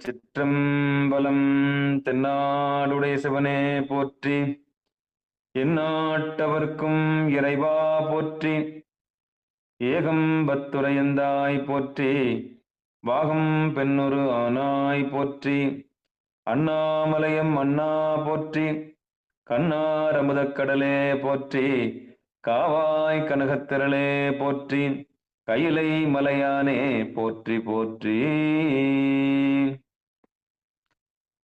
சிற்றம்பலம். தென்னாடுடைய சிவனே போற்றி, எந்நாட்டவர்க்கும் இறைவா போற்றி, ஏகம்பத்துரையந்தாய் போற்றி, வாகம் பெண்ணுரு ஆனாய் போற்றி, அண்ணாமலையம் அண்ணா போற்றி, கண்ணார் அமுதக்கடலே போற்றி, காவாய் கனகத்திரளே போற்றி, கையிலை மலையானே போற்றி போற்றி.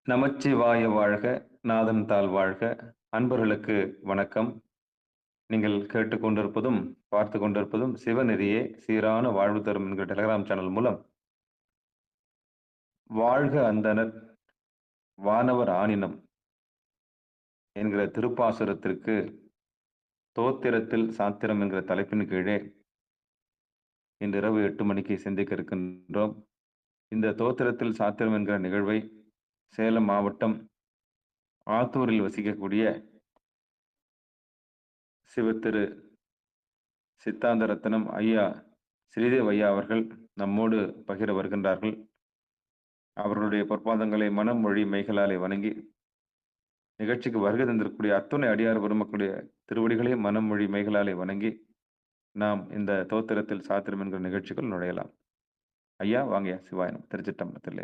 நமச்சிவாய வாழ்க, நாதன் தாள் வாழ்க. அன்பர்களுக்கு வணக்கம். நீங்கள் கேட்டுக்கொண்டிருப்பதும் பார்த்து கொண்டிருப்பதும் சிவநெறியே சீரான வாழ்வு தரும் என்கிற டெலிகிராம் சேனல் மூலம் வாழ்க அந்தனர் வானவர் ஆனினம் என்கிற திருப்பாசுரத்திற்கு தோத்திரத்தில் சாத்திரம் என்கிற தலைப்பின் கீழே இன்று இரவு 8 மணிக்கு சிந்திக்க இருக்கின்றோம். இந்த தோத்திரத்தில் சாத்திரம் என்கிற நிகழ்வை சேலம் மாவட்டம் ஆத்தூரில் வசிக்கக்கூடிய சிவத்திரு சித்தாந்த ரத்னம் ஐயா ஸ்ரீதேவ் ஐயா அவர்கள் நம்மோடு பகிர வருகின்றார்கள். அவர்களுடைய பொற்பாதங்களை மனம் மொழி மெய்களாலே வணங்கி நிகழ்ச்சிக்கு வருகை தந்திருக்கக்கூடிய அத்துணை அடியார் பெருமக்களுடைய திருவடிகளை மனம் மொழி மெய்களாலே வணங்கி நாம் இந்த தோத்திரத்தில் சாத்திரம் என்கிற நிகழ்ச்சிக்குள் நுழையலாம். ஐயா வாங்கயா, சிவாயனம். திருச்சிற்றம்பலத்திலே.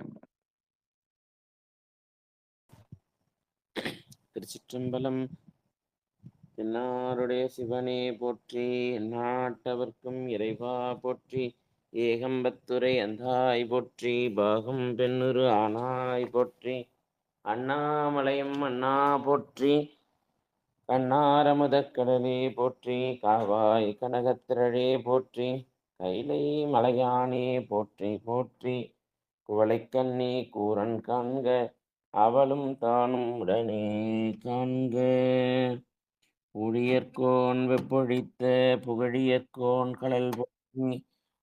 திருச்சிற்றம்பலம். தென்னாருடைய சிவனே போற்றி, எந்நாட்டவர்க்கும் இறைவா போற்றி, ஏகம்பத்துரை அந்தாய் போற்றி, பாகம் பெண்ணுரு ஆனாய் போற்றி, அண்ணாமலையம் அண்ணா போற்றி, கண்ணாரமுதக்கடலே போற்றி, காவாய் கனகத்திரளே போற்றி, கைலை மலையானே போற்றி போற்றி, குவளைக்கண்ணி கூரன் காண்க, அவளும் தானும் உடனே காண்க. ஊழியர்கோன் வெப்பொழித்த புகழியர்கோன் கடல் போற்றி,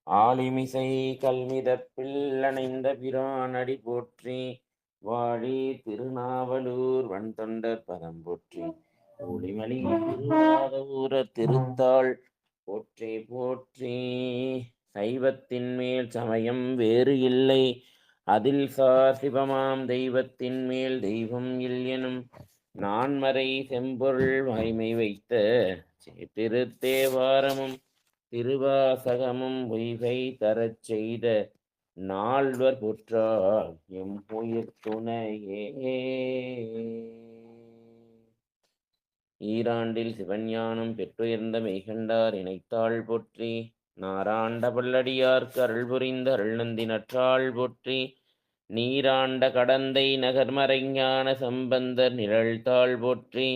ஆலிமிசை கல்மிதப்பில் அணைந்த பிரான் அடி போற்றி, வாழி திருநாவலூர் வன்தொண்டர் பதம் போற்றி, ஒளிமலி திருவாத ஊர திருத்தாள் போற்றி போற்றி. சைவத்தின் மேல் சமயம் வேறு இல்லை, அதில் சார் சிவமாம் தெய்வத்தின் மேல் தெய்வம் இல்லெனும், நான்மறை செம்பொருள் வாய்மை வைத்த திருத்தேவாரமும் திருவாசகமும் பொய்கை தரச் செய்த நால்வர் புற்றால் எம் உயிர் துணையே. ஈராண்டில் சிவஞானம் பெற்றுயர்ந்த மெய்கண்டார் இணைத்தாள் போற்றி, நாராண்ட பல்லடியார்க்கு அருள் புரிந்த அருள்நந்தி நற்றாள் போற்றி, நீராண்ட கடந்தை நகர்மறைஞான சம்பந்தர் நிழல்தாள் போற்றி,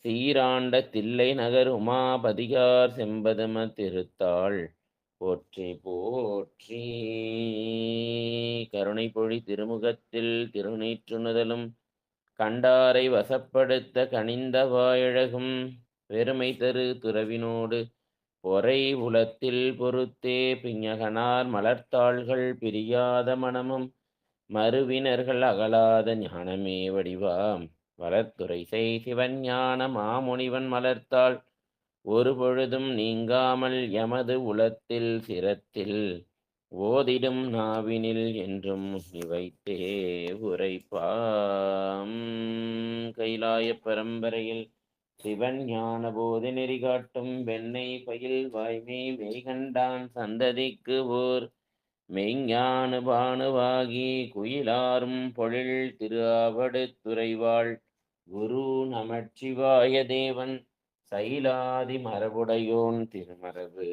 சீராண்ட தில்லை நகர் உமாபதியார் செம்பதம திருத்தாள் போற்றி போற்றி. கருணை பொழி திருமுகத்தில் திருநீற்றுணுதலும் கண்டாரை வசப்படுத்த கனிந்த வாயழகும், பெருமை தரு துறவினோடு பொறை உலத்தில் பொறுத்தே, பிஞகனார் மலர்த்தாள்கள் பிரியாத மனமும் மறுவினர்கள் அகலாத ஞானமே வடிவாம், வளர்த்துறை செய் சிவஞான மாமுனிவன் மலர்த்தாள் ஒரு பொழுதும் நீங்காமல் எமது உளத்தில் சிரத்தில் ஓதிடும் நாவினில் என்றும் வைத்தே உரைப்பாம். கைலாய பரம்பரையில் சிவன் ஞான போதி நெறி காட்டும் வெண்ணை பயில் வாய்மை மெய்கண்டான் சந்ததிக்கு ஓர் மெய்ஞான பானுவாகி, குயிலாரும் பொழில் திரு ஆவடுதுறைவாள் குரு நமச்சிவாய தேவன், சைலாதி மரபுடையோன் திருமரபு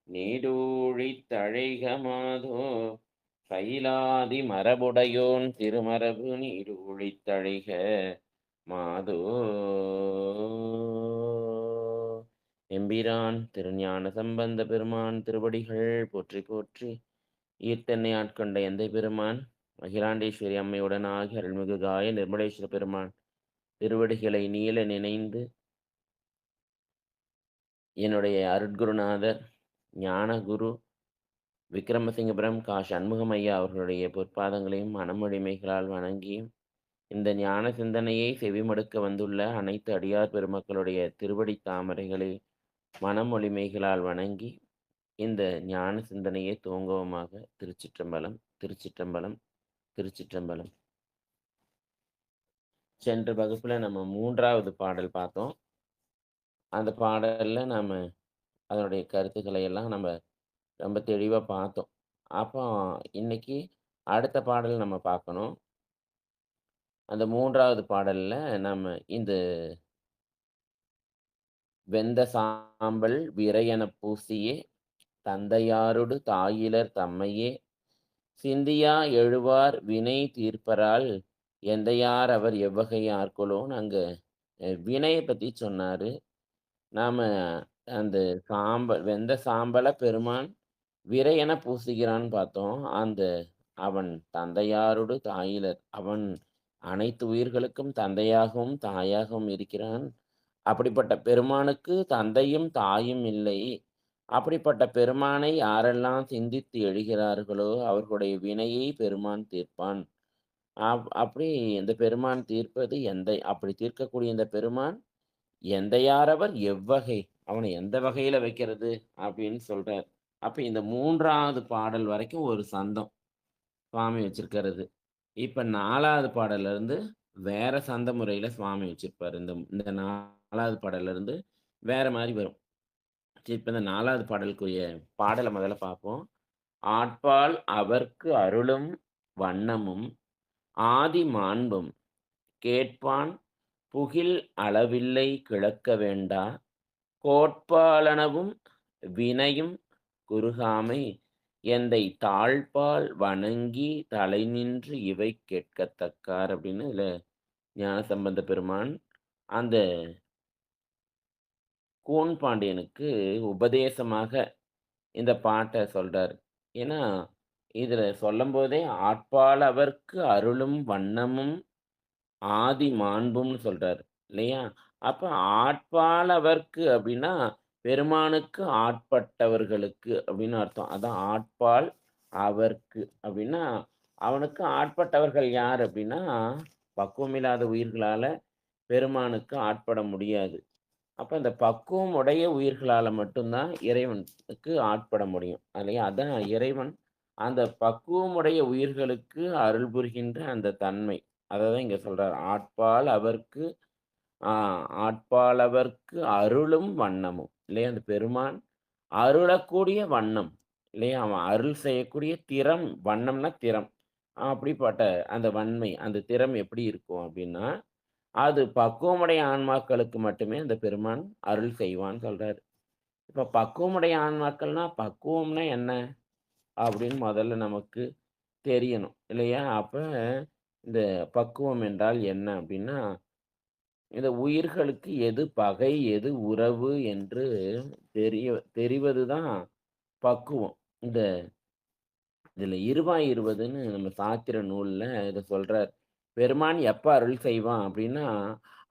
நீடூழி தழைக மாதோ, சைலாதி மரபுடையோன் திருமரபு நீடூழி தழைக மாதோ. எம்பிரான் திருஞான சம்பந்த பெருமான் திருவடிகள் போற்றி போற்றி. ஈர்த்தென்னை ஆட்கொண்ட எந்தை பெருமான் அகிலாண்டேஸ்வரி அம்மையுடன் ஆகிய அருள்மிகு காய நிர்மலேஸ்வர பெருமான் திருவடிகளை நீல நினைந்து என்னுடைய அருட்குருநாதர் ஞானகுரு விக்ரமசிங்கபுரம் கா சண்முகம் ஐயா அவர்களுடைய பொற்பாதங்களையும் மனமொழிமைகளால் வணங்கியும், இந்த ஞான சிந்தனையை செவிமடுக்க வந்துள்ள அனைத்து அடியார் பெருமக்களுடைய திருவடி தாமரைகளை மனமொழிமைகளால் வணங்கி இந்த ஞான சிந்தனையை துவங்குவமாக. திருச்சிற்றம்பலம் திருச்சிற்றம்பலம். திருச்சிற்றம்பலம். சென்ற வகுப்புல நம்ம 3வது பாடல் பார்த்தோம். அந்த பாடல்ல நாம அதனுடைய கருத்துக்களை எல்லாம் ரொம்ப தெளிவா பார்த்தோம். அப்போ இன்னைக்கு அடுத்த பாடல் நம்ம பார்க்கணும். அந்த 3வது பாடல்ல நம்ம இந்த "வெந்த சாம்பல் விரையெனப் பூசியே தந்தையாரொடு தாயிலர் தம்மையே சிந்தியா எழுவார் வினை தீர்ப்பரால் எந்தையார் அவர் எவ்வகையார்கொலோன்னு" அங்க வினைய பத்தி சொன்னாரு. நாம அந்த வெந்த சாம்பல பெருமான் விரையென பூசுகிறான்னு பார்த்தோம். அவன் தந்தையாரோடு தாயிலர். அவன் அனைத்து உயிர்களுக்கும் தந்தையாகவும், தாயாகவும் இருக்கிறான். அப்படிப்பட்ட பெருமானுக்கு தந்தையும், தாயும் இல்லை. அப்படிப்பட்ட பெருமானை யாரெல்லாம் சிந்தித்து எழுகிறார்களோ, அவர்களுடைய வினையை பெருமான் தீர்ப்பான். அப்படி இந்த பெருமான் தீர்ப்பது அப்படி தீர்க்கக்கூடிய இந்த பெருமான் எந்தையாரவர் எவ்வகை? அவன எந்த வகையில வைக்கிறது? அப்படின்னு சொல்றார். அப்ப இந்த 3வது பாடல் வரைக்கும் ஒரு சந்தம் சுவாமி வச்சிருக்கிறது. இப்ப 4வது பாடல்ல இருந்து வேற சந்த முறையில சுவாமி வச்சிருப்பாரு. இந்த இந்த 4வது பாடல்ல இருந்து வேற மாரி வரும். சரி, இப்ப இந்த 4வது பாடலுக்குரிய பாடல முதல்ல பார்ப்போம். "ஆட்பால் அவர்க்கு அருளும் வண்ணமும் ஆதி மாண்பும் கேட்பான் புகில் அளவில்லை கிளக்க வேண்டா கோட்பாலனவும் வினையும் குறுகாமை எந்தை தாழ்பால் வணங்கி தலைநின்று இவை கேட்கத்தக்கார்" அப்படின்னு இதுல ஞானசம்பந்த பெருமான் அந்த கூன் பாண்டியனுக்கு உபதேசமாக இந்த பாட்ட சொல்றாரு. ஏன்னா, இதுல சொல்லும்போதே "ஆட்பால் அவர்க்கு அருளும் வண்ணமும் ஆதி மாண்பும்னு" சொல்றாரு. இல்லையா? அப்ப ஆட்பால் அவர்க்கு அப்படின்னா, பெருமானுக்கு ஆட்பட்டவர்களுக்கு அப்படின்னு அர்த்தம். அதான் ஆட்பால் அவர்க்கு அப்படின்னா, அவனுக்கு ஆட்பட்டவர்கள் யார் அப்படின்னா, பக்குவமில்லாத உயிர்களால பெருமானுக்கு ஆட்பட முடியாது. அப்ப இந்த பக்குவம் உடைய உயிர்களால மட்டும் தான் இறைவனுக்கு ஆட்பட முடியும். இல்லையா? அதான் இறைவன் அந்த பக்குவமுடைய உயிர்களுக்கு அருள் புரிகின்ற அந்த தன்மை. அததான் இங்க சொல்றார். ஆ "ஆட்பாலவர்க்கு அருளும் வண்ணமும்" இல்லையா? அந்த பெருமான் அருளக்கூடிய வண்ணம். இல்லையா? அவன் அருள் செய்யக்கூடிய திறம். வண்ணம்னா திறம். அப்படிப்பட்ட அந்த வன்மை, அந்த திறம் எப்படி இருக்கும் அப்படின்னா, அது பக்குவமுடைய ஆன்மாக்களுக்கு மட்டுமே அந்த பெருமான் அருள் செய்வான்னு சொல்றாரு. இப்ப பக்குவமுடைய ஆன்மாக்கள்னா, பக்குவம்னா என்ன? அப்படின்னு முதல்ல நமக்கு தெரியணும். இல்லையா? அப்ப இந்த பக்குவம் என்றால் என்ன அப்படின்னா, இந்த உயிர்களுக்கு எது பகை, எது உறவு என்று தெரிவது தான் பக்குவம். இந்த இதுல இருபாய் 20ன்னு நம்ம சாத்திர நூல்ல இத சொல்றார். பெருமான் எப்ப அருள் செய்வான் அப்படின்னா,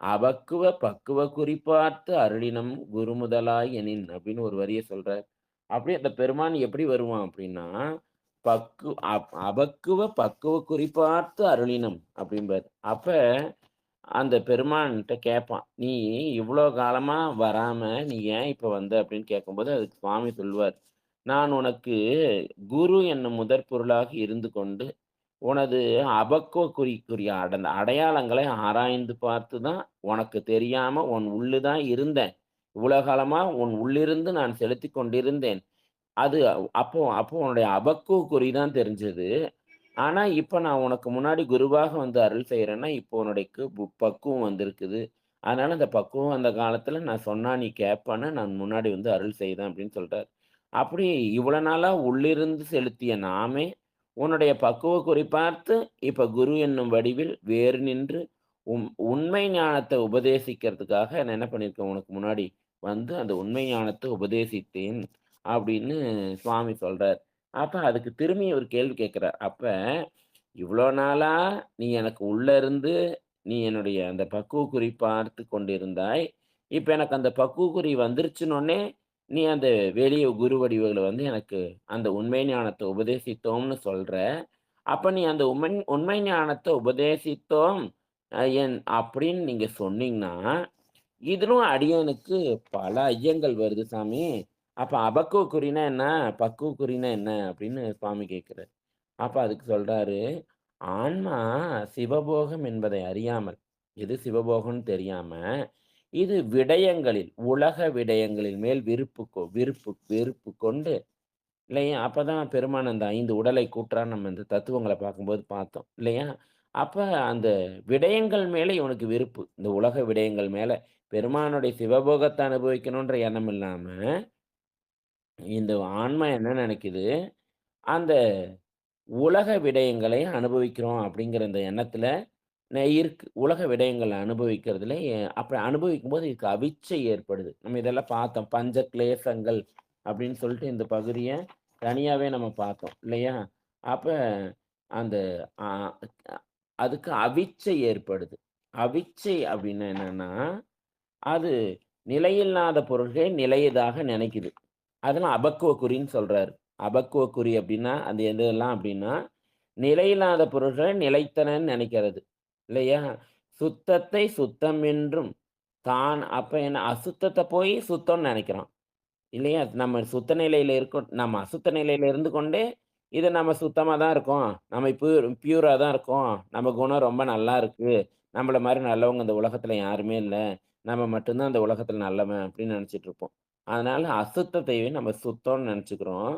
"அபக்குவ பக்குவ குறிப்பார்த்து அருளினம் குருமுதலாய் எனின்" அப்படின்னு ஒரு வரிய சொல்றார். அப்படியே அந்த பெருமான் எப்படி வருவான் அப்படின்னா, "அபக்குவ பக்குவ குறிப்பார்த்து அருளினம்" அப்படிம்பாரு. அப்ப அந்த பெருமான்ட்ட கேட்பான். "நீ இவ்ளோ காலமா வராம, நீ ஏன் இப்ப வந்த?" அப்படின்னு கேட்கும்போது, அதுக்கு சுவாமி சொல்வார். "நான் உனக்கு குரு என்னும் முதற் பொருளாக இருந்து கொண்டு, உனது அபக்குவ குறிக்குரிய அடையாளங்களை ஆராய்ந்து பார்த்து தான் உனக்கு தெரியாம உன் உள்ளு தான் இருந்தேன். இவ்வளோ காலமா உன் உள்ளிருந்து நான் செலுத்திக் கொண்டிருந்தேன். அது அப்போ அப்போ உன்னுடைய அபக்குவ குறி தான் தெரிஞ்சது. ஆனா, இப்ப நான் உனக்கு முன்னாடி குருவாக வந்து அருள் செய்றேன்னா, இப்போ உன்னுடையக்கு பக்குவம் வந்திருக்குது. அதனால அந்த பக்குவம் வந்த காலத்துல நான் சொன்னா நீ கேட்பன்னு நான் முன்னாடி வந்து அருள் செய்தேன்" அப்படின்னு சொல்றார். அப்படி இவ்வளோ நாளா உள்ளிருந்து செலுத்திய நாமே, உன்னுடைய பக்குவ குறிப்பார்த்து இப்ப குரு என்னும் வடிவில் வேறு நின்று உண்மை ஞானத்த உபதேசிக்கிறதுக்காக நான் என்ன பண்ணியிருக்கேன், உனக்கு முன்னாடி வந்து அந்த உண்மை ஞானத்த உபதேசித்தேன் அப்படின்னு சுவாமி சொல்றார். அப்ப அதுக்கு திரும்பி ஒரு கேள்வி கேட்கிறார். அப்ப இவ்ளோ நாளா நீ எனக்கு உள்ள இருந்து நீ என்னுடைய அந்த பக்குவ குறி பார்த்து கொண்டிருந்தாய். இப்ப எனக்கு அந்த பக்குவ குறி வந்துருச்சுன்னொன்னே, நீ அந்த வெளிய குரு வடிவுல வந்து எனக்கு அந்த உண்மை ஞானத்த உபதேசித்தோம்ன்னு சொல்ற. அப்ப நீ அந்த உண்மை ஞானத்த உபதேசித்தோம் அப்படின்னு நீங்க சொன்னீங்கன்னா, இதிலும் அடியேனுக்கு பல ஐயங்கள் வருது சாமி. அப்ப அபக்குவ குறின்னா என்ன? பக்குவ குறின்னா என்ன? அப்படின்னு சுவாமி கேட்கிறார். அப்ப அதுக்கு சொல்றாரு, ஆன்மா சிவபோகம் என்பதை அறியாமல், எது சிவபோகம்னு தெரியாம, இது விடயங்களில், உலக விடயங்களின் மேல் வெறுப்பு கொண்டு இல்லையா? அப்பதான் பெருமான் அந்த 5 உடலை கூட்டுறான்னு நம்ம இந்த தத்துவங்கள பார்க்கும்போது பார்த்தோம். இல்லையா? அப்ப அந்த விடயங்கள் மேல இவனுக்கு வெறுப்பு. இந்த உலக விடயங்கள் மேல. பெருமானுடைய சிவபோகத்த அனுபவிக்கணுன்ற எண்ணம் இல்லாம, இந்த ஆன்மா என்ன நெனைக்குது, அந்த உலக விடயங்களை அனுபவிக்கிறோம் அப்படிங்கிற இந்த எண்ணத்துல இருக்கு. உலக விடயங்கள அனுபவிக்கிறதுல அப்படி அனுபவிக்கும்போது இதுக்கு அவிச்சை ஏற்படுது. நம்ம இதெல்லாம் பார்த்தோம். பஞ்ச கிளேசங்கள் அப்படின்னு சொல்லிட்டு இந்த பகுதிய தனியாவே நம்ம பார்த்தோம். இல்லையா? அப்ப அந்த அ அ அதுக்கு அவிச்சை ஏற்படுது. அவிச்சை அப்படின்னா என்னன்னா, அது நிலையில்லாத பொருள்களை நிலையதாக நினைக்குது. அதெல்லாம் அபக்குவ குறின்னு சொல்றாரு. அபக்குவ குறி அப்படின்னா, அது எதெல்லாம் அப்படின்னா, நிலையில்லாத பொருள்களை நிலைத்தனன்னு நினைக்கிறது. இல்லையா? சுத்தத்தை சுத்தம் என்றும், தான் அப்ப என்ன அசுத்தத்த போய் சுத்தம்ன்னு நெனைக்கிறோம். இல்லையா? நம்ம சுத்த நிலையில இருக்கோம். நம்ம அசுத்த நிலையில இருந்து கொண்டே, இது நம்ம சுத்தமா தான் இருக்கோம். நம்ம பியூரா தான் இருக்கோம். நம்ம குணம் ரொம்ப நல்லா இருக்கு. நம்மள மாரி நல்லவங்க இந்த உலகத்துல யாருமே இல்ல. நம்ம மட்டும் தான் இந்த உலகத்துல நல்லவன் அப்படின்னு நெனச்சுட்டு இருப்போம். அதனால அசுத்தத்தையே நம்ம சுத்தம்னு நெனச்சுக்கிறோம்.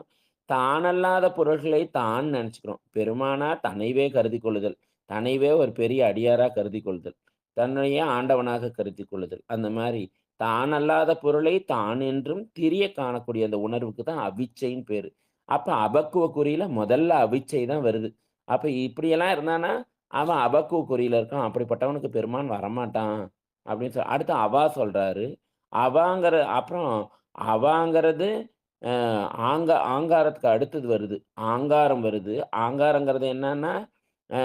தானல்லாத பொருள்களை தான் நெனச்சுக்கிறோம். பெருமானார் தன்னைவே கருதிக் கொள்ளுதல். தன்னைவே ஒரு பெரிய அடியாரா கருதிக் கொள்ளுதல். தன்னையே ஆண்டவனாக கருதிக் கொள்ளுதல். அந்த மாரி தான் அல்லாத பொருளை தான் என்றும் திரிய காணக்கூடிய அந்த உணர்வுக்கு தான் அவிச்சைன்னு பேரு. அப்ப அபக்குவ குறியில முதல்ல அவிச்சை தான் வருது. அப்ப இப்படியெல்லாம் இருந்தான்னா, அவன் அபக்குவ குறியில இருக்கான். அப்படிப்பட்டவனுக்கு பெருமான் வரமாட்டான். அப்படின்னு அடுத்து அவா சொல்றாரு. அவாங்கிற அப்புறம் அவாங்கிறது அ ஆங்காரத்துக்கு அடுத்தது வருது. ஆங்காரம் வருது. ஆங்காரங்கிறது என்னன்னா, அ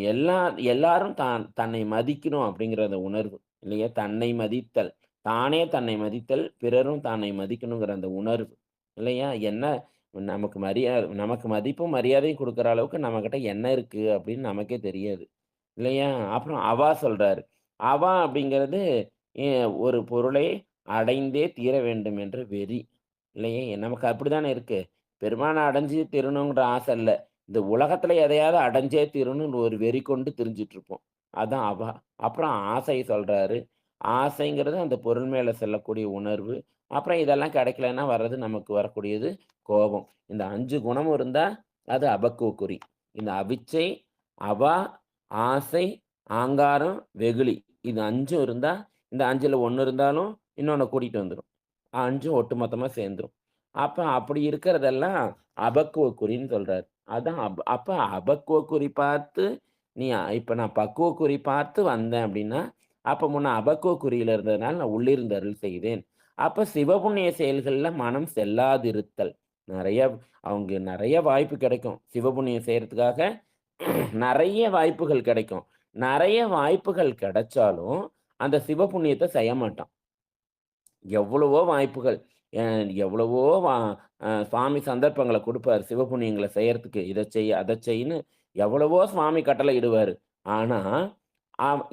எல்லா எல்லாரும் தன்னை மதிக்கணும் அப்படிங்கிற அந்த உணர்வு. இல்லையா? தன்னை மதித்தல். தானே தன்னை மதித்தல், பிறரும் தன்னை மதிக்கணுங்கிற அந்த உணர்வு. இல்லையா? என்ன நமக்கு மதிப்பும், மரியாதையும் குடுக்குற அளவுக்கு நம்மகிட்ட என்ன இருக்கு அப்படின்னு நமக்கே தெரியாது. இல்லையா? அப்புறம் அவா சொல்றாரு. அவா அப்படிங்கிறது எ ஒரு பொருளை அடைந்தே தீர வேண்டும் என்ற வெறி. இல்லையா? நமக்கு அப்படித்தானே இருக்கு. பெருமான அடைஞ்சு தீரணுங்கிற ஆசை இல்ல. இந்த உலகத்துல எதையாவது அடைஞ்சே தீரணும்னு ஒரு வெறி கொண்டு திரிஞ்சுட்டு இருப்போம். அதான் அவா. அப்புறம் ஆசை சொல்றாரு. ஆசைங்கிறது அந்த பொருள் மேல செல்லக்கூடிய உணர்வு. அப்புறம் இதெல்லாம் கிடைக்கலன்னா வர்றது நமக்கு வரக்கூடியது கோபம். இந்த 5 குணமும் இருந்தா அது அபக்குவ குறி. இந்த அவிச்சை, அவா, ஆசை, ஆங்காரம், வெகுளி. இது 5ம் இருந்தா, இந்த 5ல 1 இருந்தாலும் இன்னொன்ன கூட்டிட்டு வந்துரும். 5ம் ஒட்டுமொத்தமா சேர்ந்துரும். அப்ப அப்படி இருக்கிறதெல்லாம் அபக்குவ குறின்னு சொல்றாரு. அதான் அப்ப அபக்குவ குறி பார்த்து இப்ப நான் பக்குவ குறி பார்த்து வந்தேன் அப்படின்னா, அப்ப முன்ன அபக்குவ குறியில இருந்ததுனால நான் உள்ளிருந்து அருள் செய்தேன். அப்ப சிவபுண்ணிய செயல்கள்ல மனம் செல்லாதிருத்தல். நெறைய நெறைய வாய்ப்பு கிடைக்கும். சிவபுண்ணியம் செய்றதுக்காக நெறைய வாய்ப்புகள் கிடைக்கும். நெறைய வாய்ப்புகள் கிடைச்சாலும், அந்த சிவபுண்ணியத்த செய்ய மாட்டான். எவ்வளவோ வாய்ப்புகள். அ எவ்வளவோ வா சுவாமி சந்தர்ப்பங்கள குடுப்பாரு. சிவபுண்ணியங்கள செய்யறதுக்கு. இத செய், அத செய்ன்னு எவ்வளவோ சுவாமி கட்டளை இடுவாரு. ஆனா,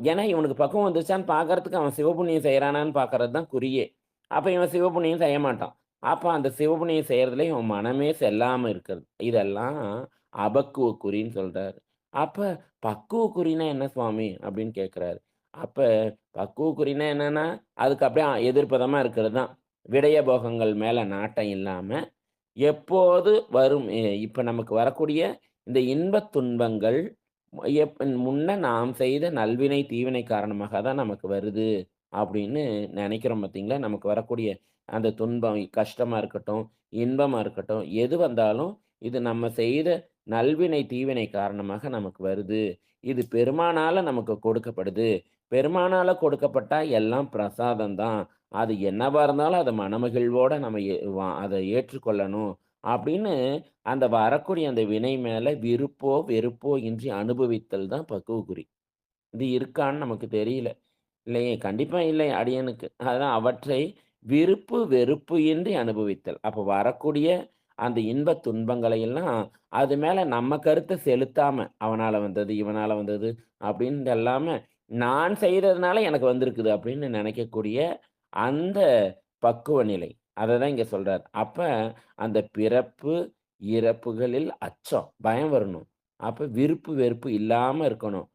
ஏன்னா இவனுக்கு பக்குவம் வந்துருச்சான்னு பார்க்கறதுக்கு அவன் சிவபுண்ணியம் செய்றானான்னு பார்க்கறது தான் குறியே. அப்ப இவன் சிவபுண்ணியம் செய்ய மாட்டான். அப்ப அந்த சிவபுண்ணியம் செய்றதுல இவன் மனமே செல்லாம இருக்கிறது. இதெல்லாம் அபக்குவ குறின்னு சொல்றாரு. அப்ப பக்குவ குறின்னா என்ன சுவாமி? அப்படின்னு கேட்கிறாரு. அப்ப பக்குவ குறின்னா என்னன்னா, அதுக்கு அப்படியே எதிர்ப்பதமா இருக்கிறது தான். விடய போகங்கள் மேல நாட்டம் இல்லாம, எப்போது வரும் இப்ப நமக்கு வரக்கூடிய இந்த இன்பத் துன்பங்கள் முன்ன நாம் செய்த நல்வினை, தீவினை காரணமாக தான் நமக்கு வருது அப்படின்னு நெனைக்கிறோம் பார்த்தீங்களா? நமக்கு வரக்கூடிய அந்த துன்பம், கஷ்டமா இருக்கட்டும், இன்பமா இருக்கட்டும், எது வந்தாலும் இது நம்ம செய்த நல்வினை, தீவினை காரணமாக நமக்கு வருது. இது பெருமானால நமக்கு கொடுக்கப்படுது. பெருமானால கொடுக்கப்பட்டா எல்லாம் பிரசாதம் தான். அது என்னவா இருந்தாலும் அத மனமகிழ்வோட நம்ம அத ஏற்றுக்கொள்ளணும். அப்படின்னு அந்த வரக்கூடிய அந்த வினை மேல விருப்போ, வெறுப்போ இன்றி அனுபவித்தல் தான் பக்குவ குறி. இது இருக்கான்னு நமக்கு தெரியல. இல்லையே! கண்டிப்பா இல்லை அடியேனுக்கு. அதான் அவற்றை விருப்பு, வெறுப்பு இன்றி அனுபவித்தல். அப்ப வரக்கூடிய அந்த இன்பத் துன்பங்களை எல்லாம் அது மேல நம்ம கருத்த செலுத்தாம, அவனால வந்தது, இவனால வந்தது அப்படின்னு இல்லாம, நான் செய்ததுனால எனக்கு வந்திருக்குது அப்படின்னு நினைக்கக்கூடிய அந்த பக்குவ நிலை. அததான் இங்க சொல்றாரு. அப்ப அந்த பிறப்பு, இறப்புகளில் அச்சம், பயம் வரணும். அப்ப விருப்பு, வெறுப்பு இல்லாம இருக்கணும்.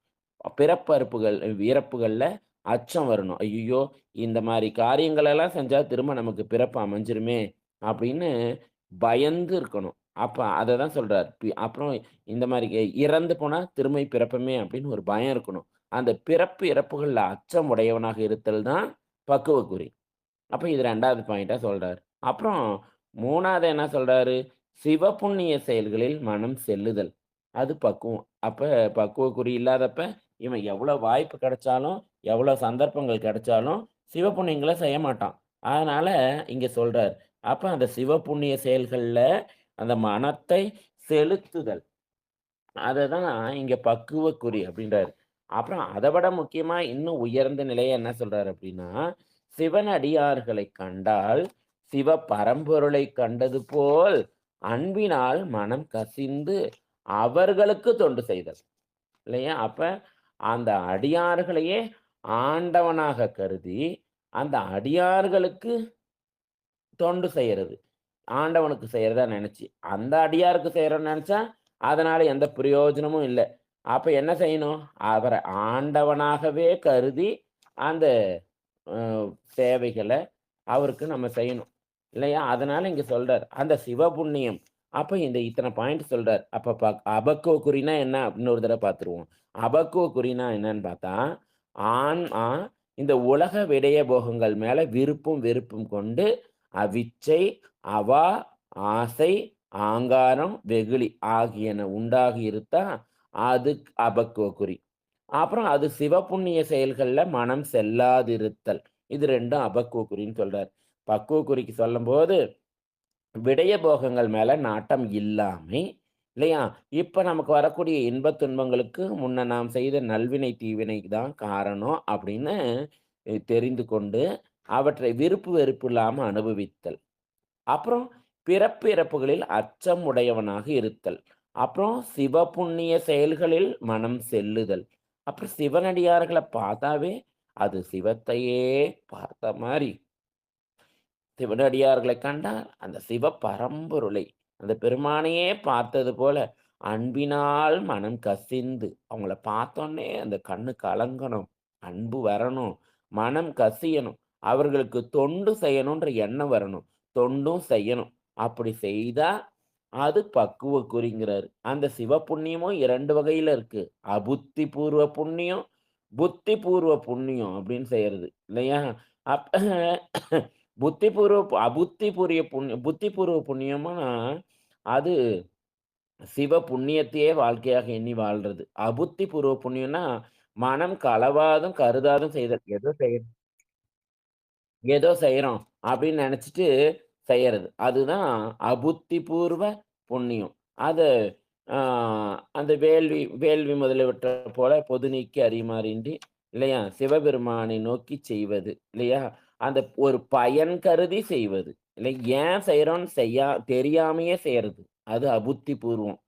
பிறப்பறுப்புகள் இறப்புகள்ல அச்சம் வரணும். ஐய்யயோ! இந்த மாரி காரியங்களெல்லாம் செஞ்சா திரும்ப நமக்கு பிறப்பு அமைஞ்சிருமே! அப்படின்னு பயந்து இருக்கணும். அப்ப அத தான் சொல்றார். அப்புறம் இந்த மாரி இறந்து போனா திரும்ப பிறப்போமே அப்படின்னு ஒரு பயம் இருக்கணும். அந்த பிறப்பு, இறப்புகள்ல அச்சம் உடையவனாக இருத்தல் தான் பக்குவக்குறி. அப்ப இது 2வது பாயிண்ட்டா சொல்றாரு. அப்புறம் 3வது என்ன சொல்றாரு? சிவபுண்ணிய செயல்களில் மனம் செல்லுதல். அது பக்குவம். அப்ப பக்குவக்குறி இல்லாதப்ப, இவன் எவ்வளோ வாய்ப்பு கிடைச்சாலும், எவ்வளோ சந்தர்ப்பங்கள் கிடைச்சாலும், சிவபுண்ணியங்கள செய்ய மாட்டான். அதனால இங்க சொல்றாரு. அப்ப அந்த சிவபுண்ணிய செயல்கள்ல அந்த மனத்தை செலுத்துதல். அததான் இங்க பக்குவக்குறி அப்படின்றாரு. அப்புறம் அத விட முக்கியமா இன்னும் உயர்ந்த நிலைய என்ன சொல்றாரு அப்படின்னா, சிவனடியார்களைக் கண்டால், சிவ பரம்பொருளைக் கண்டது போல் அன்பினால் மனம் கசிந்து அவர்களுக்கு தொண்டு செய்தல். இல்லையா? அப்ப அந்த அடியார்களையே ஆண்டவனாக கருதி, அந்த அடியார்களுக்கு தொண்டு செய்யறது. ஆண்டவனுக்கு செய்றதா நெனச்சு. அந்த அடியாருக்கு செய்றோம்னு நெனச்சா, அதனால எந்த பிரயோஜனமும் இல்ல. அப்ப என்ன செய்யணும்? அவர ஆண்டவனாகவே கருதி, அந்த அ சேவைகள அவருக்கு நம்ம செய்யணும். இல்லையா? அதனால இங்க சொல்றார். அந்த சிவபுண்ணியம். அப்ப இந்த இத்தன பாயிண்ட் சொல்றார். அப்ப அபக்குவ குறின்னா என்ன? இன்னொரு தடவ பார்த்துருவோம். அபக்குவ குறின்னா என்னன்னு பார்த்தா, ஆன்மா இந்த உலக விடய போகங்கள் மேல விருப்பும், வெறுப்பும் கொண்டு அவிச்சை, அவா, ஆசை, ஆங்காரம், வெகுளி ஆகியன உண்டாகி இருந்தா, அது அபக்குவ குறி. அப்புறம் அது சிவபுண்ணிய செயல்கள்ல மனம் செல்லாதிருத்தல். இது 2ம் அபக்குவ குறின்னு சொல்றார். பக்குவ குறிக்கு சொல்லும்போது, விடய போகங்கள் மேல நாட்டம் இல்லாமை, இல்லையா? இப்ப நமக்கு வரக்கூடிய இன்பத் துன்பங்களுக்கு முன்ன நாம் செய்த நல்வினை, தீவினை தான் காரணம் அப்படின்னு தெரிந்து கொண்டு, அவற்றை விருப்பு, வெறுப்பு இல்லாம அனுபவித்தல். அப்புறம் பிறப்பு, இறப்புகளில் அச்சம் உடையவனாக இருத்தல். அப்புறம் சிவபுண்ணிய செயல்களில் மனம் செல்லுதல். அப்புறம் சிவனடியார்கள பார்த்தாவே, அது சிவத்தையே பார்த்த மாரி சிவனடியார்களைக் கண்டால், அந்த சிவ பரம்பொருளை, அந்த பெருமானையே பார்த்தது போல, அன்பினால் மனம் கசிந்து, அவங்கள பார்த்தோனே அந்த கண்ணு கலங்கணும், அன்பு வரணும், மனம் கசியணும். அவர்களுக்கு தொண்டு செய்யணுன்ற எண்ணம் வரணும். தொண்டும் செய்யணும். அப்படி செய்தா, அது பக்குவ குறிங்கிறாரு. அந்த சிவபுண்ணியமும் 2 வகையில இருக்கு. அபுத்தி பூர்வ புண்ணியம், புத்தி பூர்வ புண்ணியம் அப்படின்னு செய்யறது. இல்லையா? அப்ப புத்திபூர்வ புண்ணியம்னா, அது சிவ புண்ணியத்தையே வாழ்க்கையாக எண்ணி வாழ்றது. அபுத்தி பூர்வ புண்ணியம்னா, மனம் களவாதும், கருதாதும் செய்தல். ஏதோ செய்றோம் அப்படின்னு நெனச்சுட்டு செய்யறது. அதுதான் அபுத்தி பூர்வ புண்ணியம். அத ஆ அந்த வேள்வி வேள்வி முதலியவற்ற போல பொது நீக்கி அறியுமாறின்றி இல்லையா? சிவபெருமானை நோக்கிச் செய்வது. இல்லையா? அந்த ஒரு பயன் கருதி செய்வது. இல்லை ஏன் செய்றோம்ன்னு தெரியாமயே செய்யறது. அது அபுத்தி பூர்வம்.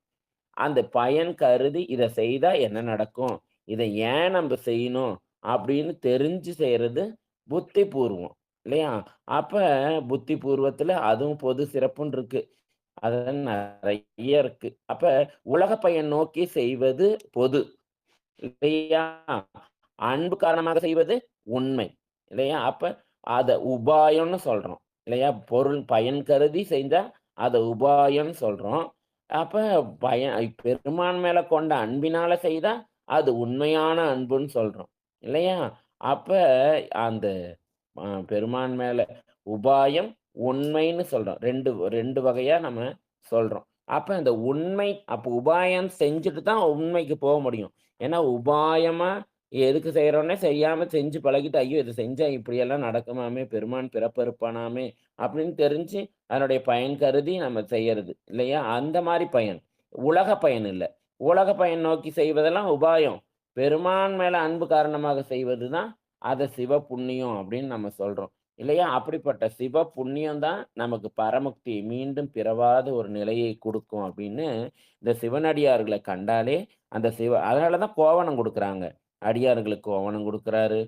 அந்த பயன் கருதி இத செய்தா என்ன நடக்கும்? இத ஏன் நம்ப செய்யணும்? அப்படின்னு தெரிஞ்சு செய்றது புத்தி பூர்வம். இல்லையா? அப்ப புத்தி பூர்வத்துல அதுவும் பொது சிறப்புன்னு இருக்கு. அதெல்லாம் நெறைய இருக்கு. அப்ப உலக பயன் நோக்கி செய்வது பொது. இல்லையா? அன்பு காரணமாக செய்வது உண்மை. இல்லையா? அப்ப அத உபாயம்ன்னு சொல்றோம். இல்லையா? பொருள் பயன் கருதி செஞ்சா, அத உபாயம்ன்னு சொல்றோம். அப்ப பெருமான் மேல கொண்ட அன்பினால செய்தா, அது உண்மையான அன்புன்னு சொல்றோம். இல்லையா? அப்ப அந்த பெருமான் மேல உபாயம், உண்மைன்னு சொல்றோம். 2 வகையா நம்ம சொல்றோம். அப்ப இந்த உண்மை அப்ப உபாயம் செஞ்சுட்டு தான் உண்மைக்கு போ முடியும். ஏன்னா உபாயமா எதுக்கு செய்றோம்னே செய்யாம செஞ்சு பழகிட்டு, ஐயோ! இத செஞ்சா இப்படியெல்லாம் நடக்குமாமே, பெருமான் பிறப்பறுப்பானாமே அப்படின்னு தெரிஞ்சு, அதனுடைய பயன் கருதி நம்ம செய்யறது. இல்லையா? அந்த மாரி பயன். உலக பயன் இல்ல. உலக பயன் நோக்கி செய்வதெல்லாம் உபாயம். பெருமான் மேல அன்பு காரணமாக செய்வது தான் அத சிவ புண்ணியம் அப்படின்னு நம்ம சொல்றோம். இல்லையா? அப்படிப்பட்ட சிவ புண்ணியம் தான் நமக்கு பரமுக்தி மீண்டும் பிறவாத ஒரு நிலையை குடுக்கும் அப்படின்னு, இந்த சிவனடியார்கள கண்டாலே அந்த அதனால தான் கோவணம் குடுக்குறாங்க. அடியார்களுக்கு கோவணம் குடுக்குறாரு.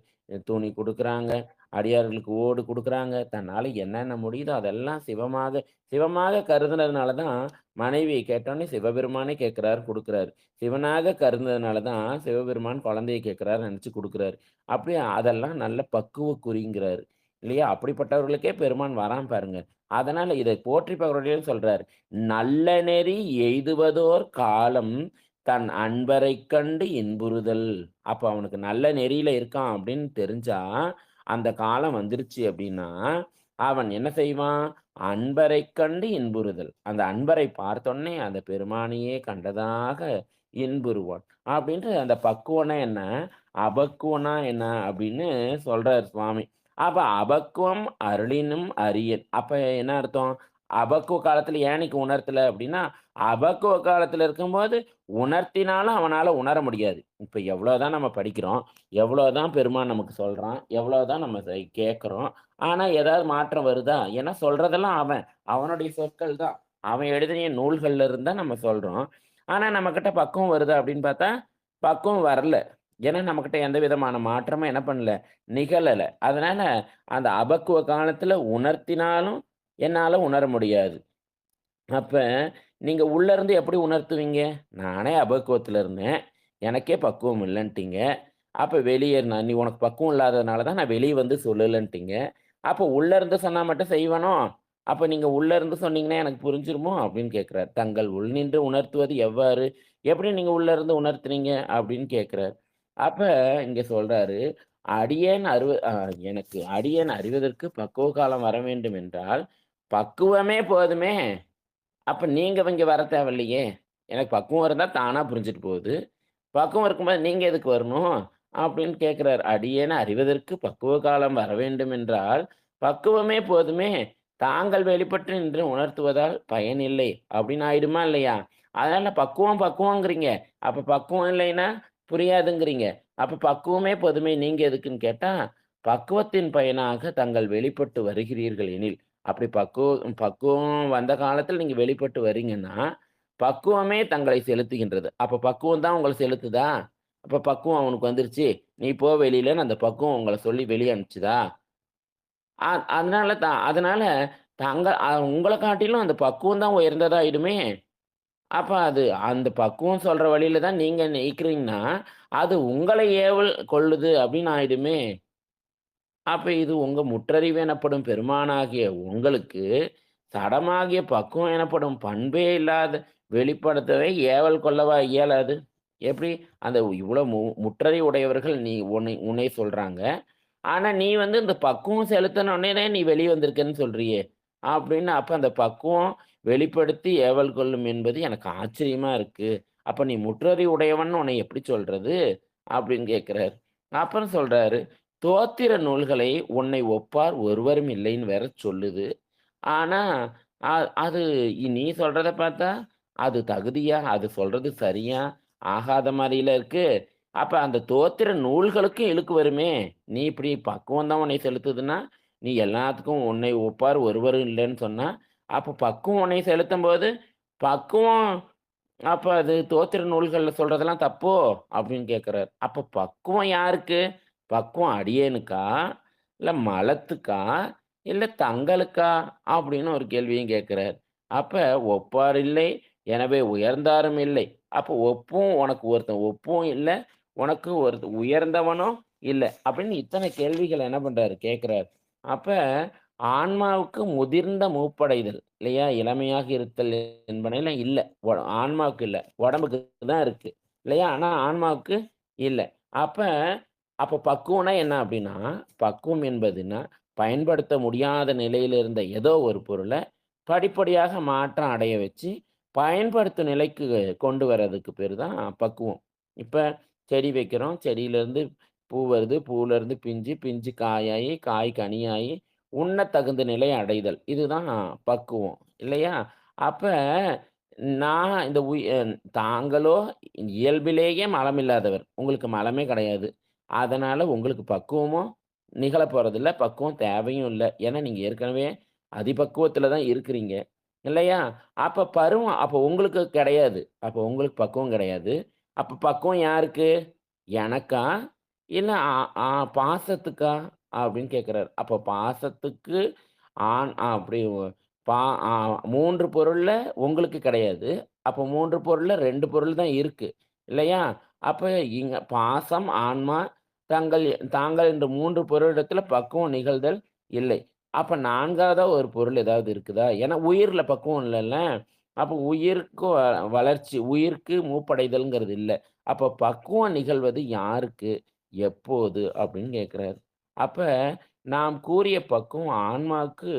துணி குடுக்குறாங்க, அடியார்களுக்கு ஓடு குடுக்குறாங்க. தன்னால என்னென்ன முடியுதோ அதெல்லாம் சிவமாக கருதுனதுனால தான் மனைவிய கேட்டோனே சிவபெருமானே கேட்கிறாரு, குடுக்குறாரு. சிவனாக கருதுனதுனால தான் சிவபெருமான் குழந்தைய கேட்கிறாரு, நெனச்சு குடுக்குறாரு. அப்படி அதெல்லாம் நல்ல பக்குவ குறிங்கிறாரு. இல்லையா? அப்படிப்பட்டவர்களுக்கே பெருமான் வரான் பாருங்க. அதனால இதை போற்றி பகருடையன்னு சொல்றாரு. "நல்ல நெறி எய்துவதோர் காலம் தன் அன்பரைக் கண்டு இன்புறுதல்." அப்ப அவனுக்கு நல்ல நெறியில இருக்கான் அப்படின்னு தெரிஞ்சா, அந்த காலம் வந்துருச்சு அப்படின்னா, அவன் என்ன செய்வான்? அன்பரைக் கண்டு இன்புறுதல். அந்த அன்பரை பார்த்தோனே அந்த பெருமானையே கண்டதாக இன்புறுவான். அப்படின்ட்டு அந்த பக்குவம்னா என்ன? அபக்குவம்னா என்ன? அப்படின்னு சொல்றாரு சுவாமி. அப்ப அபக்குவம் அருளினும் அரியன். அப்ப என்ன அர்த்தம்? அபக்குவ காலத்துல ஏன் இன்னைக்கு உணர்த்தல அப்படின்னா, அபக்குவ காலத்துல இருக்கும்போது உணர்த்தினாலும் அவனால உணர முடியாது. இப்ப எவ்வளோதான் நம்ம படிக்கிறோம், எவ்வளோதான் பெருமான் நமக்கு சொல்றான், எவ்வளோதான் நம்ம கேட்கிறோம். ஆனா ஏதாவது மாற்றம் வருதா? ஏன்னா சொல்றதெல்லாம் அவன். அவனுடைய சொற்கள் தான். அவன் எழுதிய நூல்கள்ல இருந்து தான் நம்ம சொல்றோம். ஆனா நம்மகிட்ட பக்குவம் வருதா அப்படின்னு பார்த்தா, பக்குவம் வரல. ஏன்னா நம்மகிட்ட எந்த விதமான மாற்றமும் என்ன பண்ணல? நிகழல. அதனால அந்த அபக்குவ காலத்துல உணர்த்தினாலும் என்னால உணர முடியாது. அப்ப நீங்க உள்ள இருந்து எப்படி உணர்த்துவீங்க? நானே அபக்குவத்துல இருந்தேன். எனக்கே பக்குவம் இல்லன்ட்டீங்க. அப்ப வெளிய நீ உனக்கு பக்குவம் இல்லாததுனால தான் நான் வெளிய வந்து சொல்லலன்ட்டீங்க. அப்ப உள்ள இருந்து சொன்னா மட்டும் செய்வனோ? அப்ப நீங்க உள்ள இருந்து சொன்னீங்கன்னா எனக்கு புரிஞ்சிருமோ? அப்படின்னு கேட்கிறார். தங்கள் உள்நின்று உணர்த்துவது எவ்வாறு? எப்படி நீங்க உள்ள இருந்து உணர்த்துனீங்க? அப்படின்னு கேட்கிறார். அப்ப இங்க சொல்றாரு, அடியேன் அருவ அ எனக்கு அடியேன் அறிவதற்கு பக்குவ காலம் வர வேண்டும் என்றால், பக்குவமே போதுமே! அப்ப நீங்க இங்க வர தேவையில்லையே! எனக்கு பக்குவம் இருந்தா தானா புரிஞ்சுட்டு போகுது. பக்குவம் இருக்கும்போது நீங்க எதுக்கு வரணும்? அப்படின்னு கேட்கிறாரு. அடியேன் அறிவதற்கு பக்குவ காலம் வரவேண்டும் என்றால், பக்குவமே போதுமே! தாங்கள் வெளிப்பட்டு நின்று உணர்த்துவதால் பயனில்லை. அப்படின்னு ஆயிடுமா இல்லையா? அதனால பக்குவம் பக்குவங்கிறீங்க. அப்ப பக்குவம் இல்லைன்னா புரியாதுங்கிறீங்க. அப்ப பக்குவமே போதுமே நீங்க எதுக்குன்னு கேட்டா, பக்குவத்தின் பயனாக தாங்கள் வெளிப்பட்டு வருகிறீர்கள் எனில், அப்படி பக்குவம் வந்த காலத்துல நீங்க வெளிப்பட்டு வரீங்கன்னா, பக்குவமே தங்களை செலுத்துகின்றது. அப்ப பக்குவம் தான் உங்கள செலுத்துதா? அப்ப பக்குவம் அவனுக்கு வந்துருச்சு. நீ போ வெளியிலன்னு அந்த பக்குவம் உங்கள சொல்லி வெளிய அனுப்பிச்சுதா? அ அதனால உங்கள காட்டிலும் அந்த பக்குவம் தான் உயர்ந்ததாயிடுமே! அப்ப அது அந்த பக்குவம் சொல்ற வழியில தான் நீங்க நிக்கிறீங்கன்னா, அது உங்களை ஏவல் கொள்ளுது அப்படின்னு ஆயிடுமே! அப்ப இது உங்க முற்றறிவு எனப்படும் பெருமானாகிய உங்களுக்கு, சடமாகிய பக்குவம் எனப்படும் பண்பே இல்லாத வெளிப்படுத்தவே ஏவல் கொள்ளவா இயலாது? எப்படி? அந்த இவ்வளோ முற்றறிவு உடையவர்கள் உன்னை சொல்றாங்க. ஆனா நீ வந்து இந்த பக்குவம் செலுத்தின உடனே தான் நீ வெளிய வந்திருக்கன்னு சொல்றியே! அப்படின்னு அப்ப அந்த பக்குவம் வெளிப்படுத்தி ஏவல் கொள்ளும் என்பது எனக்கு ஆச்சரியமா இருக்கு. அப்ப நீ முற்றறிவு உடையவன்னு உன்னை எப்படி சொல்றது? அப்படின்னு கேட்கிறாரு. அப்புறம் சொல்றாரு, தோத்திர நூல்களை உன்னை ஒப்பார் ஒருவரும் இல்லைன்னு வேற சொல்லுது. ஆனா, அ அது நீ சொல்றத பார்த்தா, அது தகுதியா? அது சொல்றது சரியா? ஆகாத மாரியில இருக்கு. அப்ப அந்த தோத்திர நூல்களுக்கும் இழுக்கு வருமே! நீ இப்படி பக்குவம் தான் உன்னை செலுத்துதுன்னா, நீ எல்லாத்துக்கும் உன்னை ஒப்பார் ஒருவரும் இல்லன்னு சொன்னா, அப்ப பக்குவம் உன்னை செலுத்தும்போது, பக்குவம் அப்ப அது தோத்திர நூல்கள்ல சொல்றதெல்லாம் தப்போ? அப்படின்னு கேட்கிறாரு. அப்ப பக்குவம் யாருக்கு? பக்குவம் அடியேனுக்கா? இல்ல மலத்துக்கா? இல்ல தங்களுக்கா? அப்படின்னு ஒரு கேள்வியும் கேட்கிறார். அப்ப ஒப்பார் இல்லை, எனவே உயர்ந்தாரும் இல்லை. அப்ப உனக்கு ஒருத்தன் ஒப்பும் இல்ல, உனக்கு உயர்ந்தவனும் இல்ல. அப்படின்னு இத்தனை கேள்விகள என்ன பண்றாரு? கேட்கிறாரு. அப்ப ஆன்மாவுக்கு முதிர்ந்த மூப்படைதல் இல்லையா? இளமையாக இருத்தல் என்பனைலாம் இல்ல. ஆன்மாவுக்கு இல்ல. உடம்புக்கு தான் இருக்கு. இல்லையா? ஆனா ஆன்மாவுக்கு இல்ல. அப்ப அப்ப பக்குவம்னா என்ன அப்டின்னா, பக்குவம் என்பதுன்னா, பயன்படுத்த முடியாத நிலையில இருந்த ஏதோ ஒரு பொருள படிப்படியாக மாற்றம் அடைய வச்சு, பயன்படுத்தும் நிலைக்கு கொண்டு வரதுக்கு பேரு தான் பக்குவம். இப்ப செடி வைக்கிறோம். செடியிலருந்து பூ வருது. பூவிலருந்து பிஞ்சு, பிஞ்சு காயாயி, காய் கனியாயி, உண்ணத் தகுந்த நிலை அடைதல். இதுதான் பக்குவம். இல்லையா? அப்ப நான் இந்த தாங்களோ இயல்பிலேயே மலமில்லாதவர். உங்களுக்கு மலமே கிடையாது. அதனால உங்களுக்கு பக்குவமும் நிகழப் போறதில்ல. பக்குவம் தேவையும் இல்ல. ஏன்னா, நீங்க ஏற்கனவே அதிபக்குவத்தில தான் இருக்கிறீங்க. இல்லையா? அப்ப பருவம் அப்ப உங்களுக்கு கிடையாது. அப்ப உங்களுக்கு பக்குவம் கிடையாது. அப்ப பக்குவம் யாருக்கு? எனக்கா? இல்ல பாசத்துக்கா? அப்படின்னு கேட்கிறாரு. அப்ப பாசத்துக்கு அப்படி பா அ 3 பொருள்ல உங்களுக்கு கிடையாது. அப்ப 3 பொருள்ல 2 பொருள் தான் இருக்கு. இல்லையா? அப்ப இங்க பாசம், ஆன்மா, தங்கள் தாங்கள் என்ற 3 பொருளிடத்துல பக்குவம் நிகழ்தல் இல்லை. அப்ப 4வதா ஒரு பொருள் ஏதாவது இருக்குதா? ஏன்னா உயிர்ல பக்குவம் இல்லல்ல. அப்ப உயிருக்கு வளர்ச்சி, உயிருக்கு மூப்படைதல்ங்கிறது இல்ல. அப்ப பக்குவம் நிகழ்வது யாருக்கு? எப்போது? அப்படின்னு கேட்கிறாரு. அப்ப நாம் கூறிய பக்குவம் ஆன்மாவுக்கு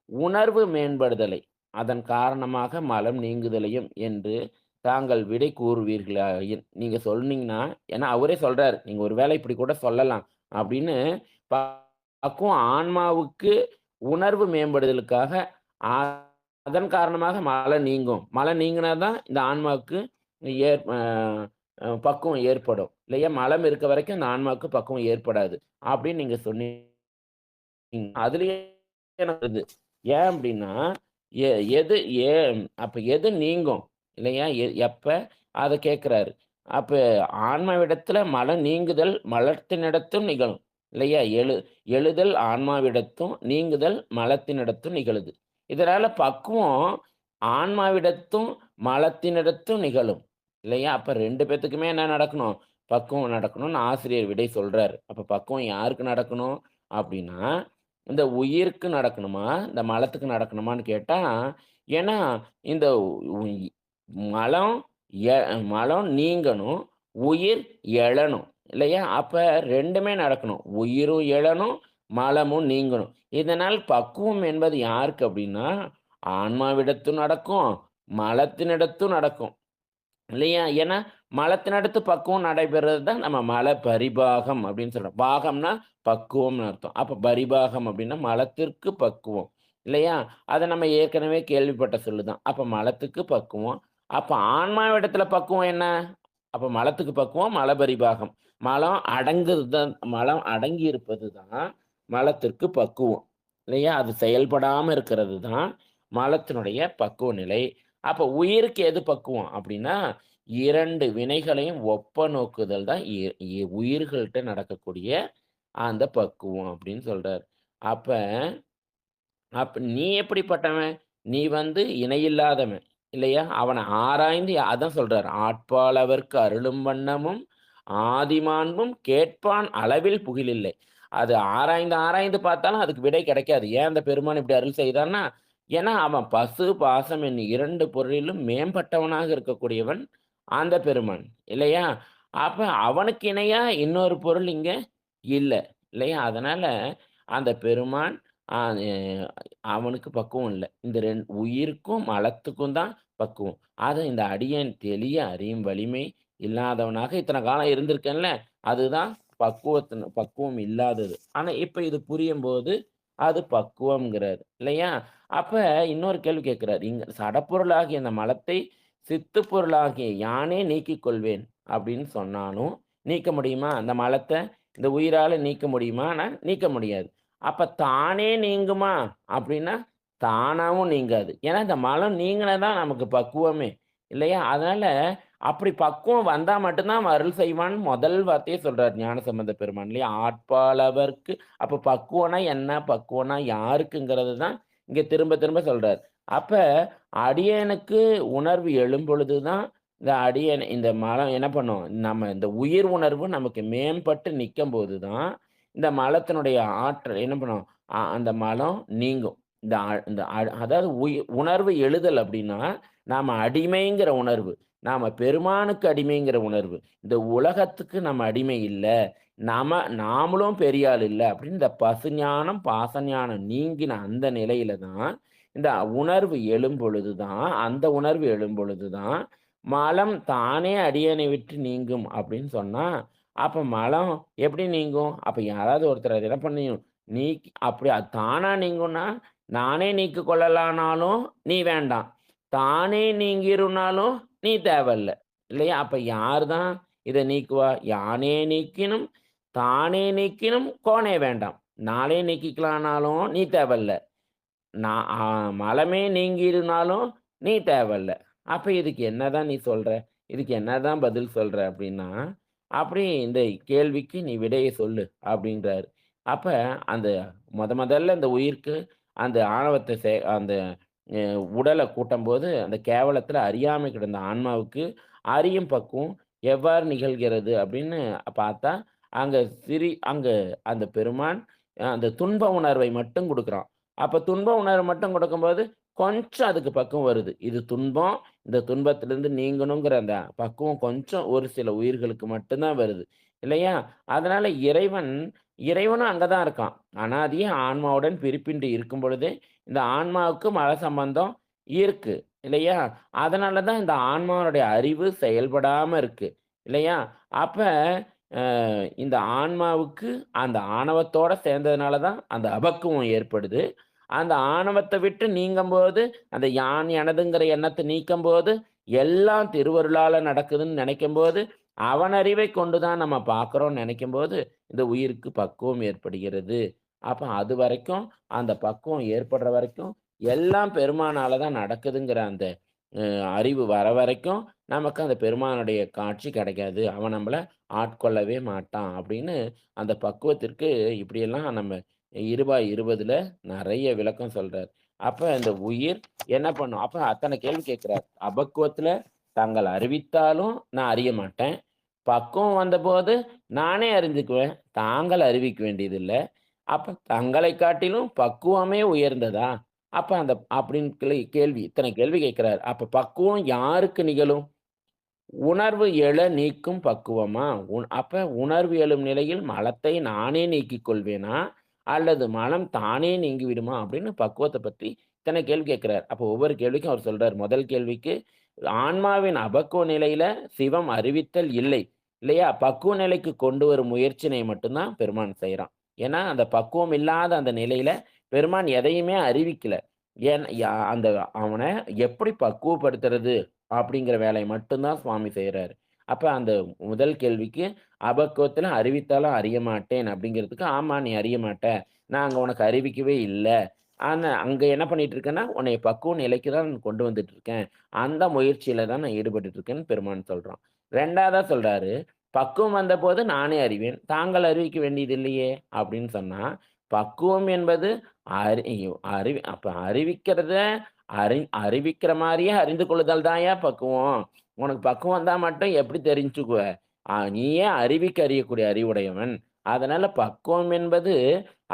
உணர்வு மேம்படுதலை, அதன் காரணமாக மலம் நீங்குதலையும் என்று தாங்கள் விடை கூறுவீர்களாயின் நீங்க சொன்னீங்கன்னா ஏன்னா அவரே சொல்றாரு. நீங்க ஒரு வேளை இப்படி கூட சொல்லலாம். அப்படின்னு பக்குவம் ஆன்மாவுக்கு உணர்வு மேம்படுதலுக்காக, அ அதன் காரணமாக மலம் நீங்கும். மலம் நீங்குனா தான் இந்த ஆன்மாவுக்கு ஏற் அ பக்குவம் ஏற்படும். இல்லையா? மலம் இருக்க வரைக்கும் இந்த ஆன்மாவுக்கு பக்குவம் ஏற்படாது. அப்படின்னு நீங்க சொன்னீங்க. அதுலயே எனக்கு இது. ஏன் அப்படின்னா, எ எது அப்ப எது நீங்கும்? இல்லையா? எப்ப? அத கேட்கிறாரு. அப்ப ஆன்மாவிடத்துல மலம் நீங்குதல் மலத்தினிடத்தும் நிகழும். இல்லையா? எழுதல் ஆன்மாவிடத்தும், நீங்குதல் மலத்தினிடத்தும் நிகழுது. இதனால பக்குவம் ஆன்மாவிடத்தும், மலத்தினிடத்தும் நிகழும். இல்லையா? அப்ப 2 பேத்துக்குமே என்ன நடக்கணும்? பக்குவம் நடக்கணும்னு ஆசிரியர் விடை சொல்றாரு. அப்ப பக்குவம் யாருக்கு நடக்கணும்? அப்படின்னா, இந்த உயிருக்கு நடக்கணுமா? இந்த மலத்துக்கு நடக்கணுமான்னு கேட்டா, ஏன்னா இந்த உய் மலம் எ மலம் நீங்கணும், உயிர் எழணும். இல்லையா? அப்ப 2மே நடக்கணும். உயிரும் எழணும், மலமும் நீங்கணும். இதனால் பக்குவம் என்பது யாருக்கு அப்படின்னா, ஆன்மாவிடத்தும் நடக்கும், மலத்தினிடத்தும் நடக்கும். இல்லையா? ஏன்னா, மலத்தினடுத்து பக்குவம் நடைபெறது தான் நம்ம மல பரிபாகம் அப்படின்னு சொல்றோம். பாகம்னா பக்குவம்னு அர்த்தம். அப்ப பரிபாகம் அப்படின்னா மலத்திற்கு பக்குவம். இல்லையா? அத நம்ம ஏற்கனவே கேள்விப்பட்ட சொல்லு தான். அப்ப மலத்துக்கு பக்குவம். அப்ப ஆன்மாவிடத்துல பக்குவம் என்ன? அப்ப மலத்துக்கு பக்குவம் மலபரிபாகம். மலம் அடங்கி இருப்பது தான் மலத்திற்கு பக்குவம். இல்லையா? அது செயல்படாம இருக்கிறது தான் மலத்தினுடைய பக்குவ நிலை. அப்ப உயிருக்கு எது பக்குவம் அப்படின்னா, 2 வினைகளையும் ஒப்ப நோக்குதல் தான் இ இ உயிர்கள்ட்ட நடக்கக்கூடிய அந்த பக்குவம் அப்படின்னு சொல்றாரு. அப்ப அப்ப நீ எப்படிப்பட்டவன்? நீ இணையில்லாதவன். இல்லையா? அவன ஆராய்ந்து அதான் சொல்றாரு. "ஆட்பாலவர்க்கு அருளும் வண்ணமும், ஆதிமாண்பும் கேட்பான் அளவில் புகிலில்லை." அது ஆராய்ந்து ஆராய்ந்து பார்த்தாலும் அதுக்கு விடை கிடைக்காது. ஏன் அந்த பெருமான் இப்படி அருள் செய்தான்னா, ஏன்னா அவன் பசு, பாசம் என்னும் 2 பொருளிலும் மேம்பட்டவனாக இருக்கக்கூடியவன் அந்த பெருமான். இல்லையா? அப்ப அவனுக்கு இணையா இன்னொரு பொருள் இங்க இல்ல. இல்லையா? அதனால அந்த பெருமான் அ எ அவனுக்கு பக்குவம் இல்ல. இந்த உயிருக்கும், மலத்துக்கும் தான் பக்குவம். அத இந்த அடியேன் தெளிய அறியும் வலிமை இல்லாதவனாக இத்தன காலம் இருந்திருக்கேன்ல, அதுதான் பக்குவம் இல்லாதது. ஆனா, இப்ப இது புரியும்போது, அது பக்குவம்ங்கிறாரு. இல்லையா? அப்ப இன்னொரு கேள்வி கேட்கிறாரு. இங்க சடப்பொருளாகிய இந்த மலத்தை சித்துப்பொருளாகிய யானே நீக்கிக் கொள்வேன் அப்படின்னு சொன்னாலும், நீக்க முடியுமா? அந்த மலத்த இந்த உயிரால நீக்க முடியுமான்னா, நீக்க முடியாது. அப்ப தானே நீங்குமா? அப்படின்னா, தானாவும் நீங்காது. ஏன்னா, இந்த மலம் நீங்குனா தான் நமக்கு பக்குவமே. இல்லையா? அதனால அப்படி பக்குவம் வந்தா மட்டும் தான் அவன் அருள் செய்வான்னு முதல் வார்த்தையே சொல்றார் ஞானசம்பந்த பெருமான் இல்லையா? ஆட்பாலவர்க்கு அப்ப பக்குவம்னா என்ன? பக்குவம்னா யாருக்குங்கிறது தான் இங்க திரும்ப திரும்ப சொல்றார். அப்ப அடியேனுக்கு உணர்வு எழும்பொழுது தான் இந்த மலம் என்ன பண்ணும்? நம்ம இந்த உயிர் உணர்வு நமக்கு மேம்பட்டு நிக்கும்போது தான் இந்த மலத்தினுடைய ஆற்றல் என்ன பண்ணும்? அந்த மலம் நீங்கும். இந்த அ இந்த அ அதாவது உணர்வு எழுதல் அப்டின்னா, நாம அடிமைங்கிற உணர்வு. நாம பெருமானுக்கு அடிமைங்கிற உணர்வு. இந்த உலகத்துக்கு நம்ம அடிமை இல்ல. நாமளும் பெரிய ஆள் இல்ல. அப்படின்னு இந்த பசுஞானம், பாசஞானம் நீங்கின அந்த நிலையில தான், இந்த உணர்வு எழும்பொழுது தான் அந்த உணர்வு எழும்பொழுது தான், மலம் தானே அடியேனை விட்டு நீங்கும் அப்படின்னு சொன்னா, அப்ப மலம் எப்படி நீங்கும்? அப்ப யாராவது ஒருத்தர் அத என்ன பண்ணியும் அப்படி அது தானா நீங்கும்னா, நானே நீக்கிக் கொள்ளலானாலும் நீ வேண்டாம். தானே நீங்கிரும்னாலும் நீ தேவையில்ல. இல்லையா? அப்ப யார் தான் இத நீக்குவா? யானே நீக்கினும், தானே நீக்கினும் கோனே வேண்டாம். நானே நீக்கிக்கலானாலும் நீ தேவையில்ல. நான் மலமே நீங்கிருனாலும் நீ தேவையில்ல. அப்ப இதுக்கு என்னதான் நீ சொல்ற? இதுக்கு என்னதான் பதில் சொல்ற? அப்படின்னா, அப்படி இந்த கேள்விக்கு நீ விடைய சொல்லு அப்படின்றாரு. அப்ப அந்த முதல்ல இந்த உயிருக்கு அந்த ஆணவத்த அந்த அ உடல கூட்டம்போது, அந்த கேவலத்துல அறியாமை கிடந்த ஆன்மாவுக்கு அறியும் பக்குவம் எவ்வாறு நிகழ்கிறது அப்படின்னு பார்த்தா, அங்க அங்க அந்த பெருமான் அந்த துன்ப உணர்வை மட்டும் குடுக்குறான். அப்ப துன்ப உணர்வு மட்டும் கொடுக்கும்போது, கொஞ்சம் அதுக்கு பக்குவம் வருது. இது துன்பம், இந்த துன்பத்திலிருந்து நீங்கணுங்கிற அந்த பக்குவம் கொஞ்சம் ஒரு சில உயிர்களுக்கு மட்டும் தான் வருது. இல்லையா? அதனால இறைவனும் அங்க தான் இருக்கான். அனாதியா ஆன்மாவுடன் பிரிப்பின்றி இருக்கும் பொழுதே, இந்த ஆன்மாவுக்கு மல சம்பந்தம் இருக்கு. இல்லையா? அதனால தான் இந்த ஆன்மாவுடைய அறிவு செயல்படாம இருக்கு. இல்லையா? அப்ப அ இந்த ஆன்மாவுக்கு அந்த ஆணவத்தோட சேர்ந்ததுனால தான் அந்த அபக்குவம் ஏற்படுது. அந்த ஆணவத்த விட்டு நீங்கும்போது, அந்த யான் எனதுங்கிற எண்ணத்த நீக்கும்போது, எல்லாம் திருவருளால நடக்குதுன்னு நெனைக்கும்போது, அவன் அறிவைக் கொண்டு தான் நம்ம பார்க்குறோம்னு நெனைக்கும்போது, இந்த உயிருக்கு பக்குவம் ஏற்படுகிறது. அப்ப அதுவரைக்கும், அந்த பக்குவம் ஏற்படுற வரைக்கும், எல்லாம் பெருமானால தான் நடக்குதுங்கிற அந்த அ அறிவு வர வரைக்கும், நமக்கு அந்த பெருமானுடைய காட்சி கிடைக்காது. அவன் நம்மள ஆட்கொள்ளவே மாட்டான். அப்படின்னு அந்த பக்குவத்திற்கு இப்படியெல்லாம் நம்ம இருபாய் 20ல நெறைய விளக்கம் சொல்றார். அப்ப இந்த உயிர் என்ன பண்ணும்? அப்ப அத்தன கேள்வி கேட்கிறார். அபக்குவத்தில தாங்கள் அறிவித்தாலும் நான் அறிய மாட்டேன். பக்குவம் வந்தபோது நானே அறிந்துக்குவேன். தாங்கள் அறிவிக்க வேண்டியதில்ல. அப்ப தங்களைக் காட்டிலும் பக்குவமே உயர்ந்ததா? அப்ப அந்த அப்படின்னு கேள்வி இத்தனை கேள்வி கேட்கிறார். அப்ப பக்குவம் யாருக்கு நிகழும்? உணர்வு எழ நீக்கும் பக்குவமா? அப்ப உணர்வு எழும் நிலையில் மலத்தை நானே நீக்கிக் கொள்வேனா? அல்லது மனம் தானே நீங்கிவிடுமா? அப்படின்னு பக்குவத்த பத்தி இத்தனை கேள்வி கேட்கிறார். அப்போ ஒவ்வொரு கேள்விக்கும் அவர் சொல்றார். முதல் கேள்விக்கு, ஆன்மாவின் அபக்குவ நிலையில சிவம் அறிவித்தல் இல்லை. இல்லையா? பக்குவ நிலைக்கு கொண்டு வரும் முயற்சினை மட்டும் தான் பெருமான் செய்றான். ஏன்னா, அந்த பக்குவம் இல்லாத அந்த நிலையில பெருமான் எதையுமே அறிவிக்கல. ஏன் அந்த அவன எப்படி பக்குவப்படுத்துறது? அப்படிங்கிற வேலைய மட்டும் தான் சுவாமி செய்றாரு. அப்ப அந்த முதல் கேள்விக்கு, "அபக்குவத்தில அறிவித்தாலும் அறிய மாட்டேன்" அப்படிங்கிறதுக்கு, "ஆமா நீ அறிய மாட்ட. நான் அங்க உனக்கு அறிவிக்கவே இல்ல. ஆனா அங்க என்ன பண்ணிட்டு இருக்கேன்னா, உன்னைய பக்குவ நிலைக்கு தான் கொண்டு வந்துட்டு இருக்கேன். அந்த முயற்சியில தான் நான் ஈடுபட்டுட்டு இருக்கேன்னு" பெருமான் சொல்றான். 2வதா சொல்றாரு, "பக்குவம் வந்தபோது நானே அறிவேன். தாங்கள் அறிவிக்க வேண்டியதில்லையே" அப்படின்னு சொன்னா, பக்குவம் என்பது அறி அப்ப அறிவிக்கிறத அறிவிக்கிற மாரியே அறிந்து கொள்ளுதல் தான்யா பக்குவம். உனக்கு பக்குவம் வந்தா மட்டும் எப்படி தெரிஞ்சுக்குவ? நீயே அறிவிக்க அறியக்கூடிய அறிவுடையவன். அதனால பக்குவம் என்பது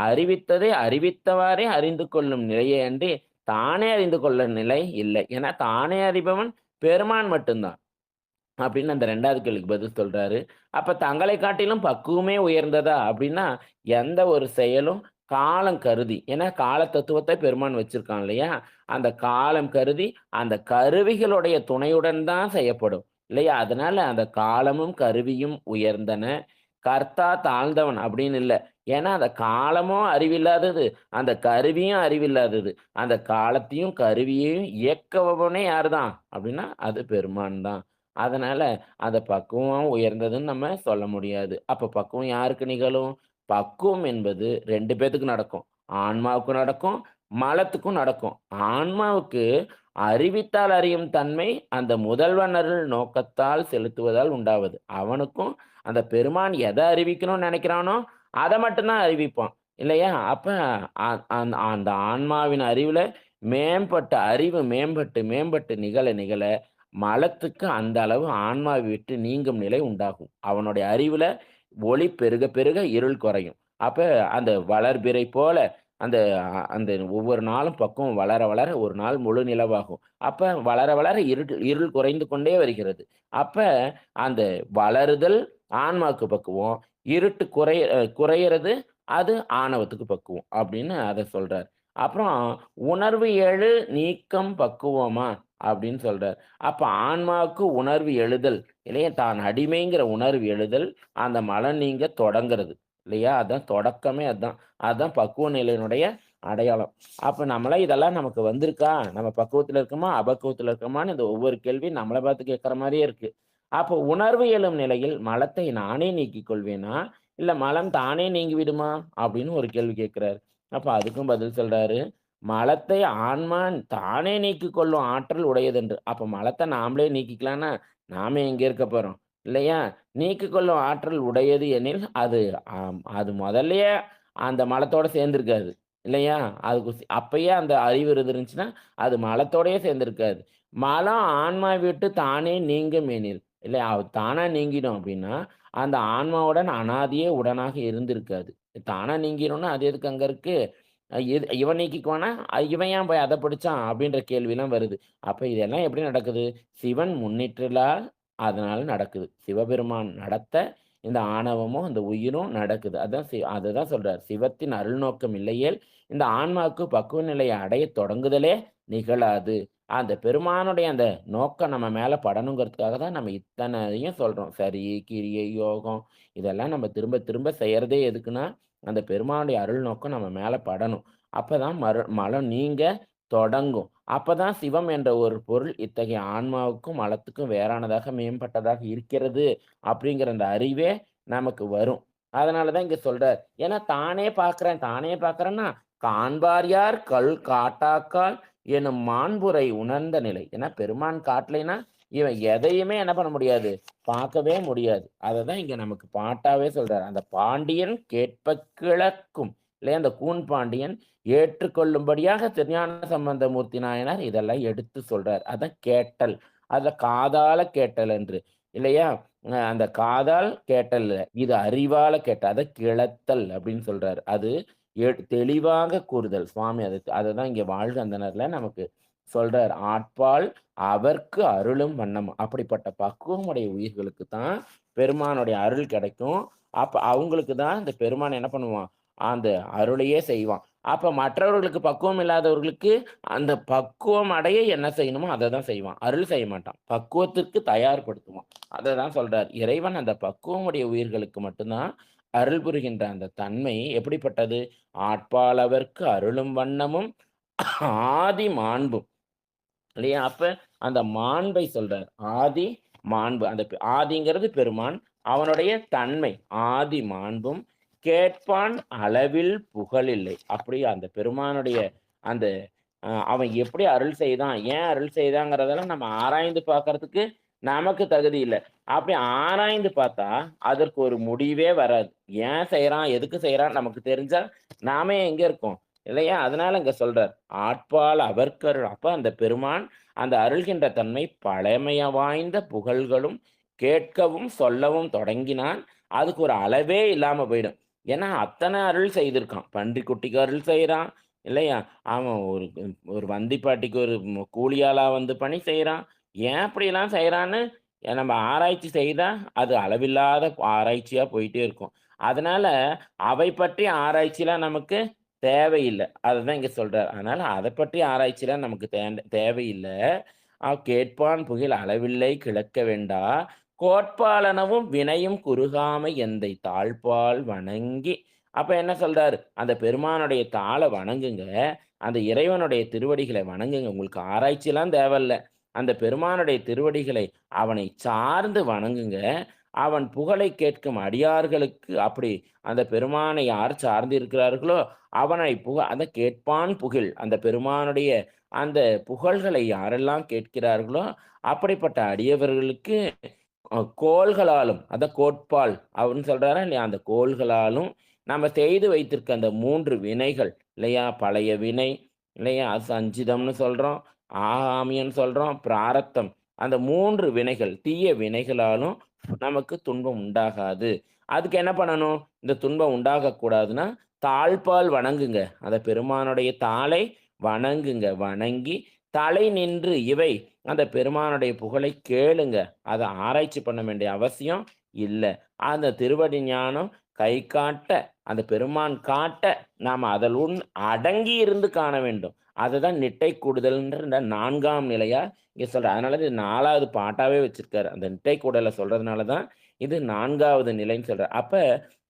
அறிவித்ததை அறிவித்தவாறே அறிந்து கொள்ளும் நிலையே அன்றி, தானே அறிந்து கொள்ளும் நிலை இல்லை. ஏன்னா தானே அறிபவன் பெருமான் மட்டும் தான். அப்படின்னு அந்த 2வது கேள்விக்கு பதில் சொல்றாரு. அப்ப தங்களைக் காட்டிலும் பக்குவமே உயர்ந்ததா? அப்படின்னா, எந்த ஒரு செயலும் காலம் கருதி, ஏன்னா கால தத்துவத்தை பெருமான் வச்சிருக்கான் இல்லையா? அந்த காலம் கருதி, அந்த கருவிகளுடைய துணையுடன் தான் செய்யப்படும். இல்லையா? அதனால அந்த காலமும், கருவியும் உயர்ந்தன. கர்த்தா தாழ்ந்தவன் அப்படின்னு இல்ல. ஏன்னா அந்த காலமும் அறிவில்லாதது, அந்த கருவியும் அறிவில்லாதது. அந்த காலத்தையும், கருவியையும் இயக்குபவனே யாருதான்? அப்படின்னா, அது பெருமான் தான். அதனால அந்த பக்குவம் உயர்ந்ததுன்னு நம்ம சொல்ல முடியாது. அப்ப பக்குவம் யாருக்கு நிகழும்? பக்குவம் என்பது 2 பேத்துக்கும் நடக்கும். ஆன்மாவுக்கும் நடக்கும், மலத்துக்கும் நடக்கும். ஆன்மாவுக்கு அறிவித்தால் அறியும் தன்மை அந்த முதல்வன் அருள் நோக்கத்தால் செலுத்துவதால் உண்டாவது. அவனுக்கும் அந்த பெருமான் எத அறிவிக்கணும்னு நெனைக்கிறானோ, அத மட்டும் தான் அறிவிப்பான். இல்லையா? அப்ப அந்த ஆன்மாவின் அறிவுல அறிவு மேம்பட்டு, மேம்பட்டு நிகழ மலத்துக்கு அந்த அளவு ஆன்மாவை விட்டு நீங்கும் நிலை உண்டாகும். அவனுடைய அறிவுல ஒளி பெருக பெருக இருள் குறையும். அப்ப அந்த வளர்பிறை போல அந்த அந்த ஒவ்வொரு நாளும் பக்குவம் வளர வளர ஒரு நாள் முழு நிலவாகும். அப்ப வளர வளர இருள் குறைந்து கொண்டே வருகிறது. அப்ப அந்த வளருதல் ஆன்மாவுக்கு பக்குவம், இருட்டு குறையறது அது ஆணவத்துக்கு பக்குவம் அப்படின்னு அத சொல்றார். அப்புறம் உணர்வு எழு நீக்கம் பக்குவமா அப்படின்னு சொல்றார். அப்ப ஆன்மாவுக்கு உணர்வு எழுதல் இல்லையா? தான் அடிமைங்கிற உணர்வு எழுதல், அந்த மலம் நீங்க தொடங்குறது. இல்லையா? அதான் தொடக்கமே அதான். அதான் பக்குவ நிலையினுடைய அடையாளம். அப்ப நம்மலாம் இதெல்லாம் நமக்கு வந்திருக்கா? நம்ம பக்குவத்துல இருக்கோமா? அபக்குவத்துல இருக்கோமான்னு இந்த ஒவ்வொரு கேள்வியும் நம்மள பார்த்து கேட்கிற மாரியே இருக்கு. அப்போ உணர்வு எழும் நிலையில் மலத்தை நானே நீக்கிக் கொள்வேனா? இல்ல மலம் தானே நீங்கிவிடுமா? அப்படின்னு ஒரு கேள்வி கேட்கிறாரு. அப்ப அதுக்கும் பதில் சொல்றாரு. மலத்தை ஆன்மா தானே நீக்கிக் கொள்ளும் ஆற்றல் உடையதென்று. அப்ப மலத்த நாமளே நீக்கிக்கலான்னா, நாம எங்க இருக்க போறோம்? இல்லையா? நீக்கிக் கொள்ளும் ஆற்றல் உடையது எனில், அது முதல்லயே அந்த மலத்தோட சேர்ந்திருக்காது. இல்லையா? அதுக்கு அப்பயே அந்த அறிவு இருந்துருந்துச்சுன்னா, அது மலத்தோடயே சேர்ந்திருக்காது. மலம் ஆன்மா விட்டு தானே நீங்கும் எனில், இல்லையா? அது தானா நீங்கிடும் அப்படின்னா, அந்த ஆன்மாவுடன் அனாதியே உடனாக இருந்திருக்காது. தானா நீங்கிரும்னா, அது எதுக்கு அங்க இருக்கு? இவன் நீக்கிக்குவானா? இவன் ஏன் போய் அத படிச்சான்? அப்படின்ற கேள்விலாம் வருது. அப்ப இதெல்லாம் எப்படி நடக்குது? சிவன் முன்னிற்றலால் அதனால நடக்குது. சிவபெருமான் நடத்த, இந்த ஆணவமும், இந்த உயிரும் நடக்குது. அததான் சொல்றார். சிவத்தின் அருள் நோக்கம் இல்லையேல், இந்த ஆன்மாவுக்கு பக்குவ நிலையை அடையத் தொடங்குதலே நிகழாது. அந்த பெருமானுடைய அந்த நோக்கம் நம்ம மேல படணுங்கிறதுக்காக தான் நம்ம இத்தனையும் சொல்றோம். சரி, கிரியை, யோகம் இதெல்லாம் நம்ம திரும்ப திரும்ப செய்யறதே எதுக்குன்னா, அந்த பெருமானுடைய அருள் நோக்கம் நம்ம மேல படணும். அப்பதான் மலம் நீங்க தொடங்கும். அப்பதான் சிவம் என்ற ஒரு பொருள் இத்தகைய ஆன்மாவுக்கும், மலத்துக்கும் வேறானதாக, மேம்பட்டதாக இருக்கிறது அப்படிங்கிற அந்த அறிவே நமக்கு வரும். அதனால தான் இங்க சொல்றார். ஏன்னா தானே பார்க்கிறேன், தானே பார்க்கிறேன்னா, காண்பார் யார் காட்டாக்கால் எனும் மாண்புரை உணர்ந்த நிலை. ஏன்னா பெருமான் காட்டலைன்னா, இவன் எதையுமே என்ன பண்ண முடியாது? பார்க்கவே முடியாது. அததான் இங்க நமக்கு பாட்டாவே சொல்றாரு. அந்த பாண்டியன் கேட்பக் கிளக்கும். இல்லையா? அந்த கூன் பாண்டியன் ஏற்றுக்கொள்ளும்படியாக திருஞான சம்பந்தமூர்த்தி நாயனார் இதெல்லாம் எடுத்து சொல்றார். அதான் கேட்டல். அதுல காதால கேட்டல் என்று. இல்லையா? அந்த காதால் கேட்டல் இல்ல. இது அறிவால கேட்டல். அத கிளத்தல் அப்படின்னு சொல்றாரு. அது தெளிவாக கூறுதல். சுவாமி அததான் இங்க வாழ்க அந்தணர்ல நமக்கு சொல்றார். ஆட்பால் அவர்க்கு அருளும் வண்ணம். அப்படிப்பட்ட பக்குவமுடைய உயிர்களுக்கு தான் பெருமானுடைய அருள் கிடைக்கும். அப்ப அவங்களுக்கு தான் இந்த பெருமான் என்ன பண்ணுவான்? அந்த அருளையே செய்வான். அப்ப மற்றவர்களுக்கு பக்குவம் இல்லாதவர்களுக்கு, அந்த பக்குவம் அடைய என்ன செய்யணுமோ அத தான் செய்வான். அருள் செய்ய மாட்டான். பக்குவத்திற்கு தயார்படுத்துவான். அததான் சொல்றார். இறைவன் அந்த பக்குவமுடைய உயிர்களுக்கு மட்டும் தான் அருள் புரிகின்ற அந்த தன்மை எப்படிப்பட்டது? ஆட்பாலவர்க்கு அருளும் வண்ணமும் ஆதி மாண்பும். இல்லையா? அப்ப அந்த மாண்பை சொல்றார். ஆதி மாண்பு. ஆதிங்கிறது பெருமான். அவனுடைய தன்மை. ஆதி மாண்பும் கேட்பான் அளவில் புகழில்லை. அப்படி அந்த பெருமானுடைய அந்த அவன் எப்படி அருள் செய்தான்? ஏன் அருள் செய்தாங்கிறதெல்லாம் நம்ம ஆராய்ந்து பார்க்கறதுக்கு நமக்கு தகுதி இல்ல. அப்படி ஆராய்ந்து பார்த்தா, அதற்கு ஒரு முடிவே வராது. ஏன் செய்றான்? எதுக்கு செய்றான்? நமக்கு தெரிஞ்சா நாமே எங்க இருக்கோம்? இல்லையா? அதனால இங்க சொல்றார். ஆட்பால் அவர்க்கருள். அப்ப அந்த பெருமான் அந்த அருள்கின்ற தன்மை பழமைய வாய்ந்த புகழ்களும் கேட்கவும், சொல்லவும் தொடங்கினால், அதுக்கு ஒரு அளவே இல்லாம போயிடும். ஏன்னா, அத்தன அருள் செய்திருக்கான். பன்றிக்குட்டிக்கு அருள் செய்றான். இல்லையா? அவன் ஒரு ஒரு வந்திப்பாட்டிக்கு ஒரு கூலி ஆளா வந்து பணி செய்றான். ஏன் அப்படியெல்லாம் செய்றான்னு நம்ம ஆராய்ச்சி செய்தா, அது அளவில்லாத ஆராய்ச்சியா போயிட்டே இருக்கும். அதனால, அவை பற்றிய ஆராய்ச்சிலாம் நமக்கு தேவையில்ல. அததான் இங்க சொல்றார். அதனால அத பற்றிய ஆராய்ச்சிலாம் நமக்கு தேவையில்ல. கேட்பான் புகில் அளவில்லை கிளக்க வேண்டா. கோட்பாலனவும் வினையும் குறுகாமை எந்தை தாழ்பால் வணங்கி அப்ப என்ன சொல்றாரு? அந்த பெருமானுடைய தாள வணங்குங்க. அந்த இறைவனுடைய திருவடிகளை வணங்குங்க. உங்களுக்கு ஆராய்ச்சிலாம் தேவையில்ல. அந்த பெருமானுடைய திருவடிகளை அவனை சார்ந்து வணங்குங்க. அவன் புகழை கேட்கும் அடியார்களுக்கு அப்படி அந்த பெருமானை யார் சார்ந்து இருக்கிறார்களோ, அவனை கேட்பான் புகில். அந்த பெருமானுடைய அந்த புகழ்களை யாரெல்லாம் கேட்கிறார்களோ, அப்படிப்பட்ட அடியவர்களுக்கு கோள்களாலும் கோட்பால் அப்படின்னு சொல்றாரா இல்லையா? அந்த கோள்களாலும் நம்ம செய்து வைத்திருக்க அந்த 3 வினைகள் இல்லையா? பழைய வினை இல்லையா? அது சஞ்சிதம்னு சொல்றோம். ஆகாமியன்னு சொல்றோம். பிராரத்தம். அந்த 3 வினைகள், தீய வினைகளாலும் நமக்கு துன்பம் உண்டாகாது. அதுக்கு என்ன பண்ணணும்? இந்த துன்பம் உண்டாகக்கூடாதுன்னா, தாழ்ப்பால் வணங்குங்க. அந்த பெருமானுடைய தாளை வணங்குங்க. வணங்கி தலை நின்று இவை அந்த பெருமானுடைய புகழை கேளுங்க. அத ஆராய்ச்சி பண்ண வேண்டிய அவசியம் இல்ல. அந்த திருவடி ஞானம் கை காட்ட, அந்த பெருமான் காட்ட, நாம அதனுள் அடங்கி இருந்து காண வேண்டும். அதுதான் நிட்டை கூடுதல்ன்ற இந்த 4ஆம் நிலையா இங்க சொல்றார். அதனால இது 4வது பாட்டாவே வச்சிருக்காரு. அந்த நிட்டை கூடல சொல்றதுனால தான் இது 4வது நிலைன்னு சொல்றார். அப்ப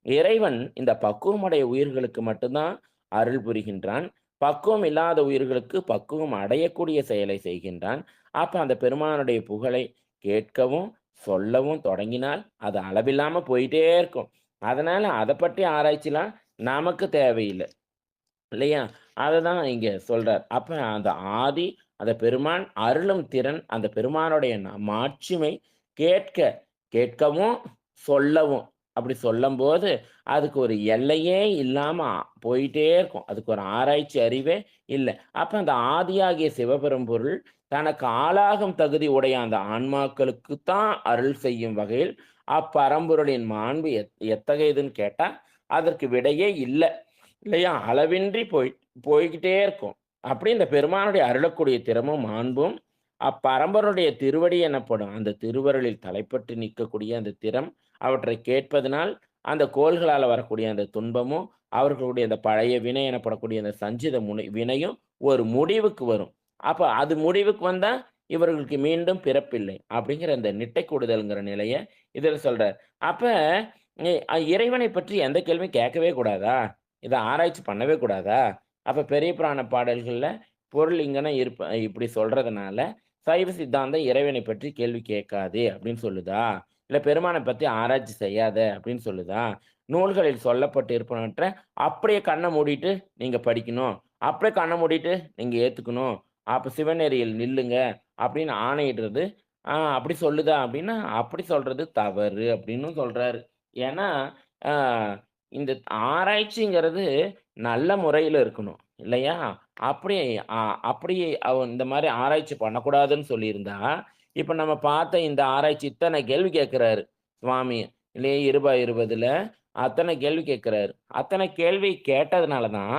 இறைவன் இந்த பக்குவமுடைய உயிர்களுக்கு மட்டும் தான் அருள் புரிகின்றான். பக்குவம் இல்லாத உயிர்களுக்கு பக்குவம் அடையக்கூடிய செயலை செய்கின்றான். அப்ப அந்த பெருமானுடைய புகழை கேட்கவும், சொல்லவும் தொடங்கினால், அது அளவில்லாம போயிட்டே இருக்கும். அதனால அத பற்றி ஆராய்ச்சிலாம் நமக்கு தேவையில்ல. இல்லையா? அததான் இங்க சொல்றார். அப்ப அந்த ஆதி, அந்த பெருமான் அருளும் திறன், அந்த பெருமானுடைய மாட்சிமை கேட்க கேட்கவும், சொல்லவும். அப்படி சொல்லும்போது, அதுக்கு ஒரு எல்லையே இல்லாம போயிட்டே இருக்கும். அதுக்கு ஒரு ஆராய்ச்சி அறிவே இல்ல. அப்ப அந்த ஆதியாகிய சிவபெரும்பொருள் தனக்கு ஆளாகும் தகுதி உடைய அந்த ஆன்மாக்களுக்கு தான் அருள் செய்யும் வகையில், அப்பரம்பொருளின் மாண்பு எத்தகையதுன்னு கேட்டா, அதற்கு விடையே இல்ல. இல்லையா? அளவின்றி போய்க்கிட்டே இருக்கும். அப்படி இந்த பெருமானுடைய அருளக்கூடிய திறமும், மாண்பும் அப்பரம்பருடைய திருவடி எனப்படும் அந்த திருவருளில் தலைப்பட்டு நிற்கக்கூடிய அந்த திறம், அவற்றை கேட்பதனால் அந்த கோள்களால வரக்கூடிய அந்த துன்பமும், அவர்களுடைய அந்த பழைய வினை எனப்படக்கூடிய அந்த சஞ்சித வினையும் ஒரு முடிவுக்கு வரும். அப்ப அது முடிவுக்கு வந்தா, இவர்களுக்கு மீண்டும் பிறப்பில்லை. அப்படிங்கிற அந்த நிட்டை கூடுதல்ங்கிற நிலைய இதில சொல்றார். அப்ப இறைவனை பற்றி எந்த கேள்வியும் கேட்கவே கூடாதா? இத ஆராய்ச்சி பண்ணவே கூடாதா? அப்ப பெரிய புராண பாடல்கள்ல பொருள் இங்கன இப்படி சொல்றதுனால, சைவ சித்தாந்தம் இறைவனை பற்றி கேள்வி கேட்காதே அப்படின்னு சொல்லுதா? இல்ல பெருமானை பத்தி ஆராய்ச்சி செய்யாத அப்படின்னு சொல்லுதா? நூல்களில் சொல்லப்பட்டு இருப்பனவற்ற அப்படியே கண்ண மூடிட்டு நீங்க படிக்கணும். அப்படியே கண்ண மூடிட்டு நீங்க ஏத்துக்கணும். அப்ப சிவநெறியில் நில்லுங்க அப்படின்னு ஆணையிடுறது, அப்படி சொல்லுதா அப்படின்னா, அப்படி சொல்றது தவறு அப்படின்னும் சொல்றாரு. ஏன்னா, அ இந்த ஆராய்ச்சிங்கிறது நல்ல முறையில இருக்கணும். இல்லையா? அப்படி அ அப்படி இந்த மாரி ஆராய்ச்சி பண்ணக்கூடாதுன்னு சொல்லியிருந்தா, இப்ப நம்ம பார்த்த இந்த ஆராய்ச்சி இத்தனை கேள்வி கேட்கிறாரு சுவாமி. இல்லையா? இருபா 20ல அத்தனை கேள்வி கேட்கிறாரு. அத்தனை கேள்வி கேட்டதுனால தான்,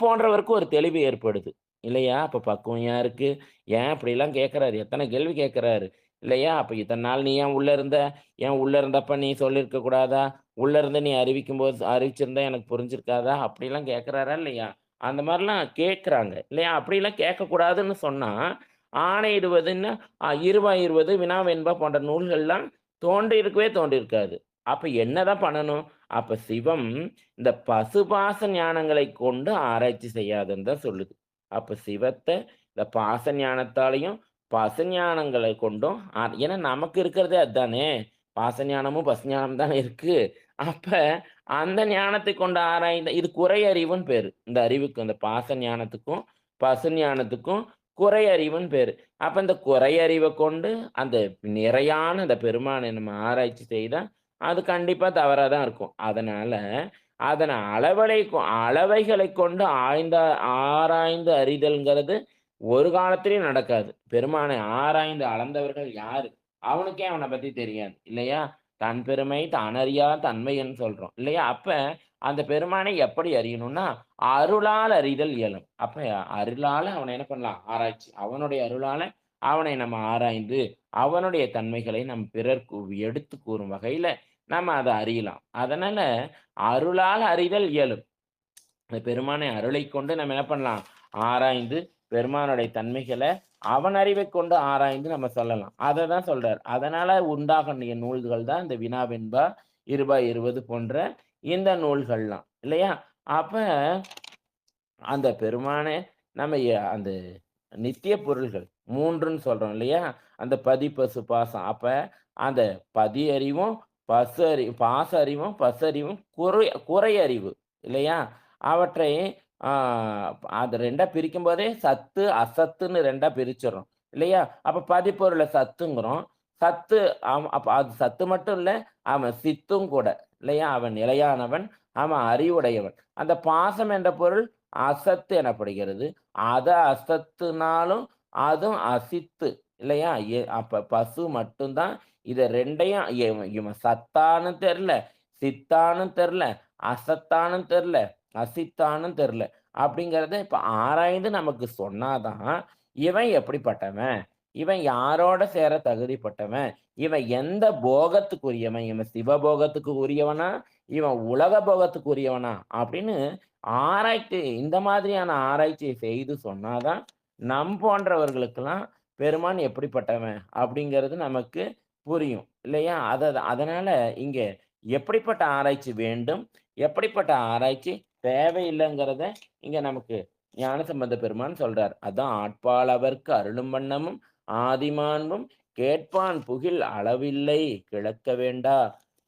போன்றவருக்கு ஒரு தெளிவு ஏற்படுது. இல்லையா? அப்ப பக்குவம் யாருக்கு? ஏன் இப்படிலாம் கேட்கிறாரு? எத்தனை கேள்வி கேட்கிறாரு? இல்லையா? அப்ப இத்தன நாள் நீ ஏன் உள்ள இருந்த? ஏன் உள்ள இருந்தப்ப நீ சொல்லியிருக்க கூடாதா? உள்ள இருந்து நீ அறிவிச்சிருந்தா எனக்கு புரிஞ்சிருக்காதா? அப்படிலாம் கேட்கிறாரா இல்லையா? அந்த மாரிலாம் கேட்குறாங்க. இல்லையா? அப்படிலாம் கேட்கக்கூடாதுன்னு சொன்னா, ஆணையிடுவதுன்னா, இருபா 20, வினா வெண்பா போன்ற நூல்கள்லாம் தோன்றியிருக்கவே தோன்றியிருக்காது. அப்ப என்னதான் பண்ணணும்? அப்ப சிவம் இந்த பசுபாச ஞானங்களைக் கொண்டு ஆராய்ச்சி செய்யாதுன்னு தான் சொல்லுது. அப்ப சிவத்த இந்த பாச ஞானத்தாலயும், பசு ஞானங்களை கொண்டும் ஏன்னா நமக்கு இருக்கிறதே அதானே! பாச ஞானமும், பசு ஞானமும் தானே இருக்கு. அப்ப அந்த ஞானத்தை கொண்டு ஆராய்ந்த இது குறை அறிவுன்னு பேரு. இந்த அறிவுக்கு அந்த பாச ஞானத்துக்கும், பசு ஞானத்துக்கும் குறை அறிவுன்னு பேரு. அப்ப இந்த குறை அறிவ கொண்டு அந்த நிறையான அந்த பெருமானை நம்ம ஆராய்ச்சி செய்தா, அது கண்டிப்பா தவறா தான் இருக்கும். அதனால, அதன அளவைகளைக் கொண்டு ஆராய்ந்து அறிதல்ங்கிறது ஒரு காலத்திலயும் நடக்காது. பெருமானை ஆராய்ந்து அளந்தவர்கள் யாரு? அவனுக்கே அவன பத்தி தெரியாது. இல்லையா? தன் பெருமை தானறியா தன்மைன்னு சொல்றோம். இல்லையா? அப்ப அந்த பெருமானை எப்படி அறியணும்னா, அருளால் அறிதல் இயலும். அப்ப அருளால அவன என்ன பண்ணலாம்? ஆராய்ச்சி. அவனுடைய அருளால அவனை நம்ம ஆராய்ந்து, அவனுடைய தன்மைகளை நம் பிறர்க்கு எடுத்து கூறும் வகையில நம்ம அத அறியலாம். அதனால அருளால் அறிதல் இயலும். அந்த பெருமானை அருளைக் கொண்டு நம்ம என்ன பண்ணலாம்? ஆராய்ந்து பெருமானுடைய தன்மைகள அவன் அறிவைக் கொண்டு ஆராய்ந்து நம்ம சொல்லலாம். அததான் சொல்றார். அதனால உண்டாகக்கூடிய நூல்கள் தான் இந்த வினா வெண்பா, இருபா 20 போன்ற இந்த நூல்கள்லாம். இல்லையா? அப்ப அந்த பெருமானே நம்ம அந்த நித்திய பொருள்கள் 3ன்னு சொல்றோம் இல்லையா? அந்த பதி, பசு, பாசம். அப்ப அந்த பதி அறிவும், பாச அறிவும், பசறிவும் குறை அறிவு இல்லையா? அவற்றை ஆ அது 2ஆ பிரிக்கும்போதே சத்து, அசத்துன்னு 2ஆ பிரிச்சுர்றோம். இல்லையா? அப்ப பதிப்பொருள சத்துங்கிறோம். சத்து அப்ப அது சத்து மட்டும் இல்ல, அவன் சித்தும் கூட. இல்லையா? அவன் நிலையானவன், அவன் அறிவுடையவன். அந்த பாசம் என்ற பொருள் அசத்து எனப்படுகிறது. அசத்துனாலும் அதுவும் அசித்து இல்லையா? அப்ப பசு மட்டும் தான் இத 2யும் இவன் சத்தான்னு தெர்ல, சித்தான்னு தெர்ல, அசத்தான்னு தெர்ல, அசித்தான்னு தெர்ல. அப்படிங்கிறத இப்ப ஆராய்ந்து நமக்கு சொன்னா தான், இவன் எப்படிப்பட்டவன்? இவன் யாரோட சேர தகுதிப்பட்டவன்? இவன் எந்த போகத்துக்குரியவன்? இவன் சிவபோகத்துக்கு உரியவனா? இவன் உலக போகத்துக்கு உரியவனா? அப்படின்னு ஆராய்ச்சி இந்த மாதிரியான ஆராய்ச்சியை செய்து சொன்னா தான், போன்றவர்களுக்கெல்லாம் பெருமான் எப்படிப்பட்டவன் அப்படிங்கிறது நமக்கு புரியும். இல்லையா? அதனால இங்க எப்படிப்பட்ட ஆராய்ச்சி வேண்டும்? எப்படிப்பட்ட ஆராய்ச்சி தேவையில்லைங்கிறத இங்க நமக்கு ஞானசம்பந்த பெருமான் சொல்றார். அதான் "ஆட்பால் அவர்க்கு அருளும் வண்ணமும் ஆதிமாண்பும் கேட்பான் புகில் அளவில்லை கிளக்க வேண்டா"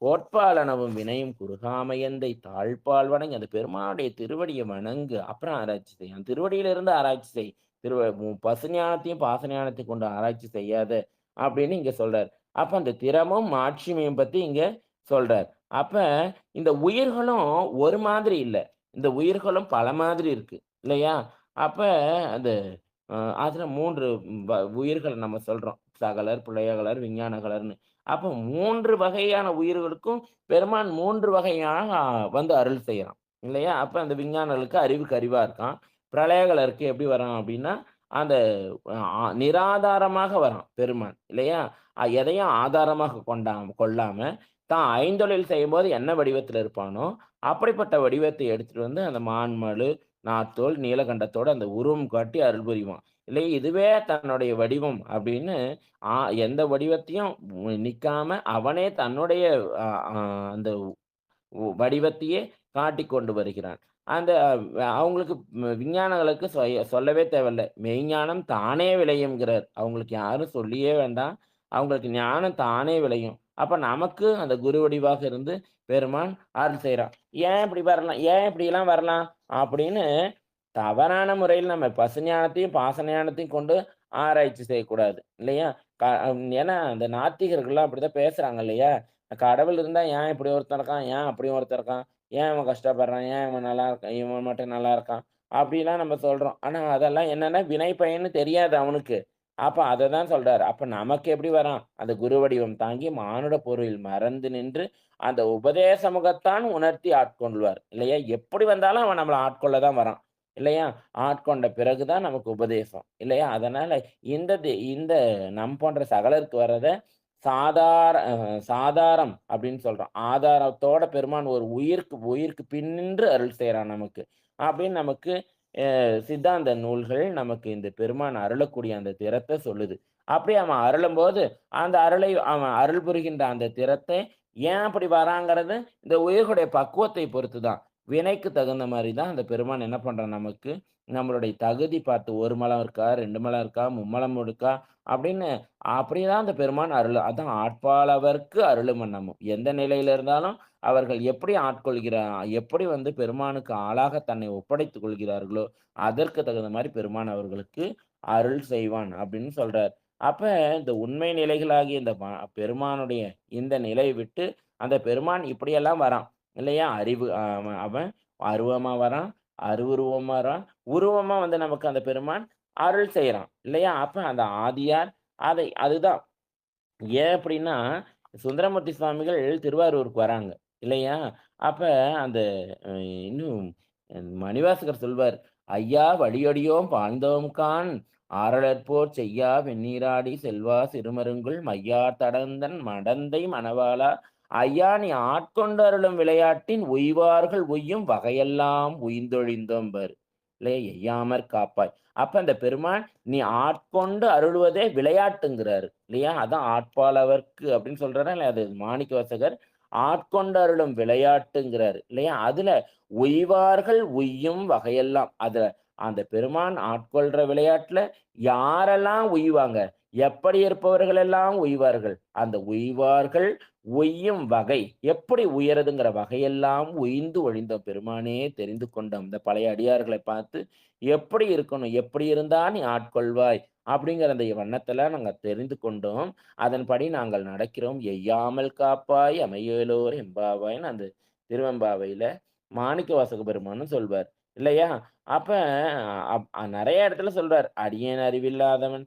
கோட்பாலனவும் வினையும் குறுகாமையந்தை தாழ்ப்பால் வணங்கி அந்த பெருமானுடைய திருவடியை வணங்கு. அப்புறம் ஆராய்ச்சி செய். அந்த திருவடியிலிருந்து ஆராய்ச்சி செய். பசு ஞானத்தையும், பாச ஞானத்தையும் கொண்டு ஆராய்ச்சி செய்யாத அப்படின்னு இங்க சொல்றார். அப்ப அந்த திறமும், மாட்சிமையும் பத்தி இங்க சொல்றார். அப்ப இந்த உயிர்களும் ஒரு மாதிரி இல்ல. இந்த உயிர்களும் பல மாதிரி இருக்கு. இல்லையா? அப்ப அந்த அதுல 3 வ உயிர்கள் நம்ம சொல்றோம். சகலர், புலையகலர், விஞ்ஞானகலர்ன்னு. அப்ப 3 வகையான உயிர்களுக்கும் பெருமான் 3 வகையான வந்து அருள் செய்றான். இல்லையா? அப்ப அந்த விஞ்ஞானிகளுக்கு அறிவுக்கு அறிவா இருக்கான். பிரளயகலருக்கு எப்படி வரான் அப்படின்னா, அந்த நிராதாரமாக வரான் பெருமான். இல்லையா? எதையும் ஆதாரமாக கொள்ளாம, தான் ஐந்தொழில் செய்யும்போது என்ன வடிவத்தில இருப்பானோ, அப்படிப்பட்ட வடிவத்தை எடுத்துட்டு வந்து அந்த மான்மழு, நாத்தோல், நீலகண்டத்தோட அந்த உருவம் காட்டி அருள் புரிவான். இல்லை இதுவே தன்னுடைய வடிவம் அப்படின்னு ஆ எந்த வடிவத்தையும் நிக்காம அவனே தன்னுடைய அ அ அந்த வடிவத்தையே காட்டிக் கொண்டு வருகிறான். அந்த அவங்களுக்கு விஞ்ஞானிகளுக்கு சொல்லவே தேவையில்ல. மெய்ஞானம் தானே விளையும்ங்கிறார். அவங்களுக்கு யாரும் சொல்லியே வேண்டாம். அவங்களுக்கு ஞானம் தானே விளையும். அப்ப நமக்கு அந்த குரு வடிவாக இருந்து பெருமான் அருள் செய்றான். ஏன் இப்படி வரலாம்? ஏன் இப்படிலாம் வரலாம்? அப்படின்னு தவறான முறையில் நம்ம பசுஞானத்தையும், பாசஞானத்தையும் கொண்டு ஆராய்ச்சி செய்யக்கூடாது. இல்லையா? க ஏன்னா அந்த நாத்திகர்கள்லாம் அப்படித்தான் பேசுறாங்க இல்லையா? கடவுள் இருந்தா ஏன் இப்படி ஒருத்தன் இருக்கான்? ஏன் அப்படி ஒருத்தன் இருக்கான்? ஏன் இவன் கஷ்டப்படுறான்? ஏன் இவன் நல்லா இருக்கான்? இவன் மட்டும் நல்லா இருக்கான்? அப்படிலாம் நம்ம சொல்றோம். ஆனா அதெல்லாம் என்னன்னா வினை பயன்னு தெரியாது அவனுக்கு. அப்ப அததான் சொல்றாரு. அப்ப நமக்கு எப்படி வரான்? அந்த குரு வடிவம் தாங்கி மானுட பொருளில் மறந்து நின்று அந்த உபதேச முகத்தான் உணர்த்தி ஆட்கொள்வார். இல்லையா? எப்படி வந்தாலும் அவன் நம்மள ஆட்கொள்ள தான் வரான். இல்லையா? ஆட்கொண்ட பிறகு தான் நமக்கு உபதேசம். இல்லையா? அதனால இந்த நம் போன்ற சகலருக்கு வர்றத சாதார அ சாதாரம் அப்படின்னு சொல்றோம். ஆதாரத்தோட பெருமான் ஒரு உயிருக்கு உயிருக்கு பின்னின்று அருள் செய்றான் நமக்கு. அப்படின்னு நமக்கு சித்தாந்த நூல்கள் நமக்கு இந்த பெருமான் அருளக்கூடிய அந்த திறத்த சொல்லுது. அப்படி அவன் அருளும்போது, அந்த அருளை அவன் அருள் புரிகின்ற அந்த திறத்தை ஏன் அப்படி வராங்கிறது, இந்த உயிர்களுடைய பக்குவத்தை பொறுத்து தான். வினைக்கு தகுந்த மாரி தான் அந்த பெருமான் என்ன பண்றான் நமக்கு, நம்மளுடைய தகுதி பார்த்து 1 மலம் இருக்கா, 2 மலம் இருக்கா, மும்மலம் இருக்கா அப்படின்னு அப்படிதான் அந்த பெருமான் அதான் ஆட்பாலவர்க்கு அருளும் வண்ணமும். எந்த நிலையில இருந்தாலும் அவர்கள் எப்படி வந்து பெருமானுக்கு ஆளாக தன்னை ஒப்படைத்துக் கொள்கிறார்களோ, அதற்கு தகுந்த மாரி பெருமான் அவர்களுக்கு அருள் செய்வான் அப்படின்னு சொல்றார். அப்ப இந்த உண்மை நிலைகளாகிய இந்த பெருமானுடைய இந்த நிலையை விட்டு, அந்த பெருமான் இப்படியெல்லாம் வரான். இல்லையா? அறிவு அவன் அருவமா வரான், அருவுருவமா வரான், உருவமா வந்து நமக்கு அந்த பெருமான் அருள் செய்றான். இல்லையா? அப்ப அந்த ஆதியார் அதுதான். ஏன் அப்படின்னா, சுந்தரமூர்த்தி சுவாமிகள் திருவாரூருக்கு வராங்க. இல்லையா? அப்ப அந்த அ இன்னும் மணிவாசகர் சொல்வார், "ஐயா வழியடியோம் பாய்ந்தோம்காண் ஆரலர்போற் செய்யா வெண்ணீராடி செல்வா சிறுமருங்குல் மையார் தடந்தன் மடந்தை மணவாளா, ஐயா நீ ஆட்கொண்டு அருளும் விளையாட்டின் உய்வார்கள் உய்யும் வகையெல்லாம் உய்ந்தொழிந்தோம்பர்." இல்லையா? எய்யாமற் காப்பாய். அப்ப அந்த பெருமான் நீ ஆட்கொண்டு அருளுவதே விளையாட்டுங்கிறாரு. இல்லையா? அதான் ஆட்பாலவர்க்கு அப்படின்னு சொல்றாரா இல்லையா? அது மாணிக்கவாசகர். ஆட்கொண்டு அருளும் விளையாட்டுங்கிறாரு. இல்லையா? அதுல உய்வார்கள் உய்யும் வகையெல்லாம். அந்த பெருமான் ஆட்கொள்ற விளையாட்டுல யாரெல்லாம் உய்வாங்க? எப்படி இருப்பவர்கள் எல்லாம் உய்வார்கள்? அந்த உய்வார்கள் உய்யும் வகை. எப்படி உயருதுங்கிற வகையெல்லாம் உய்ந்து ஒழிந்த பெருமானே தெரிந்து கொண்டோம். இந்த பழைய அடியார்களை பார்த்து எப்படி இருக்கணும்? எப்படி இருந்தா நீ ஆட்கொள்வாய்? அப்படிங்கிற அந்த வண்ணத்துல நாங்க தெரிந்து கொண்டோம். அதன்படி நாங்கள் நடக்கிறோம். எய்யாமல் காப்பாய் அமையேலோர் எம்பாவாய்ன்னு அந்த திருவெம்பாவையில மாணிக்கவாசக பெருமானும் சொல்வார். இல்லையா? அப்ப நெறைய இடத்துல சொல்றார். "அடியேன் அறிவில்லாதவன்,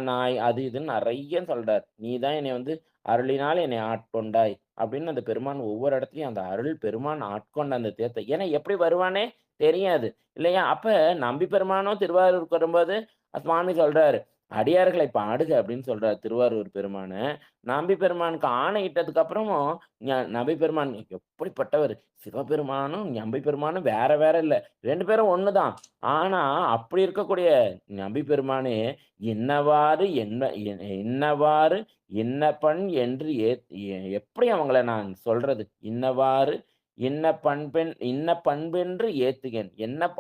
நாய்" அது இதுன்னு நெறைய சொல்றார். "நீ தான் என்னைய வந்து அருளினால் என்னை ஆட்கொண்டாய்." அப்படின்னு அந்த பெருமான் ஒவ்வொரு இடத்துலயும் அந்த அருள் பெருமான் ஆட்கொண்ட அந்த தேத்த ஏன்னா எப்படி வருவானே தெரியாது. இல்லையா? அப்ப நம்பி பெருமானும் திருவாரூருக்கு வரும்போது சுவாமி சொல்றாரு, "அடியார்களை பாடுக" அப்படின்னு சொல்றாரு திருவாரூர் பெருமான. நம்பி பெருமானுக்கு ஆணையிட்டதுக்கு அப்புறமும் நம்பி பெருமான் எப்படிப்பட்டவர்? சிவபெருமானும், நம்பி பெருமானும் வேற வேற இல்ல. 2 பேரும் ஒண்ணுதான். ஆனா, அப்படி இருக்கக்கூடிய நம்பி பெருமானே, "இன்னவாறு இன்னவாறு இன்னபண் என்று எப்படி அவங்கள நான் சொல்றது? இன்னவாறு இன்ன பண்பென்று ஏத்துகேன்."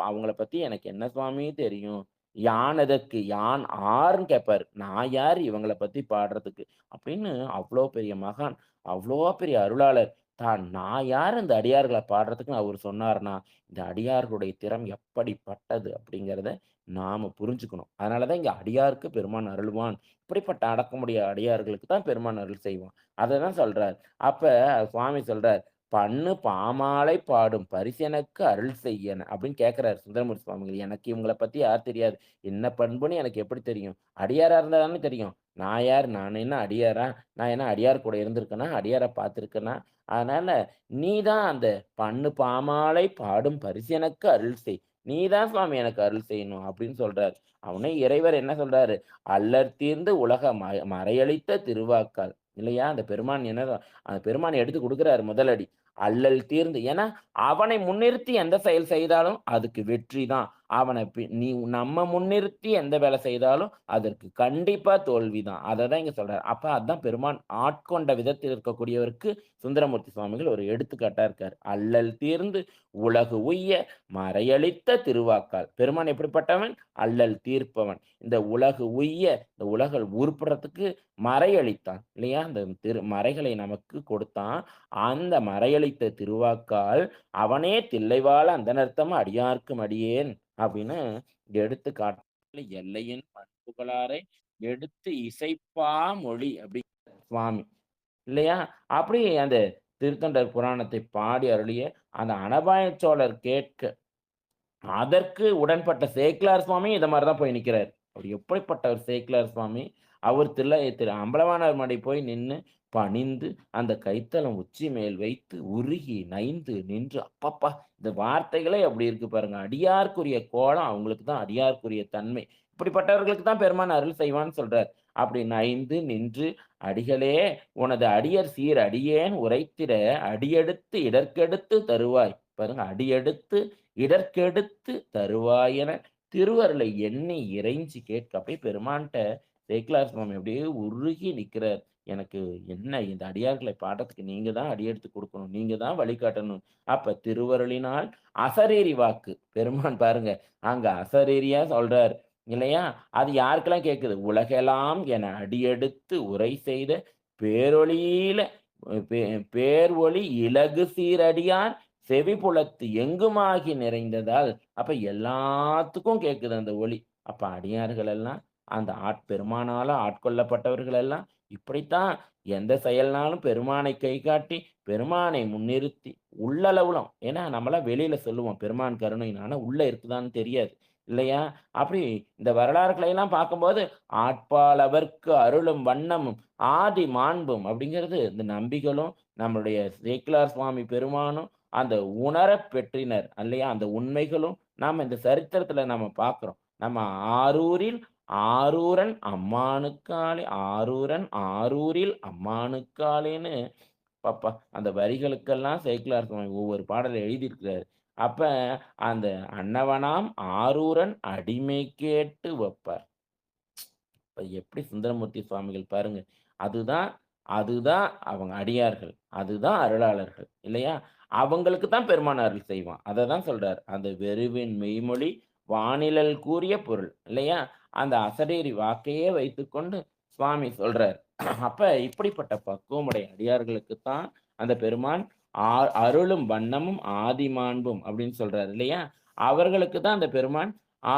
அவங்கள பத்தி எனக்கு என்ன சுவாமி தெரியும்? யான் எதற்கு? யான் ஆர்ன்னு கேட்பாரு. நான் யாரு இவங்கள பத்தி பாடுறதுக்கு? அப்படின்னு அவ்ளோ பெரிய மகான், அவ்ளோ பெரிய அருளாளர். நான் யாரு இந்த அடியார்கள பாடுறதுக்குன்னு அவரு சொன்னாருன்னா, இந்த அடியார்களுடைய திறம் எப்படிப்பட்டது அப்படிங்கிறத நாம புரிஞ்சுக்கணும். அதனால தான் இங்க அடியாருக்கு பெருமான் அருள்வான். இப்படிப்பட்ட அடக்கமுடைய அடியார்களுக்கு தான் பெருமான் அருள் செய்வான். அத தான் சொல்றார். அப்ப சுவாமி சொல்றார், "பண்ணு பாமாலை பாடும் பரிசெனக்கு அருள் செய்யன" அப்படின்னு கேட்கிறாரு சுந்தரமூர்த்தி சுவாமிகள். எனக்கு இவங்கள பத்தி யார் தெரியாது. என்ன பண்புன்னு எனக்கு எப்படி தெரியும்? அடியாரா இருந்தா தானே தெரியும். நான் யார்? நான் என்ன அடியாரா? நான் என்ன அடியார் கூட இருந்திருக்கேனா? அடியார பார்த்துருக்கேனா? அதனால நீ தான் அந்த "பண்ணு பாமாலை பாடும் பரிசெனக்கு அருள் செய்." நீ தான் சுவாமி எனக்கு அருள் செய்யணும் அப்படின்னு சொல்றாரு. அவனே இறைவர் என்ன சொல்றாரு? "அல்லற் தீர்ந்து உலக மறையளித்த திருவாக்கால்." இல்லையா? அந்த பெருமான் அந்த பெருமான் எடுத்து குடுக்குறாரு முதல் அடி. அல்லல் தீர்ந்து ஏன்னா, அவனை முன்னிறுத்தி எந்த செயல் செய்தாலும் அதுக்கு வெற்றி தான். அவன நீ நம்ம முன்னிறுத்தி எந்த வேலை செய்தாலும் அதற்கு கண்டிப்பா தோல்வி தான். அத தான் இங்க சொல்றாரு. அப்ப அதான் பெருமான் ஆட்கொண்ட விதத்தில் இருக்கக்கூடியவருக்கு சுந்தரமூர்த்தி சுவாமிகள் ஒரு எடுத்துக்காட்டா இருக்காரு. "அல்லல் தீர்ந்து உலகு உய்ய மறையளித்த திருவாக்கால்." பெருமான் எப்படிப்பட்டவன்? அல்லல் தீர்ப்பவன். இந்த உலகு உய்ய, இந்த உலகம் உருப்படுறதுக்கு மறையளித்தான். இல்லையா? அந்த மறைகளை நமக்கு கொடுத்தான். அந்த மறையளித்த திருவாக்கால், "அவனே தில்லைவாழ அந்தணர்த்தம் அடியார்க்கும் அடியேன்" அப்படின்னு எடுத்து காட்டுல எல்லையின் பண்புகளாரை எடுத்து இசைப்பா மொழி அப்படி சுவாமி. இல்லையா? அப்படி அந்த திருத்தொண்டர் புராணத்தை பாடி அருளிய அந்த அனபாய சோழர் கேட்க அதற்கு உடன்பட்ட சேக்கிழார் சுவாமி இத மாரி தான் போய் நிக்கிறாரு. அவரு எப்படிப்பட்டவர் சேக்கிழார் சுவாமி? அவர் திரு அம்பலவாணர் மடை போய் நின்னு, பணிந்து, அந்த கைத்தலம் உச்சி மேல் வைத்து, உருகி, நைந்து நின்று அப்பப்பா! இந்த வார்த்தைகளே அப்படி இருக்கு பாருங்க. அடியார்க்குரிய கோலம் அவங்களுக்கு தான் அடியார்க்குரிய தன்மை. இப்படிப்பட்டவர்களுக்கு தான் பெருமான் அருள் செய்வான்னு சொல்றார். அப்படி நைந்து நின்று, "அடிகளே உனது அடியர் சீர் அடியேன் உரைத்திட, அடியெடுத்து இடர்க்கெடுத்து தருவாய்." பாருங்க, அடியெடுத்து இடர்க்கெடுத்து தருவாயென திருவருளை எண்ணி இறைஞ்சி கேட்க அப்படியே பெருமான்ட்ட சேக்கிழார் சுவாமி அப்படியே உருகி நிக்கிறார். எனக்கு என்ன இந்த அடியார்களை பாடுறதுக்கு நீங்க தான் அடியெடுத்து குடுக்கணும். நீங்க தான் வழிகாட்டணும். அப்ப திருவருளினால் அசரீரி வாக்கு. பெருமான் பாருங்க, அங்க அசரீரியா சொல்றார். இல்லையா? அது யாருக்கெல்லாம் கேட்குது? உலகெல்லாம் என அடியெடுத்து உரை செய்த பேரொளியில பே பேர்ஒளி இலகு சீரடியார் செவிப்புலத்து எங்குமாகி நிறைந்ததால், அப்ப எல்லாத்துக்கும் கேட்குது அந்த ஒலி. அப்ப அடியார்கள் எல்லாம், அந்த பெருமானால ஆட்கொள்ளப்பட்டவர்கள் எல்லாம், இப்படித்தான் எந்த செயல்னாலும் பெருமானை கை காட்டி, பெருமானை முன்னிறுத்தி, உள்ளளவுலும் ஏன்னா நம்மலாம் வெளியில சொல்லுவோம், பெருமான் கருணைன்னு. ஆனா உள்ள இருக்குதான்னு தெரியாது. இல்லையா? அப்படி இந்த வரலாறுகளை எல்லாம் பார்க்கும்போது, "ஆட்பால் அவர்க்கு அருளும் வண்ணமும் ஆதி மாண்பும்" அப்படிங்கிறது இந்த நம்பிகளும், நம்மளுடைய சேக்கிழார் சுவாமி பெருமானும் அந்த உணரப் பெற்றினர் அல்லையா? அந்த உண்மைகளும் நாம இந்த சரித்திரத்துல நம்ம பார்க்கிறோம். நம்ம ஆரூரில் ஆரூரன் அம்மானுக்காலே ஆரூரன் ஆரூரில் அம்மானுக்காலேன்னு அப்பப்பா! அந்த வரிகளுக்கெல்லாம் சேக்கிழார் சுவாமி ஒவ்வொரு பாடல் எழுதியிருக்கிறாரு. அப்ப அந்த "அன்னவனாம் ஆரூரன் அடிமை கேட்டு வப்பார்." இப்ப எப்படி சுந்தரமூர்த்தி சுவாமிகள் பாருங்க. அதுதான் அதுதான் அவங்க அடியார்கள். அதுதான் அருளாளர்கள். இல்லையா? அவங்களுக்கு தான் பெருமான் அருள் செய்வான். அத தான் சொல்றார். அந்த "வெருவின் மெய்மொழி வானிழல் கூறிய பொருள்." இல்லையா? அந்த அசரீரி வாக்கையே வைத்துக்கொண்டு சுவாமி சொல்றார். அப்ப இப்படிப்பட்ட பக்குவமுடைய அடியார்களுக்கு தான் அந்த பெருமான் ஆ அருளும் வண்ணமும் ஆதிமாண்பும் அப்படின்னு சொல்றாரு இல்லையா? அவர்களுக்கு தான் அந்த பெருமான் ஆ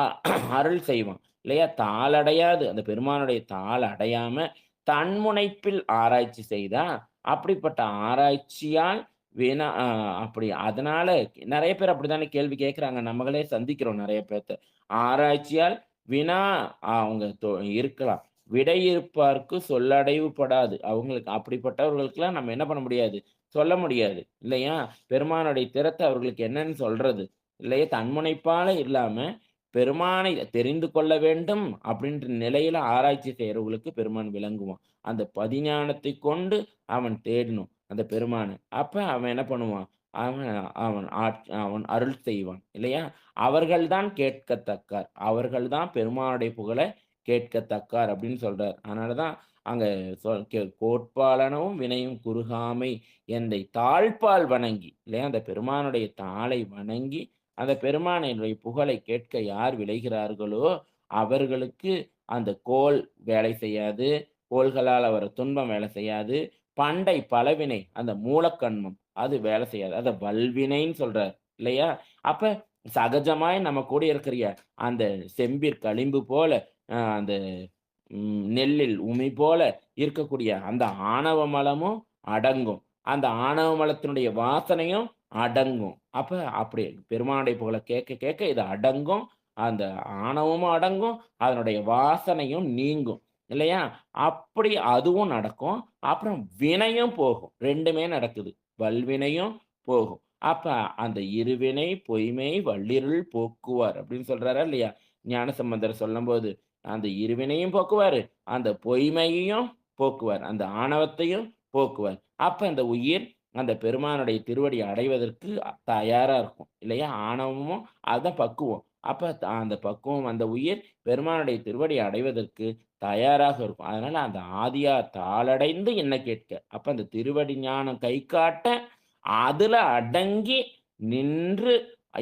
அருள் செய்வான். இல்லையா? தாளடையாது அந்த பெருமானுடைய தாள் அடையாம தன்முனைப்பில் ஆராய்ச்சி செய்தா, அப்படிப்பட்ட ஆராய்ச்சியால் வினா அப்படி அதனால நெறைய பேர் அப்படித்தானே கேள்வி கேட்கிறாங்க. நம்மளே சந்திக்கிறோம் நெறைய பேத்த. ஆராய்ச்சியால் வினா அவங்க இருக்கலாம். விடை இருப்பார்க்கு சொல்லடைவு படாது. அவங்களுக்கு அப்படிப்பட்டவர்களுக்கெல்லாம் நம்ம என்ன பண்ண முடியாது? சொல்ல முடியாது. இல்லையா? பெருமானுடைய திறத்த அவர்களுக்கு என்னன்னு சொல்றது? இல்லையா? தன்முனைப்பால இல்லாம பெருமானை தெரிந்து கொள்ள வேண்டும் அப்படின்ற நிலையில ஆராய்ச்சி செய்றவங்களுக்கு பெருமான் விளங்குவான். அந்த பதிஞானத்தை கொண்டு அவன் தேடணும் அந்த பெருமான. அப்ப அவன் என்ன பண்ணுவான்? அவன் அவன் அவன் அருள் செய்வான் இல்லையா? அவர்கள் தான் கேட்கத்தக்கார். அவர்கள் தான் பெருமானுடைய புகழ கேட்கத்தக்கார் அப்படின்னு சொல்றார். அதனால தான் அங்க கோட்பாலனவும் வினையும் குறுகாமை எந்தை தாழ்ப்பால் வணங்கி இல்லையா? அந்த பெருமானுடைய தாளை வணங்கி அந்த பெருமானினுடைய புகழை கேட்க யார் விளைகிறார்களோ, அவர்களுக்கு அந்த கோல் வேலை செய்யாது. கோள்களால வர துன்பம் வேலை செய்யாது. பண்டை பலவினை அந்த மூலக்கண்மம் அது வேலை செய்யாது. அத வல்வினைன்னு சொல்றார். இல்லையா? அப்ப சகஜமாய் நம்ம கூட இருக்கிற அந்த செம்பிற் களிம்பு போல, அந்த நெல்லில் உமி போல இருக்கக்கூடிய அந்த ஆணவ மலமும் அடங்கும். அந்த ஆணவ மலத்தினுடைய வாசனையும் அடங்கும். அப்ப அப்படி பெருமானுடைய புகழ கேட்க கேட்க இது அடங்கும். அந்த ஆணவமும் அடங்கும். அதனுடைய வாசனையும் நீங்கும். இல்லையா? அப்படி அதுவும் நடக்கும். அப்புறம் வினையும் போகும். 2மே நடக்குது. வல்வினையும் போகும். அப்ப அந்த "இருவினை பொய்மை வல்லிருள் போக்குவார்" அப்படின்னு சொல்றாரா இல்லையா? ஞானசம்பந்தர் சொல்லும்போது, அந்த இருவினையும் போக்குவாரு, அந்த பொய்மையையும் போக்குவார். அந்த ஆணவத்தையும் போக்குவார். அப்ப அந்த உயிர் அந்த பெருமானுடைய திருவடி அடைவதற்கு தயாரா இருக்கும். இல்லையா? ஆணவமும் அதான் பக்குவம். அப்ப அந்த பக்குவம் அந்த உயிர் பெருமானுடைய திருவடி அடைவதற்கு தயாராக இருக்கும். அதனால அந்த ஆதியார் தாளடைந்து என்ன கேட்க. அப்ப அந்த திருவடி ஞானம் கை காட்ட, அதுல அடங்கி நின்று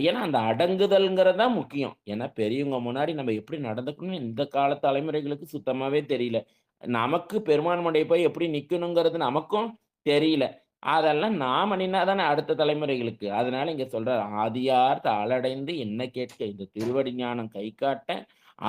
ஏன்னா அந்த அடங்குதல்ங்கிறது தான் முக்கியம். ஏன்னா பெரியவங்க முன்னாடி நம்ம எப்படி நடந்துக்கணும்னு இந்த கால தலைமுறைகளுக்கு சுத்தமாவே தெரியல. நமக்கு பெருமான் முன்னாடி போய் எப்படி நிக்கணுங்கிறது நமக்கும் தெரியல. அதெல்லாம் நாம நின்னா தானே அடுத்த தலைமுறைகளுக்கு. அதனால இங்க சொல்றாரு, "ஆதியார் தாளடைந்து என்ன கேட்க" இந்த திருவடி ஞானம் கை காட்ட,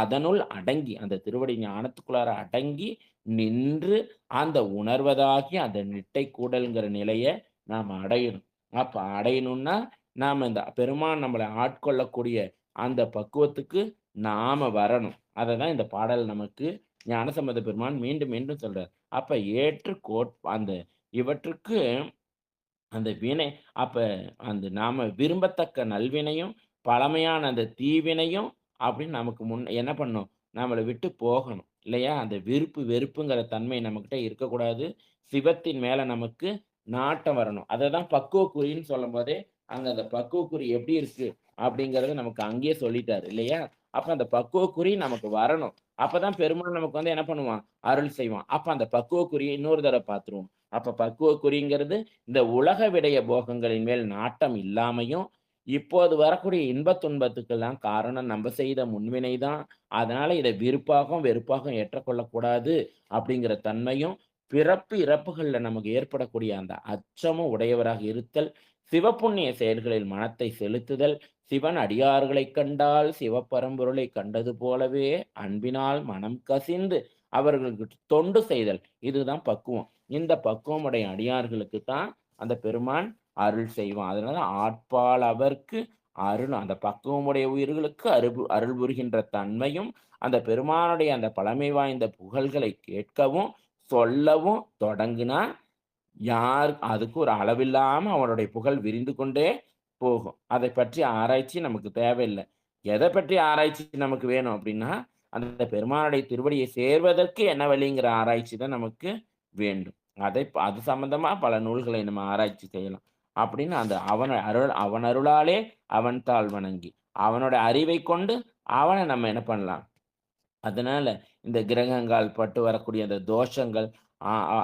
அதனுள் அடங்கி அந்த திருவடி ஞானத்துக்குள்ளார அடங்கி நின்று, அந்த உணர்வதாகிய அந்த நிட்டை கூடல்ங்கிற நிலைய நாம அடையணும். அப்ப அடையணும்னா, நாம இந்த பெருமான் நம்மள ஆட்கொள்ளக்கூடிய அந்த பக்குவத்துக்கு நாம வரணும். அததான் இந்த பாடல் நமக்கு ஞானசம்பந்த பெருமான் மீண்டும் மீண்டும் சொல்றார். அப்ப ஏற்று அந்த இவற்றுக்கு அந்த வினை அப்ப அந்த நாம விரும்பத்தக்க நல்வினையும், பழமையான அந்த தீவினையும் அப்படின்னு நமக்கு என்ன பண்ணும்? நம்மள விட்டு போகணும். இல்லையா? அந்த விருப்பு, வெறுப்புங்கிற தன்மை நம்மகிட்ட இருக்கக்கூடாது. சிவத்தின் மேல நமக்கு நாட்டம் வரணும். அததான் பக்குவக்குறின்னு சொல்லும்போதே, அங்க அந்த பக்குவக்குறி எப்படி இருக்கு? அப்படிங்கிறத நமக்கு அங்கேயே சொல்லிட்டாரு. இல்லையா? அப்ப அந்த பக்குவக்குறி நமக்கு வரணும். அப்பதான் பெருமாள் நமக்கு வந்து என்ன பண்ணுவான்? அருள் செய்வான். அப்ப அந்த பக்குவக்குறிய இன்னொரு தடவ பார்த்துருவோம். அப்ப பக்குவக்குறிங்கிறது இந்த உலக விடய போகங்களின் மேல் நாட்டம் இல்லாமையும், இப்போது வரக்கூடிய இன்பத் துன்பத்துக்கெல்லாம் காரணம் நம்ப செய்த முன்வினை தான். அதனால இத விருப்பாகவும், வெறுப்பாகவும் ஏற்றுக்கொள்ளக்கூடாது அப்படிங்கிற தன்மையும், பிறப்பு, இறப்புகள்ல நமக்கு ஏற்படக்கூடிய அந்த அச்சமும் உடையவராக இருத்தல், சிவபுண்ணிய செயல்களில் மனத்தை செலுத்துதல், சிவன் அடியார்களைக் கண்டால் சிவபரம்பொருளைக் கண்டது போலவே அன்பினால் மனம் கசிந்து அவர்களுக்கு தொண்டு செய்தல். இதுதான் பக்குவம். இந்த பக்குவமுடைய அடியார்களுக்கு தான் அந்த பெருமான் அருள் செய்வான். அதனால ஆட்பால் அவர்க்கு அருள் அந்த பக்குவமுடைய உயிர்களுக்கு அருள் புரிகின்ற தன்மையும், அந்த பெருமானுடைய அந்த பழமை வாய்ந்த புகழ்களை கேட்கவும், சொல்லவும் தொடங்குனா, அதுக்கு ஒரு அளவில்லாம அவனுடைய புகழ் விரிந்து கொண்டே போகும். அதைப் பற்றி ஆராய்ச்சி நமக்கு தேவையில்ல. எதைப் பற்றி ஆராய்ச்சி நமக்கு வேணும் அப்படின்னா, அந்த பெருமானுடைய திருவடியை சேர்வதற்கு என்ன வழிங்கிற ஆராய்ச்சி தான் நமக்கு வேண்டும். அது சம்பந்தமா பல நூல்களை நம்ம ஆராய்ச்சி செய்யலாம். அப்படின்னு அந்த அவன் அருளாலே அவன் தாள் வணங்கி, அவனோட அறிவைக் கொண்டு அவன நம்ம என்ன பண்ணலாம்? அதனால இந்த கிரகங்கள் பட்டு வரக்கூடிய அந்த தோஷங்கள்,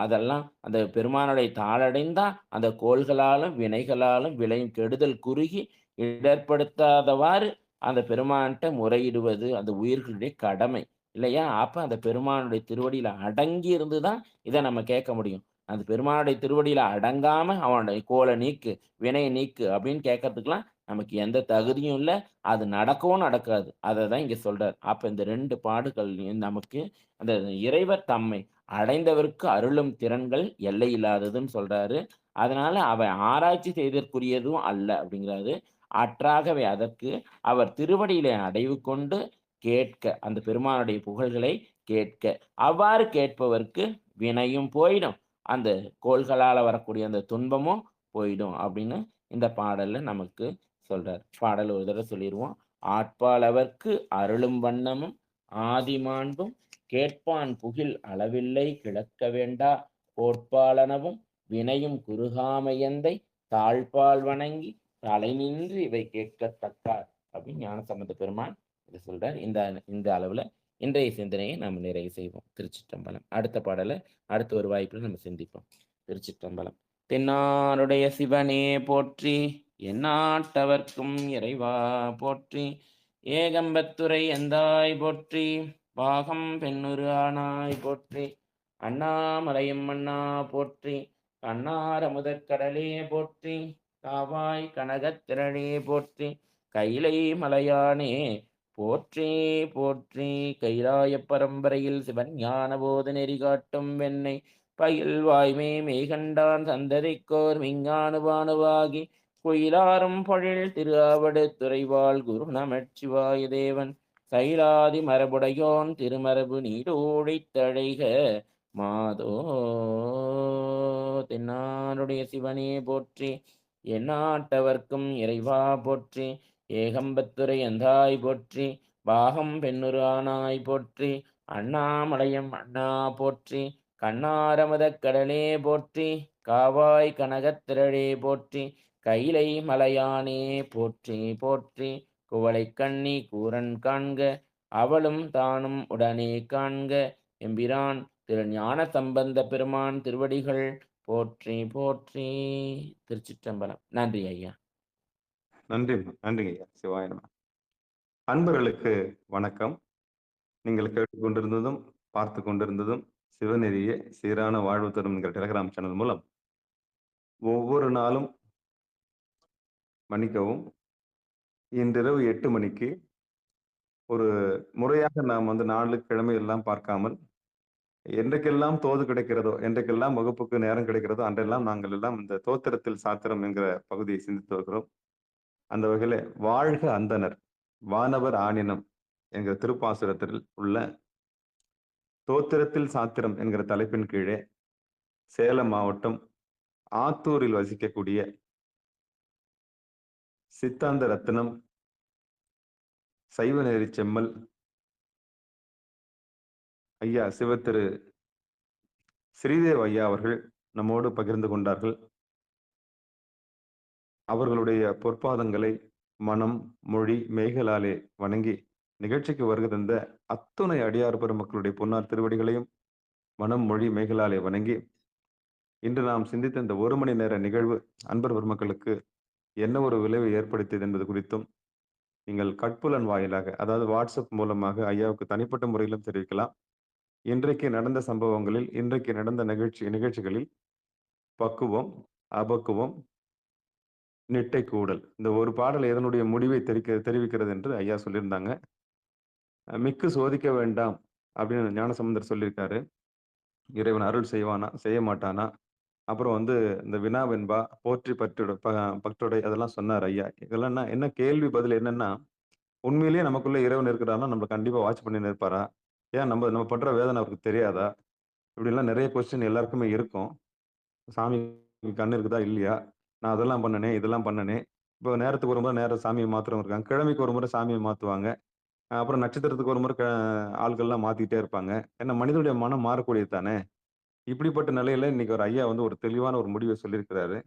அதெல்லாம் அந்த பெருமானுடைய தாளடைந்தா, அந்த கோள்களாலும், வினைகளாலும் விளையும் கெடுதல் குறுகி இடர்ப்படுத்தாதவாறு அந்த பெருமான்ட்ட முறையிடுவது அந்த உயிர்களுடைய கடமை. இல்லையா? அப்ப அந்த பெருமானுடைய திருவடியில அடங்கி இருந்து தான் இத நம்ம கேட்க முடியும். அந்த பெருமானுடைய திருவடியில அடங்காம அவனுடைய "கோல நீக்கு, வினைய நீக்கு" அப்படின்னு கேட்கறதுக்கெல்லாம் நமக்கு எந்த தகுதியும் இல்ல. அது நடக்கவும் நடக்காது. அததான் இங்க சொல்றார். அப்ப இந்த 2 பாடுகள்லயும் நமக்கு அந்த இறைவர் தம்மை அடைந்தவருக்கு அருளும் திறன்கள் எல்லையில்லாததுன்னு சொல்றாரு. அதனால அவன் ஆராய்ச்சி செய்தற்குரியதும் அல்ல அப்படிங்கிறாரு. அற்றாகவே அதற்கு அவர் திருவடியிலே அடைவு கொண்டு கேட்க, அந்த பெருமானுடைய புகழ்களை கேட்க. அவ்வாறு கேட்பவர்க்கு வினையும் போயிடும். அந்த கோள்களால வரக்கூடிய அந்த துன்பமும் போயிடும் அப்படின்னு இந்த பாடல்ல நமக்கு சொல்றார். பாடல் ஒரு தடவ சொல்லிருவோம். "ஆட்பாலவர்க்கு அருளும் வண்ணமும் ஆதிமாண்பும் கேட்பான் புகில் அளவில்லை கிளக்க வேண்டா கோட்பாலனவும் வினையும் குறுகாமையந்தை தாழ்பால் வணங்கி தலைநின்று இவை கேட்கத்தக்கார்" அப்படின்னு ஞானசம்பந்த பெருமான் இத சொல்றார். இந்த இந்த அளவுல இன்றைய சிந்தனையை நாம் நிறைவு செய்வோம். திருச்சிற்றம்பலம். அடுத்த பாடல அடுத்த ஒரு வாய்ப்புல நம்ம சிந்திப்போம். திருச்சிற்றம்பலம். "தென்னாடுடைய சிவனே போற்றி, எந்நாட்டவர்க்கும் இறைவா போற்றி, ஏகம்பத்துரை எந்தாய் போற்றி, பாகம் பெண்ணுரு ஆனாய் போற்றி, அண்ணாமலையும் மன்னா போற்றி, கண்ணார முதற்கடலே போற்றி, காவாய் கனகத்திரளே போற்றி, கைலை மலையானே போற்றி போற்றி. கைலாயப் பரம்பரையில் சிவஞான போத நெறி காட்டும் வெண்ணை பயில் வாய்மை மெய்கண்டான் சந்ததிக்கோர் விஞ்ஞானுபானுவாகி குயிலாரும் பொழில் திரு ஆவடுதுறைவாள் குரு நமச்சிவாய தேவன் கைலாதி மரபுடையோன் திருமரபு நீடோழித் தழைக மாதோ. தென்னாடுடைய சிவனே போற்றி, எந்நாட்டவர்க்கும் இறைவா போற்றி. ஏகம்பத்துரை எந்தாய் போற்றி, பாகம் பெண்ணுரு ஆனாய் போற்றி. அண்ணாமலையம் அண்ணா போற்றி, கண்ணாரமுதக் கடலே போற்றி. காவாய் கனகத்திரளே போற்றி, கைலை மலையானே போற்றி போற்றி. குவளைக் கண்ணி கூரன் காண்க, அவளும் தானும் உடனே காண்க. எம்பிரான் திரு ஞான சம்பந்த பெருமான் திருவடிகள் போற்றி போற்றி. திருச்சிற்றம்பலம். நன்றி ஐயா. நன்றிம்மா. நன்றிங்க ஐயா. சிவாய நம. அன்பர்களுக்கு வணக்கம். நீங்கள் கேட்டுக்கொண்டிருந்ததும் பார்த்து கொண்டிருந்ததும் சிவநெறியே சீரான வாழ்வு தரும் என்கிற டெலிகிராம் சேனல் மூலம் ஒவ்வொரு நாளும் மன்னிக்கவும் இன்றிரவு 8 மணிக்கு ஒரு முறையாக நாம் நாலு கிழமை எல்லாம் பார்க்காமல் என்றைக்கெல்லாம் தோது கிடைக்கிறதோ, என்றைக்கெல்லாம் வகுப்புக்கு நேரம் கிடைக்கிறதோ அன்றெல்லாம் நாங்கள் எல்லாம் இந்த தோத்திரத்தில் சாத்திரம் என்கிற பகுதியை சிந்தித்து வருகிறோம். அந்த வகையில வாழ்க அந்தனர் வானவர் ஆணினம் என்கிற திருப்பாசுரத்தில் உள்ள தோத்திரத்தில் சாத்திரம் என்கிற தலைப்பின் கீழே சேலம் மாவட்டம் ஆத்தூரில் வசிக்கக்கூடிய சித்தாந்த ரத்தினம் சைவநெறி செம்மல் ஐயா சிவத்திரு ஸ்ரீதேவ் ஐயா அவர்கள் நம்மோடு பகிர்ந்து கொண்டார்கள். அவர்களுடைய பொற்பாதங்களை மனம் மொழி மெய்களாலே வணங்கி நிகழ்ச்சிக்கு வருகை தந்த அத்துணை அடியார் பெருமக்களுடைய பொன்னார் திருவடிகளையும் மனம் மொழி மெய்களாலே வணங்கி இன்று நாம் சிந்தித்த இந்த 1 மணி நேர நிகழ்வு அன்பர் பெருமக்களுக்கு என்ன ஒரு விளைவை ஏற்படுத்தியது என்பது குறித்தும் நீங்கள் கட்புலன் வாயிலாக, அதாவது வாட்ஸ்அப் மூலமாக ஐயாவுக்கு தனிப்பட்ட முறையிலும் தெரிவிக்கலாம். இன்றைக்கு நடந்த சம்பவங்களில், இன்றைக்கு நடந்த நிகழ்ச்சிகளில் பக்குவம், அபக்குவம், நிட்டை கூடல் இந்த ஒரு பாடல் எதனுடைய முடிவை தெரிவிக்கிறது என்று ஐயா சொல்லியிருந்தாங்க. மிக்கு சோதிக்க வேண்டாம் அப்படின்னு ஞானசம்பந்தர் சொல்லியிருக்காரு. இறைவன் அருள் செய்வானா செய்ய மாட்டானா, அப்புறம் இந்த வினாவென்பா போற்றி பற்றுடை அதெல்லாம் சொன்னார் ஐயா. இதெல்லாம் என்ன கேள்வி பதில் என்னன்னா, உண்மையிலேயே நமக்குள்ள இறைவன் இருக்கிறான்னா நம்மள கண்டிப்பா வாட்ச் பண்ணி இருப்பாரா? ஏன் நம்ம நம்ம படுற வேதனை அவருக்கு தெரியாதா? இப்படிலாம் நிறைய கொஸ்டின் எல்லாருக்குமே இருக்கும். சாமிக்கு கண்ணு இருக்குதா இல்லையா? நான் அதெல்லாம் பண்ணனே, இதெல்லாம் பண்ணனே. இப்போ நேரத்துக்கு ஒரு முறை நேரம் சாமியை மாத்துறவங்க இருக்காங்க. கிழமைக்கு ஒரு முறை சாமியை மாத்துவாங்க. அப்புறம் நட்சத்திரத்துக்கு ஒரு முறை ஆட்கள்லாம் மாத்திக்கிட்டே இருப்பாங்க. ஏன்னா மனிதனுடைய மனம் மாறக்கூடியது தானே. இப்படிப்பட்ட நிலையில இன்னைக்கு ஒரு ஐயா ஒரு தெளிவான ஒரு முடிவை சொல்லியிருக்கிறாரு.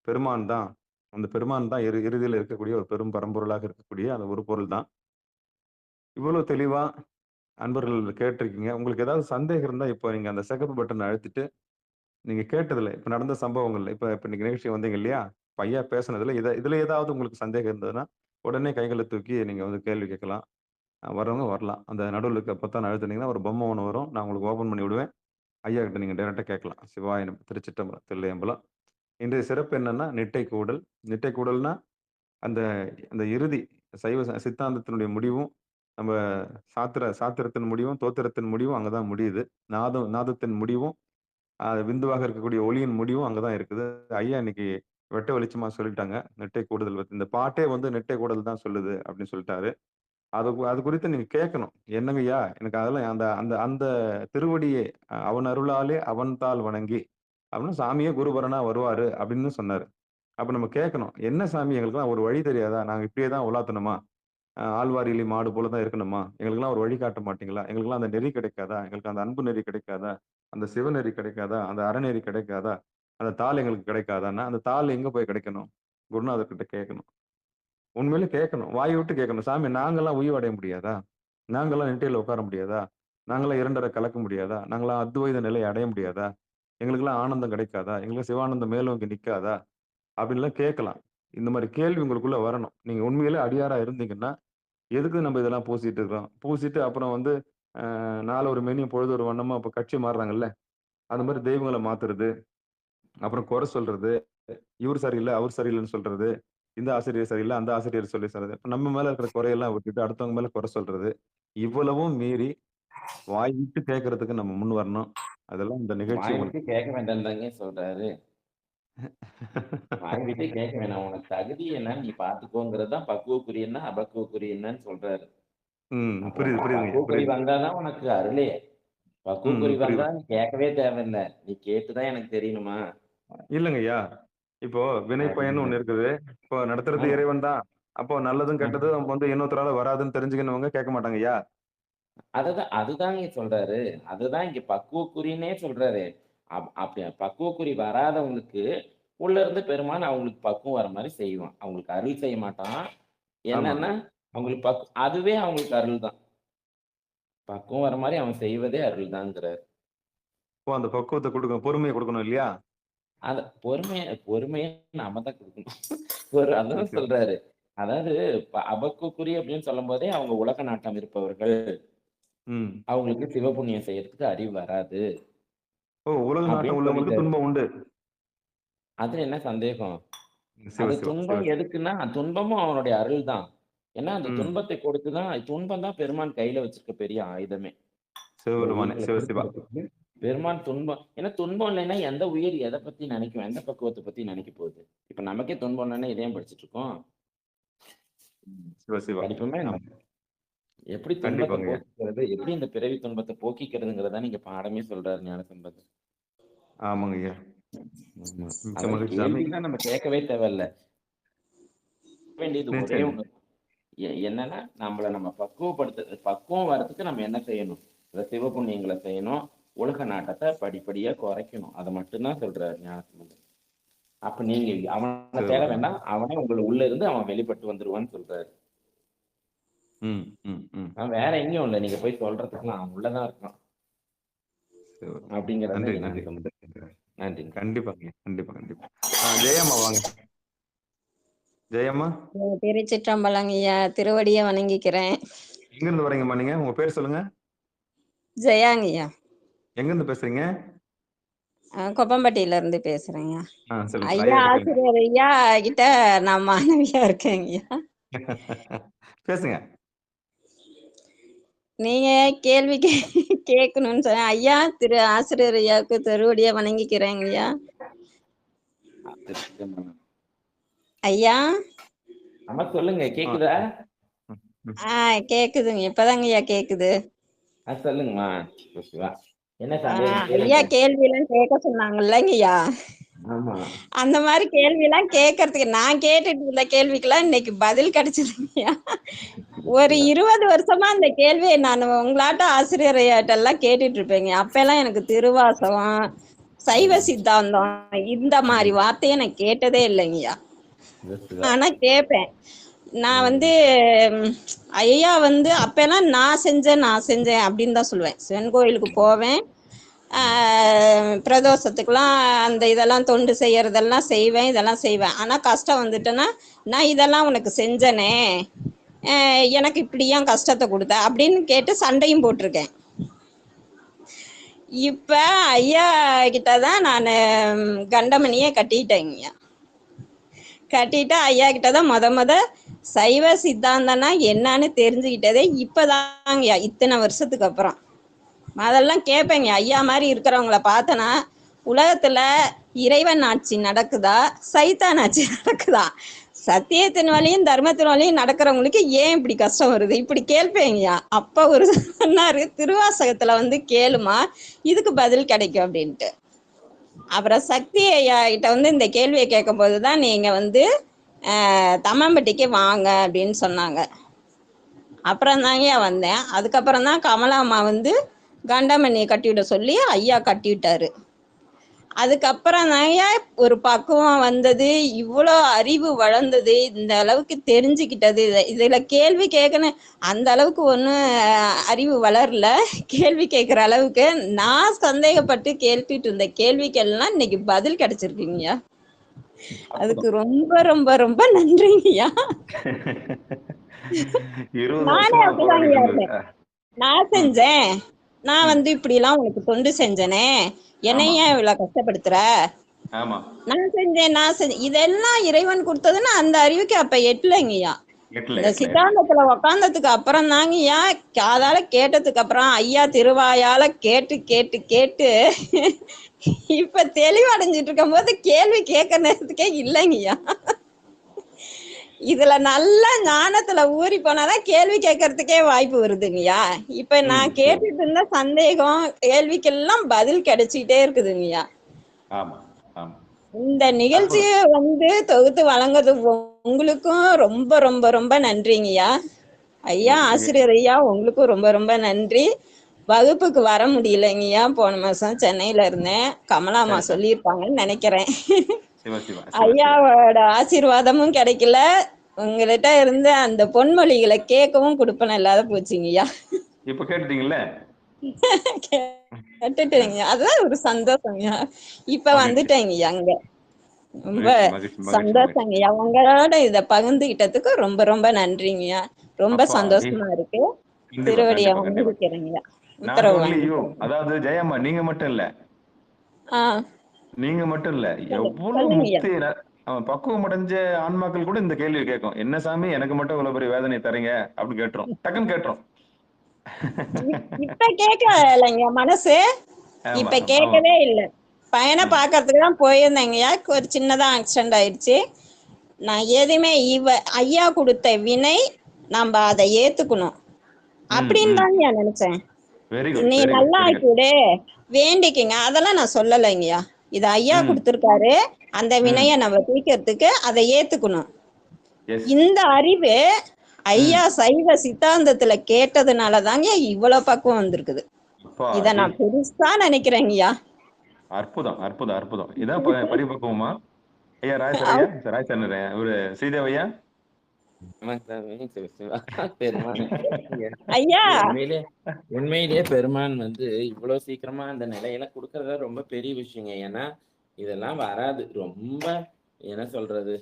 பெருமான் தான், அந்த பெருமான் தான் இறுதியில இருக்கக்கூடிய ஒரு பெரும் பரம்பொருளாக இருக்கக்கூடிய அந்த ஒரு பொருள் தான். இவ்வளவு தெளிவா அன்பர்கள் கேட்டிருக்கீங்க. உங்களுக்கு ஏதாவது சந்தேகம் இருந்தா இப்போ நீங்க அந்த சிகப்பு பட்டனை அழுத்திட்டு நீங்க கேட்டதுல, இப்ப நடந்த சம்பவங்கள்ல, இப்ப இன்னைக்கு நிகழ்ச்சி வந்தீங்க இல்லையா? இப்ப ஐயா பேசுனதுல இதுல ஏதாவது உங்களுக்கு சந்தேகம் இருந்ததுன்னா, உடனே கைகள தூக்கி நீங்க கேள்வி கேட்கலாம். வர்றவங்க வரலாம். அந்த நடுவுல இருக்க பொத்தான அழுத்துனீங்கன்னா, ஒரு பொம்மை ஒண்ணு வரும். நான் உங்களுக்கு ஓப்பன் பண்ணி விடுவேன். ஐயா கிட்ட நீங்க டைரக்ட்டா கேட்கலாம். சிவாய நம! திருச்சிற்றம்பலம், தில்லையம்பலம். இன்றைய சிறப்பு என்னன்னா, நிட்டை கூடல். நிட்டை கூடல்னா, அந்த அந்த இறுதி சைவ சித்தாந்தத்தினுடைய முடிவும், நம்ம சாத்திரத்தின் முடிவும், தோத்திரத்தின் முடிவும் அங்க தான் முடியுது. நாதத்தின் முடிவும் விந்துவாக இருக்கக்கூடிய ஒளியின் முடிவும் அங்கதான் இருக்குது. ஐயா இன்னைக்கு வெட்ட வெளிச்சமா சொல்லிட்டாங்க. நெட்டை கூடுதல் இந்த பாட்டே நெட்டை கூடல் தான் சொல்லுது அப்படின்னு சொல்லிட்டாரு. அது குறித்து நீங்க கேட்கணும். என்னங்கய்யா, எனக்கு அதெல்லாம் அந்த அந்த அந்த திருவடியே அவன் அருளாலே அவன் தாள் வணங்கி அப்படின்னு சாமியே குருபரனா வருவாரு அப்படின்னு சொன்னாரு. அப்ப நம்ம கேட்கணும். என்ன சாமி எங்களுக்கெல்லாம் ஒரு வழி தெரியாதா? நாங்க இப்படியே தான் உலாத்தணுமா? ஆழ்வாரியிலே மாடு போல தான் இருக்கணுமா? எங்களுக்கெல்லாம் ஒரு வழி காட்ட மாட்டீங்களா? எங்களுக்கெல்லாம் அந்த நெறி கிடைக்காதா? எங்களுக்கு அந்த அன்பு நெறி கிடைக்காதா? அந்த சிவநெறி கிடைக்காதா? அந்த அறநெறி கிடைக்காதா? அந்த தாள் எங்களுக்கு கிடைக்காதான்னா, அந்த தாள் எங்க போய் கிடைக்கணும்? குருநாதர்கிட்ட கேட்கணும். உண்மையிலே கேட்கணும். வாய் விட்டு கேட்கணும். சாமி நாங்கலாம் உய்வு அடைய முடியாதா? நாங்கலாம் நிட்டையில உட்கார முடியாதா? நாங்கலாம் 2 கலக்க முடியாதா? நாங்கலாம் அத்வைத நிலையை அடைய முடியாதா? எங்களுக்கெல்லாம் ஆனந்தம் கிடைக்காதா? எங்களுக்கு சிவானந்தம் மேலோங்கி நிக்காதா? அப்படின்லாம் கேட்கலாம். இந்த மாரி கேள்வி உங்களுக்குள்ள வரணும். நீங்க உண்மையிலே அடியாரா இருந்தீங்கன்னா, எதுக்கு நம்ம இதெல்லாம் பூசிட்டு இருக்கிறோம்? பூசிட்டு அப்புறம் நாள் ஒரு மேனியும் பொழுது ஒரு வண்ணமா அப்ப கட்சி மாறுறாங்கல்ல. அந்த மாரி தெய்வங்கள மாத்துறது, அப்புறம் குறை சொல்றது, இவரு சரியில்ல, அவரு சரியில்லன்னு சொல்றது. இந்த ஆசிரியர் சரியில்ல, அந்த ஆசிரியர் சொல்லி சரியில்ல. இப்ப நம்ம மேல இருக்கிற குறையெல்லாம் விட்டுட்டு அடுத்தவங்க மேல குறை சொல்றது. இவ்வளவும் மீறி வாய் விட்டு கேட்கறதுக்கு நம்ம முன் வரணும். அதெல்லாம் இந்த நிகழ்ச்சி வாய் விட்டு உங்களுக்கு கேட்க வேண்டாம்னு தாங்க சொல்றாரு. வாய் விட்டு கேட்க வேணாம். உனக்கு தகுதி என்னன்னு நீ பார்த்துக்கோங்கிறது தான் பக்குவக்குறி என்ன, அபக்குவக்குறி என்னன்னு சொல்றாரு. அப்புறம் புரியுது, புரியுதுங்க. பக்குவக்குறி புரியுது. வந்தா தான் உனக்கு அருளே. பக்குவக்குறி புரியுது. வந்தா நீ கேட்கவே தேவையில்ல. நீ கேட்டு தான் எனக்கு தெரியணுமா? இல்லங்கய்யா. இப்போ வினை பயன்னு அப்படிங்கிற. ஒண்ணு இருக்குது. இப்போ நடத்துறது ஆமா. இறைவன் தான். அப்போ நல்லதும், கெட்டதும் இன்னொருத்தரால வராதுன்னு தெரிஞ்சுக்கினவங்க கேட்க மாட்டாங்கய்யா. அதுதாங்க சொல்றாரு. அதுதான் இங்க பக்குவக்குறின்னே சொல்றாரு. அப்படி பக்குவக்குறி வராதவங்களுக்கு, உள்ள இருந்து பெருமான் அவங்களுக்கு பக்குவம் வர மாரி செய்வான். அவங்களுக்கு அருள் செய்ய மாட்டான். ஆமா. என்னன்னா, அவங்களுக்கு அதுவே அவங்களுக்கு அருள் தான். பக்குவம் வர மாரி அவன் செய்வதே அருள் தான்ங்கிறாரு. அப்போ அந்த பக்குவத்த குடுக்கணும். பொறுமைய குடுக்கணும் இல்லையா? பொறுமைய பொறுமைய நாம தான் குடுக்கணும். அதான் ஓகே. சொல்றாரு. அதாவது அபக்குக்குறி அப்படின்னு சொல்லும்போதே அவங்க உலக நாட்டம் இருப்பவர்கள். ம். அவங்களுக்கு சிவபுண்ணியம் செய்யறதுக்கு அறிவு வராது. உலக நாட்டம் அப்படின்னு உள்ளவங்களுக்கு சொல்லிட்டாரு. துன்பம் உண்டு. அதுல என்ன சந்தேகம்? சிவ, அது சிவ, சிவ, துன்பம் சிவ. எதுக்குன்னா, துன்பமும் அவனுடைய அருள் தான். ஏன்னா, அந்த ம். துன்பத்தை கொடுத்து தான் துன்பம் தான் பெருமான் கையில வச்சிருக்க பெரிய ஆயுதமே. ஒரு சிவபெருமானே, உயிர்கள சிவசிவா. திருத்துறதுக்கு பெருமான் ஏன்னா துன்பம் இல்லைன்னா எந்த உயிர் எத பத்தி நினைக்கும்? எந்த பக்குவத்த பத்தி நினைக்க போகுது? இப்ப நமக்கே துன்பம் இல்லைன்னா இத ஏன் படிச்சுட்டு இருக்கோம்? சிவசிவா. படிப்போமே என்ன? ஆமா. எப்படி துன்பத்த கண்டிப்பாங்கய்யா. போக்கிக்கிறது? எப்படி இந்த பிறவி துன்பத்த போக்கிக்கிறதுங்கிறத நீங்க பாடமே சொல்றாரு ஞானசம்பந்தர். ஆமாங்கய்யா. ஆமா. மிக்க அதான் மகிழ்ச்சி சாமி. கேள்விலாம் நம்ம கேட்கவே தேவையில்ல. வேண்டியது ஒரே நிச்சயமா. ஒண்ணு. என்னன்னா, நம்ம பக்குவம் வரதுக்கு நம்ம என்ன செய்யணும்? இந்த சிவபுண்ணியங்கள செய்யணும். உலக நாட்டத்த படிப்படியா குறைக்கணும். அத மட்டும் தான் சொல்றாரு ஞானசம்பந்தர். அப்ப நீங்க அவன தேட சிவபெருமான். வேண்டாம். அவனே உள்ள இருந்து அவன் வெளிப்பட்டு வந்துருவான்னு சொல்றாரு. ம், ம், ம். வேற எங்கேயும் இல்ல. நீங்க போய் சொல்றதுக்குலாம் அவன் உள்ள தான் இருக்கான். சிவபெருமான். அப்படிங்கிறத நன்றி, இங்க நன்றி. ஞானசம்பந்தர் சொல்றாரு. நன்றிங்க. கண்டிப்பாங்கய்யா. கண்டிப்பா, கண்டிப்பா. ஜெயம்மா வாங்க. ஜெயம்மா, திருச்சிற்றம்பலங்கய்யா, திருவடியை வணங்கிக்கிறேன். எங்கிருந்து வரீங்கம்மா நீங்க? உங்க பேர் சொல்லுங்க. ஜெயாங்கய்யா, எங்கிருந்து பேசுறீங்க? கொப்பம்பட்டியில இருந்து பேசுறேங்க. சொல்லுங்க. ஐயா ஐயா கிட்ட கேளுங்க. ஆசிரியர் ஐயா கிட்ட நான் மாணவியா இருக்கேங்கய்யா. பேசுங்க. நீங்க கேள்வி கேட்கணும்னு சொன்ன ஐயா திரு ஆசிரியர் ஐயாவுக்கு திருவடியை வணங்கிக்கிறேங்கய்யா. ஐயா ஆமா சொல்லுங்க. கேக்குதா? கேக்குதுங்க, இப்பதாங்கய்யா கேக்குது. சொல்லுங்கம்மா. சிவா. என்ன சந்தேகம் ஐயா கேளுங்க. கேள்வி எல்லாம் கேட்க சொன்னாங்கல்லங்கய்யா. ஆமா. அந்த மாதிரி கேள்வி எல்லாம் கேட்கறதுக்கு நான் கேட்டுட்டு இருந்த கேள்விக்கெல்லாம் இன்னைக்கு பதில் கிடைச்சதுங்கய்யா. ஒரு 20 வருஷமா அந்த கேள்வியை நான் உங்களாட்ட ஆசிரியர் எல்லாம் கேட்டுட்டு இருப்பேங்க. அப்பெல்லாம் எனக்கு திருவாசகம், சைவ சித்தாந்தம் இந்த மாதிரி வார்த்தையை நான் கேட்டதே இல்லைங்கய்யா. ஆனா கேட்பேன். நான் ஐயா அப்பெல்லாம் நான் செஞ்சேன் அப்படின்னு தான் சொல்லுவேன். சிவன் கோயிலுக்கு போவேன், பிரதோஷத்துக்கெல்லாம் அந்த இதெல்லாம் தொண்டு செய்யறதெல்லாம் செய்வேன், இதெல்லாம் செய்வேன். ஆனால் கஷ்டம் வந்துட்டேன்னா நான் இதெல்லாம் உனக்கு செஞ்சனே, எனக்கு இப்படி ஏன் கஷ்டத்தை கொடுத்த அப்படின்னு கேட்டு சண்டையும் போட்டிருக்கேன். இப்போ ஐயா கிட்ட தான் நான் கண்டமணியை கட்டிட்டேங்க. கட்டிட்டு ஐயா கிட்ட தான் முத சைவ சித்தாந்தம்னா என்னன்னு தெரிஞ்சுக்கிட்டதே இப்போதாங்கய்யா, இத்தனை வருஷத்துக்கு அப்புறம். அதெல்லாம் கேட்பேங்க. ஐயா மாதிரி இருக்கிறவங்கள பார்த்தனா உலகத்துல இறைவன் ஆட்சி நடக்குதா, சைத்தான் ஆட்சி நடக்குதா, சத்தியத்தின் வழியும் தர்மத்தின் வழியும் நடக்கிறவங்களுக்கு ஏன் இப்படி கஷ்டம் வருது, இப்படி கேள்பேங்கய்யா. அப்ப ஒரு சொன்னாரு, திருவாசகத்துல கேளுமா, இதுக்கு பதில் கிடைக்கும் அப்படின்ட்டு. அப்புறம் சக்தி ஐயா கிட்ட இந்த கேள்வியை கேட்கும் போதுதான் நீங்க தம்மம்பட்டிக்கு வாங்க அப்படின்னு சொன்னாங்க. அப்புறம் தாங்க வந்தேன். அதுக்கப்புறம் தான் கமலாம்மா கண்டமணியை கட்டிவிட சொல்லி ஐயா கட்டிவிட்டாரு. அதுக்கப்புறம் தாங்க ஒரு பக்குவம் வந்தது, இவ்வளோ அறிவு வளர்ந்தது, இந்த அளவுக்கு தெரிஞ்சுக்கிட்டது. இதுல கேள்வி கேட்கணும் அந்த அளவுக்கு ஒன்றும் அறிவு வளரல. கேள்வி கேட்குற அளவுக்கு நான் சந்தேகப்பட்டு கேள்விட்டு இருந்த கேள்விக்கெல்லாம் இன்னைக்கு பதில் கிடைச்சிருக்குங்கய்யா. அதுக்கு ரொம்ப ரொம்ப ரொம்ப நன்றிங்கய்யா. நானே அப்படிதாங்கய்யா இருந்தேன். நான் செஞ்சேன், நான் இப்படி எல்லாம் உனக்கு தொண்டு செஞ்சனே, என்னைய ஏன் இவ்வளவு கஷ்டப்படுத்துற, ஆமா. நான் செஞ்சேன் இதெல்லாம் இறைவன் கொடுத்ததுன்னு அந்த அறிவுக்கு அப்ப எட்டலைங்கய்யா. எட்டல இந்த எட்டல எட்டல. சித்தாந்தத்துல உக்காந்ததுக்கு அப்புறம் தாங்கய்யா, காதால கேட்டதுக்கு அப்புறம் ஐயா திருவாயால கேட்டு கேட்டு கேட்டு இப்ப தெளிவடைஞ்சிட்டு இருக்கும் போது கேள்வி கேட்க நேரத்துக்கே இல்லைங்கய்யா. இதுல நல்ல ஞானத்துல ஊறி போனாதான் கேள்வி கேட்கறதுக்கே வாய்ப்பு வருதுங்கய்யா. இப்ப நான் சரி. கேட்டுட்டு இருந்த சந்தேகம் கேள்விக்கெல்லாம் பதில் கிடைச்சிட்டே இருக்குதுங்கய்யா. ஆமா ஆமா. இந்த நிகழ்ச்சியை தொகுத்து வழங்குறது உங்களுக்கும் ரொம்ப ரொம்ப ரொம்ப நன்றிங்கய்யா. ஐயா ஆசிரியர் ஐயா உங்களுக்கும் ரொம்ப ரொம்ப நன்றி. வகுப்புக்கு வர முடியலைங்கய்யா, போன மாசம் சென்னையில இருந்தேன். கமலாமா சரி, சரி. சொல்லியிருப்பாங்கன்னு நினைக்கிறேன். சிவ சிவ சிவ சிவ. ஐயாவோட ஆசீர்வாதமும் கிடைக்கல. உங்கள்கிட்ட இருந்து அந்த பொன்மொழிகளை கேட்கவும் கொடுப்பன இல்லாத போச்சுங்கய்யா. இப்ப கேட்டுட்டீங்கல்ல? கேட்டுட்டேங்க, அதுதான் ஒரு சந்தோஷங்கய்யா. இப்ப மகிழ்ச்சி வந்துட்டேங்கய்யா அங்க. ரொம்ப மகிழ்ச்சி மகிழ்ச்சி மகிழ்ச்சி மகிழ்ச்சி. சந்தோஷங்கய்யா. உங்களோட இத பகிர்ந்துகிட்டதுக்கு ரொம்ப ரொம்ப நன்றிங்கய்யா. ரொம்ப அப்பா சந்தோஷமா இருக்கு. கண்டிப்பா திருவடியை கண்டிப்பா கண்டிப்பா. வணங்கிக்கிறேங்கய்யா. நாட் உத்தரவு ஒன்லி யூ, வாங்கிக்கிறேங்க. அதாவது ஜெயம்மா நீங்க மட்டும் இல்ல, ஆ நீங்க மட்டும் இல்ல, எவ்வளவு சொல்லுங்கய்யா. முக்தி அவன் பக்குவம் அடைஞ்ச ஆன்மாக்கள் கூட இந்த கேள்வி கேட்கும். என்ன சாமி எனக்கு மட்டும் இவ்வளவு பெரிய வேதனை தரீங்க அப்படின்னு கேட்டுரும், டக்குன்னு கேட்டுரும். இப்ப கேட்கலைங்க மனசு. ஆமா இப்ப ஆமா ஆமா. கேட்கவே இல்லை. பையனை பாக்குறதுக்கு தான் போயிருந்தேங்கய்யா. ஒரு சின்னதா ஆக்சிடென்ட் ஆயிடுச்சு. நான் எதுவுமே ஐயா கொடுத்த வினை நம்ம அதை ஏத்துக்கணும் அப்படின்னு தாங்க நினைச்சேன். வெரி குட் நீ வெரி குட் நல்லா வெரி குட். ஆக்கிவிடு, வேண்டிக்கங்க, அதெல்லாம் நான் சொல்லலைங்கய்யா. இது ஐயா கொடுத்திருக்காரு, அந்த வினைய நம்ம தீர்க்கறதுக்கு அதை ஏத்துக்கணும். இந்த அறிவு ஐயா சைவ சித்தாந்தத்துல கேட்டதுனாலதாங்க இவ்வளவு பக்குவம் வந்திருக்குது. இத நான் பெருசா நினைக்கிறேங்கய்யா. அற்புதம் அற்புதம் அற்புதம். இதான் பரிபக்குவமா? ஐயா ராயசர் ஐயா, ராயசர் ஒரு ஸ்ரீதேவ் ஐயா. பெருமான் ஐயா உண்மையிலேயே பெருமான் இவ்வளவு சீக்கிரமா அந்த நிலையில கொடுக்கறத ரொம்ப பெரிய விஷயங்க. ஏன்னா இதெல்லாம் வராது. ரொம்ப என்ன சொல்றது,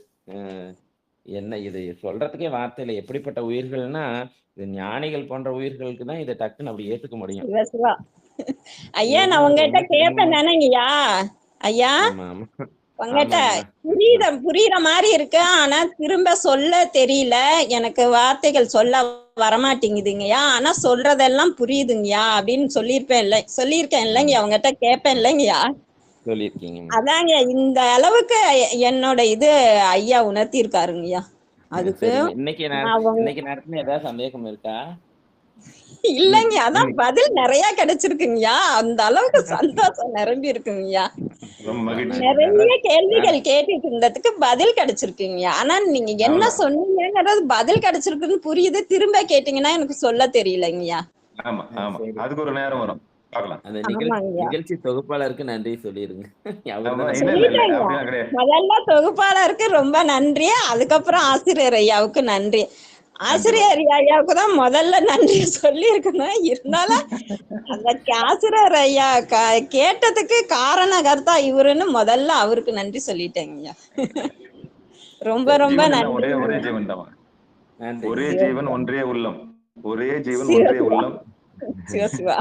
என்ன இது சொல்றதுக்கே வார்த்தை இல்லை. எப்படிப்பட்ட உயிர்கள்னா இது ஞானிகள் போன்ற உயிர்களுக்கு தான் இதை டக்குன்னு அப்படி ஏத்துக்க முடியும். சிவா சிவா. ஐயா நான் உங்ககிட்ட கேட்பேன் தானேங்கய்யா. ஐயா உங்ககிட்ட புரியுற மாதிரி இருக்கு, ஆனா திரும்ப சொல்ல தெரியல, எனக்கு வார்த்தைகள் சொல்ல வரமாட்டேங்குதுங்கய்யா. ஆனா சொல்றதெல்லாம் புரியுதுங்கய்யா அப்படின்னு சொல்லியிருக்கேன் இல்லைங்கய்யா. உங்ககிட்ட கேட்பேன் இல்லைங்கய்யா. சொல்லியிருக்கீங்க. அதாங்க இந்த அளவுக்கு என்னோட இது ஐயா உணர்த்தி இருக்காருங்கய்யா. அதுக்கு இன்னைக்கு நேரத்துல ஏதாவது சந்தேகம் இருக்கா? இல்லைங்க, அதான் பதில் நிறைய கிடைச்சிருக்குங்கய்யா. அந்த அளவுக்கு சந்தோஷம் நிரம்பி இருக்குங்கய்யா. நிறைய கேள்விகள் கேட்டுட்டு இருந்ததுக்கு பதில் கிடைச்சிருக்குங்கய்யா. ஆனா நீங்க என்ன சொன்னீங்கன்றது பதில் கிடைச்சிருக்குன்னு புரியுது, திரும்ப கேட்டீங்கன்னா எனக்கு சொல்ல தெரியலைங்கய்யா. ஆமா ஆமா, அதுக்கு ஒரு நேரம் வரும், பார்க்கலாம். அந்த நிகழ்ச்சி தொகுப்பாளருக்கு நன்றி சொல்லிருங்க. முதல்ல தொகுப்பாளருக்கு ரொம்ப நன்றி, அதுக்கப்புறம் ஆசிரியர் ஐயாவுக்கு நன்றி. ஆசிரியர் ஐயாவுக்கு தான் முதல்ல நன்றி சொல்லி இருக்கணும். இருந்தாலும் அந்த ஆசிரியர் ஐயா கேட்டதுக்கு காரணகர்த்தா இவருன்னு முதல்ல அவருக்கு நன்றி சொல்லிட்டேங்கய்யா. ரொம்ப ரொம்ப நன்றி. ஒரே ஜீவன் தான், ஒரே ஜீவன் ஒன்றே உள்ளம், ஒரே ஜீவன் ஒன்றே உள்ளம். சிவா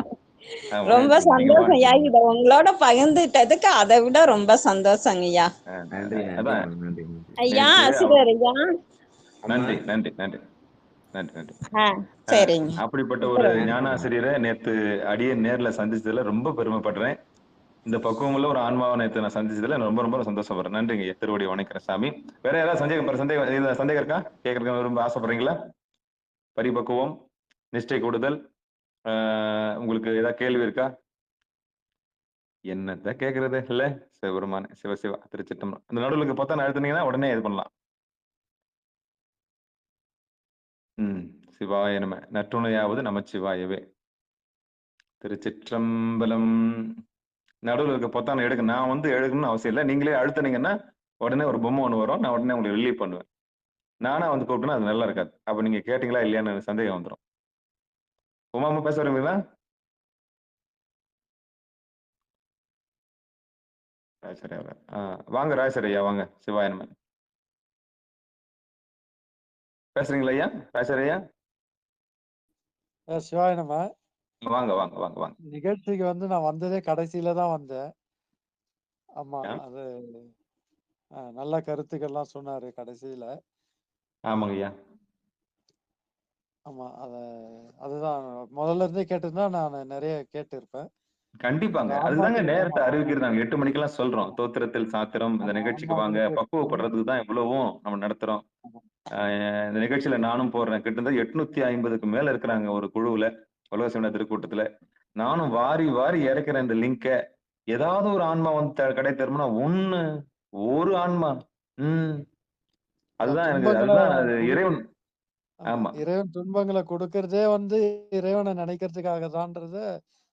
ரொம்ப சந்தோஷம் ஐயா. இத உங்களோட பகிர்ந்துட்டதுக்கு அதை விட ரொம்ப சந்தோஷங்க ஐயா. ஐயா ஆசிரியர் ஐயா நன்றி நன்றி நன்றி நன்றி நன்றி. சரிங்க. அப்படிப்பட்ட ஒரு ஞானாசிரியரை நேத்து அடியே நேர்ல சந்திச்சதுல ரொம்ப பெருமைப்படுறேன். இந்த பக்குவமுள்ள ஒரு ஆன்மாவை நேற்று நான் சந்திச்சதுல ரொம்ப ரொம்ப சந்தோஷப்படுறேன். நன்றிங்க, திருவடி வணக்கிறேன் சாமி. வேற யாராவது சந்தேகம் இருக்கா? கேட்கறதுக்கு ரொம்ப ஆசைப்படுறீங்களா? பரிபக்குவம், நிஷ்டை கூடுதல், உங்களுக்கு ஏதாவது கேள்வி இருக்கா? என்னத்த கேக்குறது இல்ல. சிவபெருமான் சிவசிவா திருச்சிற்றம்பலம். அந்த நடுவுக்கு பார்த்தா அழுத்தினீங்கன்னா உடனே இது பண்ணலாம். சிவாய நம. நற்றுணையாவது நமச்சிவாயவே. திருச்சிற்றம்பலம். நடுவில் இருக்க பொத்தான எடுக்க நான் எடுக்கணும்னு அவசியம் இல்லை. நீங்களே அழுத்தினீங்கன்னா உடனே ஒரு பொம்மை ஒன்று வரும், நான் உடனே உங்களுக்கு ரிலீவ் பண்ணுவேன். நானா கூப்பிட்டேன்னா அது நல்லா இருக்காது. அப்ப நீங்க கேட்டீங்களா இல்லையான்னு சந்தேகம் வந்துடும். உமாமா பேச வரீங்களா? வாங்க ராஜசரி ஐயா, வாங்க. சிவாய நம. பேசுறீங்களா ஐயா? ராஜசரி ஐயா சிவாய நம. வாங்க வாங்க வாங்க வாங்க. நிகழ்ச்சிக்கு நான் வந்ததே கடைசியில தான் வந்தேன். ஆமா. ஆ, அது நல்ல கருத்துக்கள்லாம் சொன்னாரு கடைசியில. ஆமாங்க ஐயா. ஆமா. அதுதான் முதல்ல இருந்தே கேட்டிருந்தா நான் நெறைய கேட்டிருப்பேன். அந்த கண்டிப்பாங்க. அதுதாங்க ஆன்மாக்கள் நேரத்த ஆமா, அறிவிக்கிறது. நாங்க 8 மணிக்கெல்லாம் சொல்றோம். தோத்திரத்தில் சாத்திரம் இந்த ஆமா. நிகழ்ச்சிக்கு வாங்க. ஆன்மாக்களுக்கு பக்குவப்படுறதுக்கு தான் இவ்வளவும் நம்ம நடத்துறோம். ஆமா. இந்த நிகழ்ச்சியில நானும் போடுறேன். கிட்டத்தட்ட 850க்கு மேல இருக்கிறாங்க ஒரு குழுவுல. உலக சிவன திருக்கூட்டத்துல. நானும் வாரி வாரி இறக்கிறேன் இந்த லிங்க. ஏதாவது ஒரு ஆன்மா வந்து கடை தருமனா, ஒரு ஆன்மா. ம். அதான் அதுதான் துன்பங்கள அது குடு இறைவன். ஆமா. ஆமா. இறைவன் துன்பங்கள குடுக்கிறதே இறைவன நினைக்கிறதுக்காக தான்றத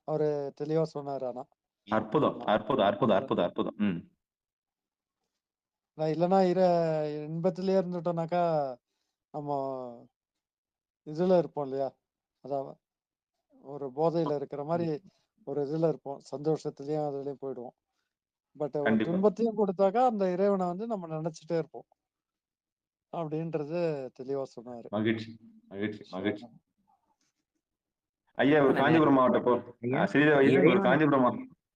அவரு தெளிவா சொன்னாரு ஆனா. அற்புதம், ஆமா. அற்புதம், அற்புதம், அது அற்புதம், அற்புதம். ம். இல்லன்னா இன்பத்திலேயே இருந்துட்டோம்னாக்கா, நம்ம இதுல இருப்போம் இல்லையா? அதான் ஒரு போதையில இருக்கிற மாரி ஒரு இதுல இருப்போம். சந்தோஷத்திலயும் அதுலயும் போயிடுவோம். ஒரு கண்டிப்பா. துன்பத்தையும் குடுத்தாக்கா, அந்த இறைவன நம்ம நெனச்சுட்டே இருப்போம். அப்படின்றது தெளிவா சொன்னாரு. மகிழ்ச்சி, மகிழ்ச்சி, மகிழ்ச்சி. ஆமா. ஐயா ஒரு காஞ்சிபுரம் மாவட்ட ஐயா, ஸ்ரீதேவ் ஐயா ஒரு இறைவன் காஞ்சிபுரம்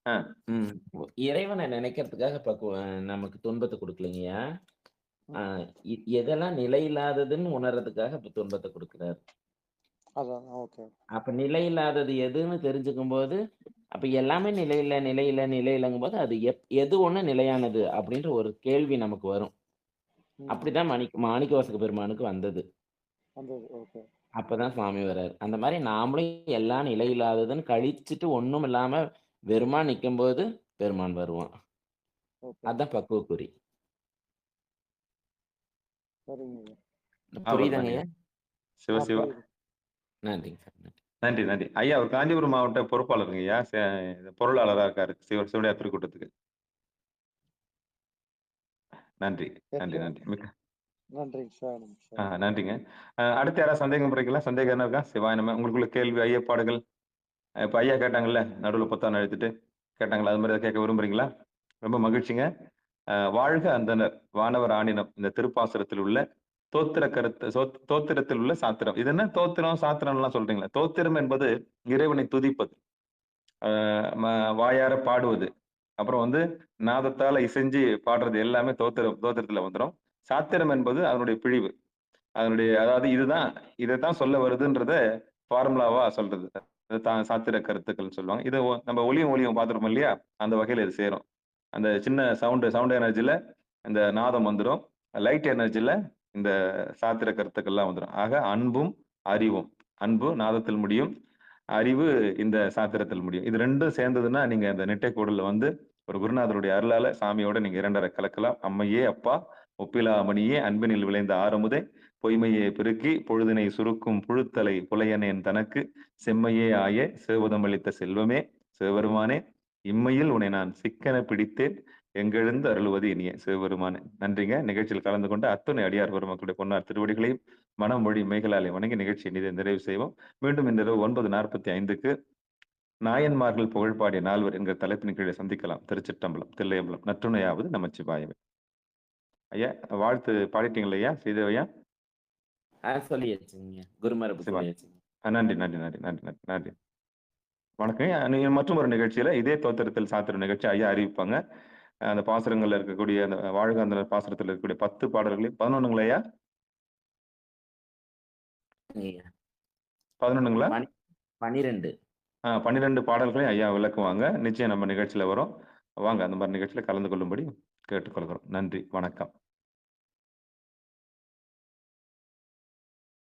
ஆ, ம். இறைவனை நினைக்கிறதுக்காக நமக்கு துன்பத்தை கொடுக்கலைங்கய்யா. ஆ, ம். எதெல்லாம் நிலை இல்லாததுன்னு உணர்றதுக்காக இப்ப துன்பத்தை கொடுக்கிறாரு. அதான். ஓகே. அப்ப நிலை இல்லாதது எதுன்னு தெரிஞ்சுக்கும்போது, அப்ப எல்லாமே நிலையில்ல, நிலையில்ல, நிலையில்லங்கும்போது, அது எது ஒண்ணு நிலையானது அப்படின்ற ஒரு கேள்வி நமக்கு வரும். ம். அப்படிதான் மாணிக்கவாசக பெருமானுக்கு வந்தது. வந்தது. ஓகே. அப்பதான் சுவாமி வர்றாரு. அந்த மாரி நாமளும் எல்லாம் நிலை இல்லாததுன்னு கழிச்சுட்டு ஒண்ணும் இல்லாம வெறுமா நிக்கும்போது பெருமான் வருவான். ஓகே. அதான் பக்குவக்குறி. சரிங்க. புரியுதாங்கய்யா? சிவ சிவா. புரியுது. நன்றிங்க சார். நன்றி. நன்றி, நன்றி. ஐயா ஒரு காஞ்சிபுரம் மாவட்ட பொறுப்பாளருங்க ஐயா. பொருளாளரா இருக்காரு. சிவனுடைய திருக்கூட்டத்துக்கு. நன்றி, நன்றி, நன்றி. நன்றிங்க சார். நன்றிங்க. அடுத்து யாராவது சந்தேகம் பிறக்கலாம்? சந்தேகம் என்ன இருக்கா? சிவாய நம. உங்களுக்குள்ள கேள்வி, ஐயப்பாடுகள்? இப்ப ஐயா கேட்டாங்கல்ல, நடுவுல பொத்தான அழுத்திட்டு கேட்டாங்களா? அது மாதிரி ஏதாவது கேட்க விரும்புறீங்களா? ரொம்ப மகிழ்ச்சிங்க. வாழ்க அந்தணர் வானவர் ஆணினம் இந்த திருப்பாசுரத்தில் உள்ள தோத்திர கருத்து தோத்திரத்தில் உள்ள சாத்திரம். இது என்ன தோத்திரம் சாத்திரம்லாம் சொல்றீங்களா? தோத்திரம் என்பது இறைவனை துதிப்பது. வாயார பாடுவது. அப்புறம் வந்து நாதத்தால இசைஞ்சு பாடுறது எல்லாமே தோத்திரத்துல வந்துரும். சாத்திரம் என்பது அதனுடைய பிழிவு. அதாவது இதைத்தான் சொல்ல வருதுன்றத ஃபார்முலாவா சொல்றது. சாத்திர கருத்துக்கள் சொல்லுவாங்க. இது நம்ம ஒலியும் பார்த்திருப்போம் இல்லையா? அந்த வகையில இது சேரும். அந்த சின்ன சவுண்ட் எனர்ஜில இந்த நாதம் வந்துரும். லைட் எனர்ஜில இந்த சாத்திர கருத்துக்கள்லாம் வந்துரும். ஆக அன்பும் அறிவும். அன்பு நாதத்தில் முடியும். அறிவு இந்த சாத்திரத்தில் முடியும். இது 2ம் சேர்ந்ததுன்னா நீங்க அந்த நெட்டை கூடல்ல வந்து ஒரு குருநாதருடைய அருளால சாமியோட நீங்க 2 கலக்கலாம். அம்மையே அப்பா ஒப்பிலா மணியே அன்பினில் விளைந்த ஆரமுதே பொய்மையே பெருக்கி பொழுதினை சுருக்கும் புழுத்தலை புலையனேன் தனக்கு செம்மையே ஆய சிவபதமளித்த செல்வமே சிவபெருமானே இம்மையில் உன்னை நான் சிக்கன பிடித்தேன் எங்கெழுந்து அருளுவது இனிய சிவபெருமானே. நன்றிங்க. நிகழ்ச்சியில் கலந்து கொண்ட அத்துணை அடியார் பெருமக்களுடைய பொன்னார் திருவடிகளையும் மனம் மொழி மேகலாலை வணங்கி நிகழ்ச்சியை நிறைவு செய்வோம். மீண்டும் இந்த இரவு 9:45க்கு நாயன்மார்கள் புகழ்பாடிய நால்வர் என்கிற தலைப்பின் கீழே சந்திக்கலாம். திருச்சிற்றம்பலம், தில்லையம்பலம், நற்றுணையாவது நமச்சிவாயவே. ஐயா வாழ்த்து பாடிட்டீங்களா ஐயா? ஸ்ரீதேவ் ஐயா? சொல்லியாச்சுங்க. குருமரபு சிவா. சொல்லியாச்சுங்க. நன்றி, நன்றி, நன்றி, நன்றி, நன்றி, நன்றி. வணக்கம். நீங்க மற்றும் ஒரு நிகழ்ச்சியில இதே தோத்திரத்தில் சாத்திர நிகழ்ச்சி ஐயா அறிவிப்பாங்க. அந்த பாசுரங்கள்ல இருக்கக்கூடிய அந்த வாழ்க அந்த பாசுரத்தில் இருக்கக்கூடிய 10 பாடல்களையும் 11ங்களா ஐயா? 11ங்களா? 12. 12 பாடல்களையும் ஐயா விளக்குவாங்க. நிச்சயம் நம்ம நிகழ்ச்சியில வரும். வாங்க அந்த மாதிரி நிகழ்ச்சியில கலந்து கொள்ளும்படி கேட்டுக்கொள்கிறோம். நன்றி, வணக்கம்.